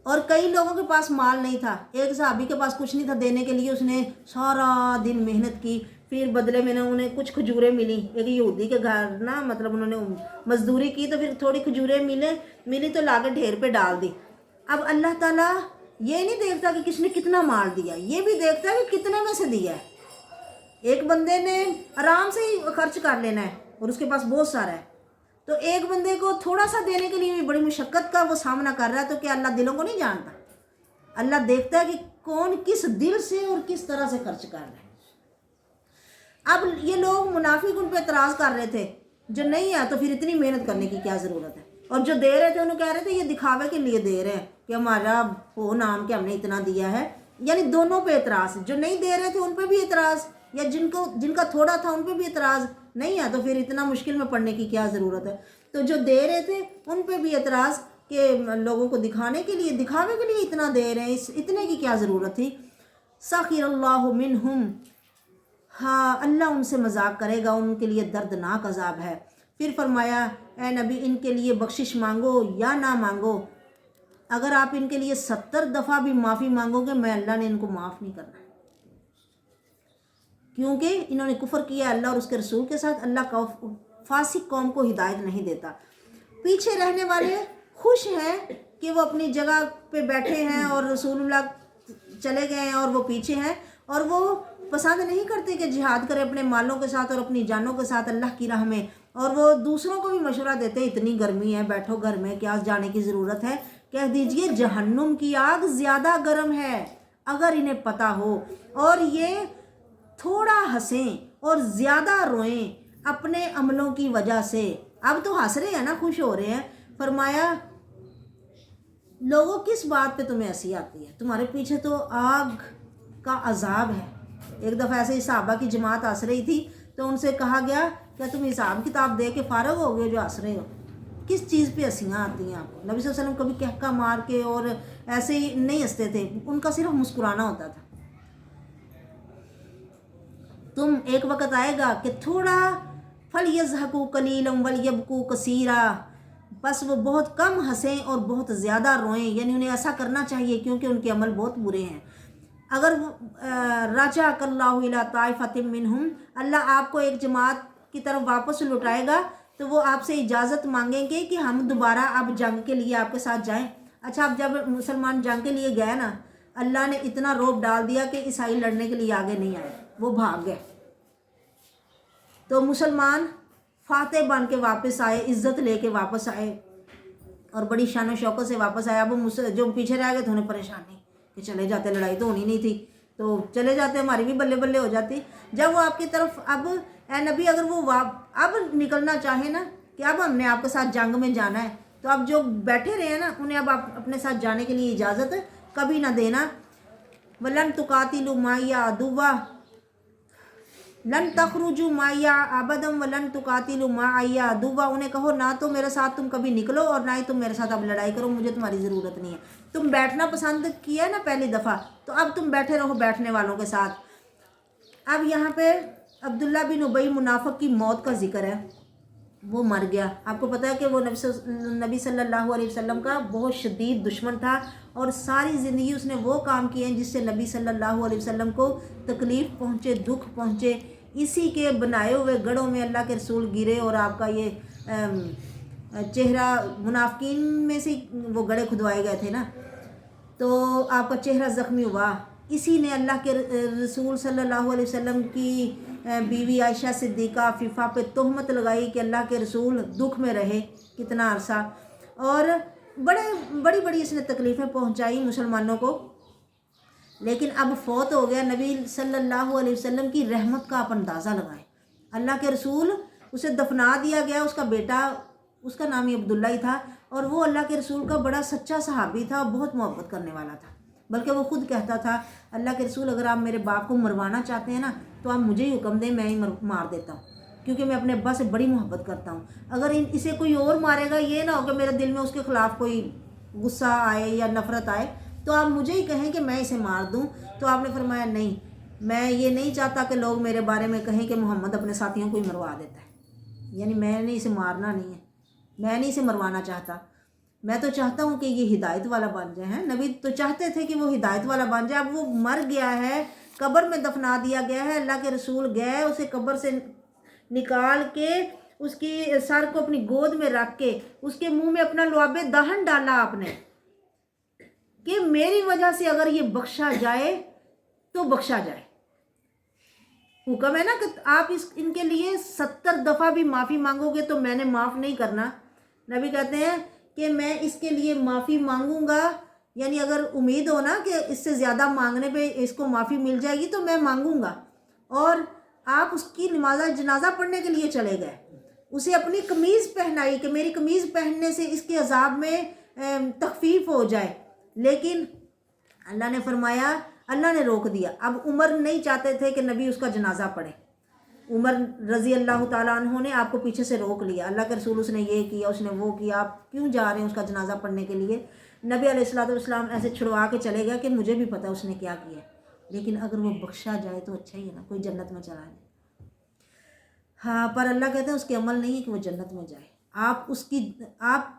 S1: اور کئی لوگوں کے پاس مال نہیں تھا، ایک صحابی کے پاس کچھ نہیں تھا دینے کے لیے، اس نے سارا دن محنت کی، پھر بدلے میں انہیں کچھ کھجوریں ملی، ایک یہودی کے گھر نا، مطلب انہوں نے مزدوری کی تو پھر تھوڑی کھجوریں ملی تو لا کے ڈھیر پہ ڈال دی۔ اب اللہ تعالیٰ یہ نہیں دیکھتا کہ کس نے کتنا مال دیا، یہ بھی دیکھتا ہے کہ کتنے میں سے دیا ہے۔ ایک بندے نے آرام سے ہی خرچ کر لینا ہے اور اس کے پاس بہت سارا ہے، تو ایک بندے کو تھوڑا سا دینے کے لیے بھی بڑی مشقت کا وہ سامنا کر رہا ہے، تو کیا اللہ دلوں کو نہیں جانتا؟ اللہ دیکھتا ہے کہ کون کس دل سے اور کس طرح سے خرچ کر رہا ہے۔ اب یہ لوگ منافق ان پہ اعتراض کر رہے تھے، جو نہیں ہے تو پھر اتنی محنت کرنے کی کیا ضرورت ہے، اور جو دے رہے تھے انہوں کہہ رہے تھے یہ دکھاوے کے لیے دے رہے ہیں کہ ہمارا ہو نام کہ ہم نے اتنا دیا ہے، یعنی دونوں پہ اعتراض، جو نہیں دے رہے تھے ان پہ بھی اعتراض، یا جن کا تھوڑا تھا ان پہ بھی اعتراض، نہیں ہے تو پھر اتنا مشکل میں پڑنے کی کیا ضرورت ہے۔ تو جو دے رہے تھے ان پہ بھی اعتراض کہ لوگوں کو دکھانے کے لیے، دکھاوے کے لیے اتنا دے رہے ہیں، اتنے کی کیا ضرورت تھی۔ سخر اللہ منہم، ہاں اللہ ان سے مذاق کرے گا، ان کے لیے دردناک عذاب ہے۔ پھر فرمایا اے نبی ان کے لیے بخشش مانگو یا نہ مانگو، اگر آپ ان کے لیے 70 دفعہ بھی معافی مانگو گے میں اللہ نے ان کو معاف نہیں کرنا، کیونکہ انہوں نے کفر کیا اللہ اور اس کے رسول کے ساتھ۔ اللہ کا فاسق قوم کو ہدایت نہیں دیتا۔ پیچھے رہنے والے خوش ہیں کہ وہ اپنی جگہ پہ بیٹھے ہیں اور رسول اللہ چلے گئے ہیں اور وہ پیچھے ہیں، اور وہ پسند نہیں کرتے کہ جہاد کرے اپنے مالوں کے ساتھ اور اپنی جانوں کے ساتھ اللہ کی راہ میں، اور وہ دوسروں کو بھی مشورہ دیتے اتنی گرمی ہے بیٹھو گھر میں، کیا جانے کی ضرورت ہے، کہہ دیجئے جہنم کی آگ زیادہ گرم ہے اگر انہیں پتہ ہو، اور یہ تھوڑا ہنسیں اور زیادہ روئیں اپنے عملوں کی وجہ سے۔ اب تو ہنس رہے ہیں نا، خوش ہو رہے ہیں۔ فرمایا لوگوں کس بات پہ تمہیں ہنسی آتی ہے، تمہارے پیچھے تو آگ کا عذاب ہے۔ ایک دفعہ ایسے ہی صحابہ کی جماعت ہنس رہی تھی تو ان سے کہا گیا کیا تم حساب کتاب دے کے فارغ ہو گئے جو ہنس رہے ہو، کس چیز پہ ہنسیاں آتی ہیں آپ کو؟ نبی صلی اللہ علیہ وسلم کبھی کہکا مار کے اور ایسے ہی نہیں ہنستے تھے، ان کا صرف مسکرانا ہوتا تھا۔ تم ایک وقت آئے گا کہ تھوڑا فَلْيَضْحَكُوا قَلِيلًا وَلْيَبْكُوا كَثِيرًا، بس وہ بہت کم ہنسیں اور بہت زیادہ روئیں، یعنی انہیں ایسا کرنا چاہیے کیونکہ ان کے عمل بہت برے ہیں۔ اگر رَجَعَكَ اللَّهُ إِلَىٰ طَائِفَةٍ مِّنْهُمْ، اللہ آپ کو ایک جماعت کی طرف واپس لوٹائے گا تو وہ آپ سے اجازت مانگیں گے کہ ہم دوبارہ اب جنگ کے لیے آپ کے ساتھ جائیں۔ اچھا، اب جب مسلمان جنگ کے لیے گئے نا، اللہ نے اتنا روب ڈال دیا کہ عیسائی لڑنے کے لیے آگے نہیں آئے، وہ بھاگ گئے، تو مسلمان فاتح بن کے واپس آئے، عزت لے کے واپس آئے اور بڑی شان و شوکت سے واپس آئے۔ اب جو پیچھے رہ گئے تو انہیں پریشانی کہ چلے جاتے، لڑائی تو ہونی نہیں تھی، تو چلے جاتے، ہماری بھی بلے بلے ہو جاتی۔ جب وہ آپ کی طرف اب اے نبی اگر وہ اب نکلنا چاہے نا کہ اب ہم نے آپ کے ساتھ جنگ میں جانا ہے، تو اب جو بیٹھے رہے ہیں نا انہیں اب آپ اپنے ساتھ جانے کے لیے اجازت کبھی نہ دینا۔ وَلَن تُقَاتِلُوا مَعِيَ عَدُوًّا لَن تَخْرُجُوا مَعِيَ أَبَدًا وَلَن تُقَاتِلُوا مَعِيَ عَدُوًّا، انہیں کہو نہ تو میرے ساتھ تم کبھی نکلو اور نہ ہی تم میرے ساتھ اب لڑائی کرو، مجھے تمہاری ضرورت نہیں ہے۔ تم بیٹھنا پسند کیا ہے نا پہلی دفعہ، تو اب تم بیٹھے رہو بیٹھنے والوں کے ساتھ۔ اب یہاں پہ عبداللہ بن ابی منافق کی موت کا ذکر ہے، وہ مر گیا۔ آپ کو پتہ ہے کہ وہ نبی صلی اللہ علیہ وسلم کا بہت شدید دشمن تھا، اور ساری زندگی اس نے وہ کام کیے ہیں جس سے نبی صلی اللہ علیہ وسلم کو تکلیف پہنچے، دکھ پہنچے۔ اسی کے بنائے ہوئے گڑھوں میں اللہ کے رسول گرے اور آپ کا یہ چہرہ، منافقین میں سے وہ گڑھے کھدوائے گئے تھے نا، تو آپ کا چہرہ زخمی ہوا۔ اسی نے اللہ کے رسول صلی اللہ علیہ وسلم کی بیوی عائشہ صدیقہ عفیفہ پہ تہمت لگائی کہ اللہ کے رسول دکھ میں رہے کتنا عرصہ، اور بڑی بڑی اس نے تکلیفیں پہنچائی مسلمانوں کو، لیکن اب فوت ہو گیا۔ نبی صلی اللہ علیہ وسلم کی رحمت کا آپ اندازہ لگائیں، اللہ کے رسول اسے دفنا دیا گیا، اس کا بیٹا، اس کا نام ہی عبداللہ ہی تھا، اور وہ اللہ کے رسول کا بڑا سچا صحابی تھا، بہت محبت کرنے والا تھا، بلکہ وہ خود کہتا تھا اللہ کے رسول اگر آپ میرے باپ کو مروانا چاہتے ہیں نا تو آپ مجھے ہی حکم دیں، میں ہی مار دیتا ہوں، کیونکہ میں اپنے ابا سے بڑی محبت کرتا ہوں، اگر اسے کوئی اور مارے گا، یہ نہ ہو کہ میرے دل میں اس کے خلاف کوئی غصہ آئے یا نفرت آئے، تو آپ مجھے ہی کہیں کہ میں اسے مار دوں۔ تو آپ نے فرمایا نہیں، میں یہ نہیں چاہتا کہ لوگ میرے بارے میں کہیں کہ محمد اپنے ساتھیوں کو ہی مروا دیتا ہے، یعنی میں نے اسے مارنا نہیں ہے، میں نہیں اسے مروانا چاہتا، میں تو چاہتا ہوں کہ یہ ہدایت والا بن جائے۔ ہیں نبی تو چاہتے تھے کہ وہ ہدایت والا بن جائے، اب وہ مر گیا ہے، قبر میں دفنا دیا گیا ہے، اللہ کے رسول گئے اسے قبر سے نکال کے اس کی سر کو اپنی گود میں رکھ کے اس کے منہ میں اپنا لعاب دہن ڈالا آپ نے کہ میری وجہ سے اگر یہ بخشا جائے تو بخشا جائے۔ حکم ہے نا کہ آپ ان کے لیے 70 دفعہ بھی معافی مانگو گے تو میں نے معاف نہیں کرنا۔ نبی کہتے ہیں کہ میں اس کے لیے معافی مانگوں گا، یعنی اگر امید ہو نا کہ اس سے زیادہ مانگنے پہ اس کو معافی مل جائے گی تو میں مانگوں گا۔ اور آپ اس کی نماز جنازہ پڑھنے کے لیے چلے گئے، اسے اپنی قمیض پہنائی کہ میری قمیض پہننے سے اس کے عذاب میں تخفیف ہو جائے، لیکن اللہ نے فرمایا، اللہ نے روک دیا۔ اب عمر نہیں چاہتے تھے کہ نبی اس کا جنازہ پڑھے، عمر رضی اللہ تعالیٰ عنہ نے آپ کو پیچھے سے روک لیا، اللہ کے رسول اس نے یہ کیا، اس نے وہ کیا، آپ کیوں جا رہے ہیں اس کا جنازہ پڑھنے کے لیے؟ نبی علیہ الصلوۃ والسلام ایسے چھڑوا کے چلے گیا کہ مجھے بھی پتہ اس نے کیا کیا ہے، لیکن اگر وہ بخشا جائے تو اچھا ہی ہے نا، کوئی جنت میں چلا جائے۔ ہاں، پر اللہ کہتے ہیں اس کے عمل نہیں ہے کہ وہ جنت میں جائے۔ آپ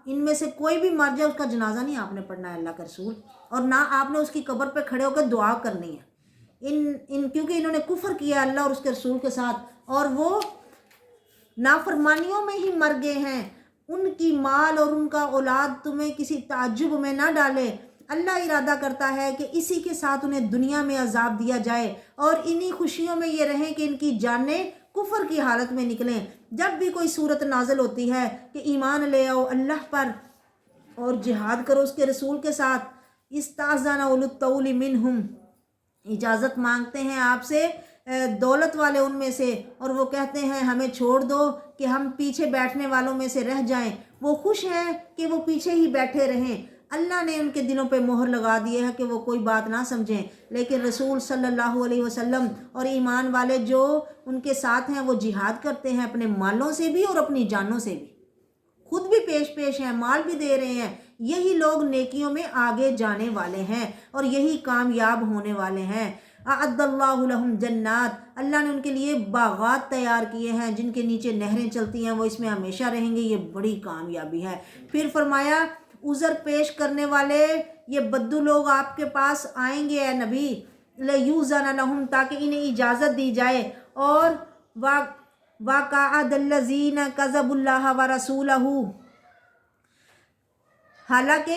S1: ان میں سے کوئی بھی مر جائے اس کا جنازہ نہیں آپ نے پڑھنا ہے اللہ کے رسول، اور نہ آپ نے اس کی قبر پہ کھڑے ہو کر دعا کرنی ہے۔ کیونکہ انہوں نے کفر کیا اللہ اور اس کے رسول کے ساتھ، اور وہ نافرمانیوں میں ہی مر گئے ہیں۔ ان کی مال اور ان کا اولاد تمہیں کسی تعجب میں نہ ڈالے، اللہ ارادہ کرتا ہے کہ اسی کے ساتھ انہیں دنیا میں عذاب دیا جائے اور انہی خوشیوں میں یہ رہیں کہ ان کی جانیں کفر کی حالت میں نکلیں۔ جب بھی کوئی صورت نازل ہوتی ہے کہ ایمان لے آؤ اللہ پر اور جہاد کرو اس کے رسول کے ساتھ، استاذن اولو الطول منہم، اجازت مانگتے ہیں آپ سے دولت والے ان میں سے، اور وہ کہتے ہیں ہمیں چھوڑ دو کہ ہم پیچھے بیٹھنے والوں میں سے رہ جائیں، وہ خوش ہیں کہ وہ پیچھے ہی بیٹھے رہیں۔ اللہ نے ان کے دلوں پہ مہر لگا دی ہے کہ وہ کوئی بات نہ سمجھیں، لیکن رسول صلی اللہ علیہ وسلم اور ایمان والے جو ان کے ساتھ ہیں وہ جہاد کرتے ہیں اپنے مالوں سے بھی اور اپنی جانوں سے بھی، خود بھی پیش ہیں، مال بھی دے رہے ہیں۔ یہی لوگ نیکیوں میں آگے جانے والے ہیں اور یہی کامیاب ہونے والے ہیں۔ اعد اللہ لہم جنات، اللہ نے ان کے لیے باغات تیار کیے ہیں جن کے نیچے نہریں چلتی ہیں، وہ اس میں ہمیشہ رہیں گے، یہ بڑی کامیابی ہے۔ پھر فرمایا عذر پیش کرنے والے یہ بدو لوگ آپ کے پاس آئیں گے اے نبی، لیوزن لہم، تاکہ انہیں اجازت دی جائے، اور وَقَعَدَ الَّذِينَ كَذَبُوا اللَّهَ وَرَسُولَهُ، حالانکہ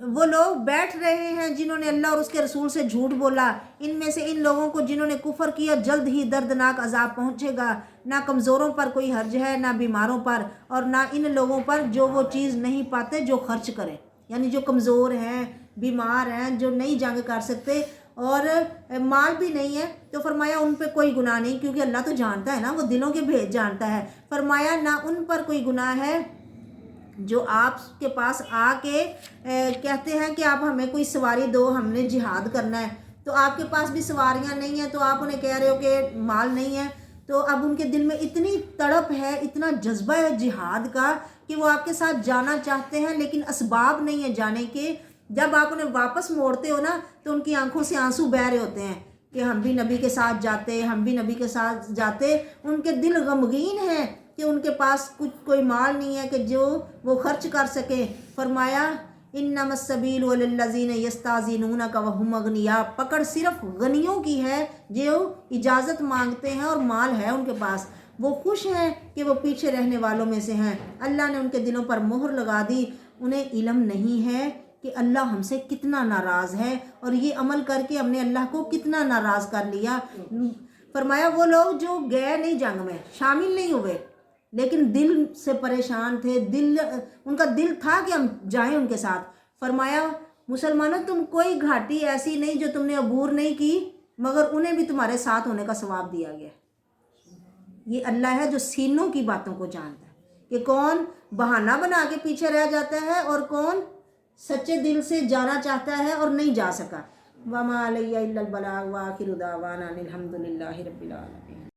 S1: وہ لوگ بیٹھ رہے ہیں جنہوں نے اللہ اور اس کے رسول سے جھوٹ بولا، ان میں سے ان لوگوں کو جنہوں نے کفر کیا جلد ہی دردناک عذاب پہنچے گا، نہ کمزوروں پر کوئی حرج ہے نہ بیماروں پر، اور نہ ان لوگوں پر جو وہ چیز نہیں پاتے جو خرچ کریں، یعنی جو کمزور ہیں، بیمار ہیں، جو نہیں جنگ کر سکتے اور مال بھی نہیں ہے، تو فرمایا ان پہ کوئی گناہ نہیں، کیونکہ اللہ تو جانتا ہے نا، وہ دلوں کے بھید جانتا ہے۔ فرمایا نہ ان پر کوئی گناہ ہے جو آپ کے پاس آ کے کہتے ہیں کہ آپ ہمیں کوئی سواری دو، ہم نے جہاد کرنا ہے، تو آپ کے پاس بھی سواریاں نہیں ہیں، تو آپ انہیں کہہ رہے ہو کہ مال نہیں ہے، تو اب ان کے دل میں اتنی تڑپ ہے، اتنا جذبہ ہے جہاد کا کہ وہ آپ کے ساتھ جانا چاہتے ہیں، لیکن اسباب نہیں ہے جانے کے۔ جب آپ انہیں واپس موڑتے ہو نا تو ان کی آنکھوں سے آنسو بہہ رہے ہوتے ہیں کہ ہم بھی نبی کے ساتھ جاتے، ہم بھی نبی کے ساتھ جاتے۔ ان کے دل غمگین ہیں کہ ان کے پاس کوئی مال نہیں ہے کہ جو وہ خرچ کر سکیں۔ فرمایا انما السبیل للذین یستاذنونک وهم اغنیاء، پکڑ صرف غنیوں کی ہے جو اجازت مانگتے ہیں اور مال ہے ان کے پاس، وہ خوش ہیں کہ وہ پیچھے رہنے والوں میں سے ہیں۔ اللہ نے ان کے دلوں پر مہر لگا دی، انہیں علم نہیں ہے کہ اللہ ہم سے کتنا ناراض ہے اور یہ عمل کر کے ہم نے اللہ کو کتنا ناراض کر لیا۔ فرمایا وہ لوگ جو گئے نہیں جنگ میں، شامل نہیں ہوئے، لیکن دل سے پریشان تھے، ان کا دل تھا کہ ہم جائیں ان کے ساتھ۔ فرمایا مسلمانوں تم کوئی گھاٹی ایسی نہیں جو تم نے عبور نہیں کی، مگر انہیں بھی تمہارے ساتھ ہونے کا ثواب دیا گیا، یہ اللہ ہے جو سینوں کی باتوں کو جانتا ہے کہ کون بہانہ بنا کے پیچھے رہ جاتا ہے اور کون سچے دل سے جانا چاہتا ہے اور نہیں جا سکا۔ وما علیہ الا البلاغ وآخر دعوانا الحمد للہ رب العالمین۔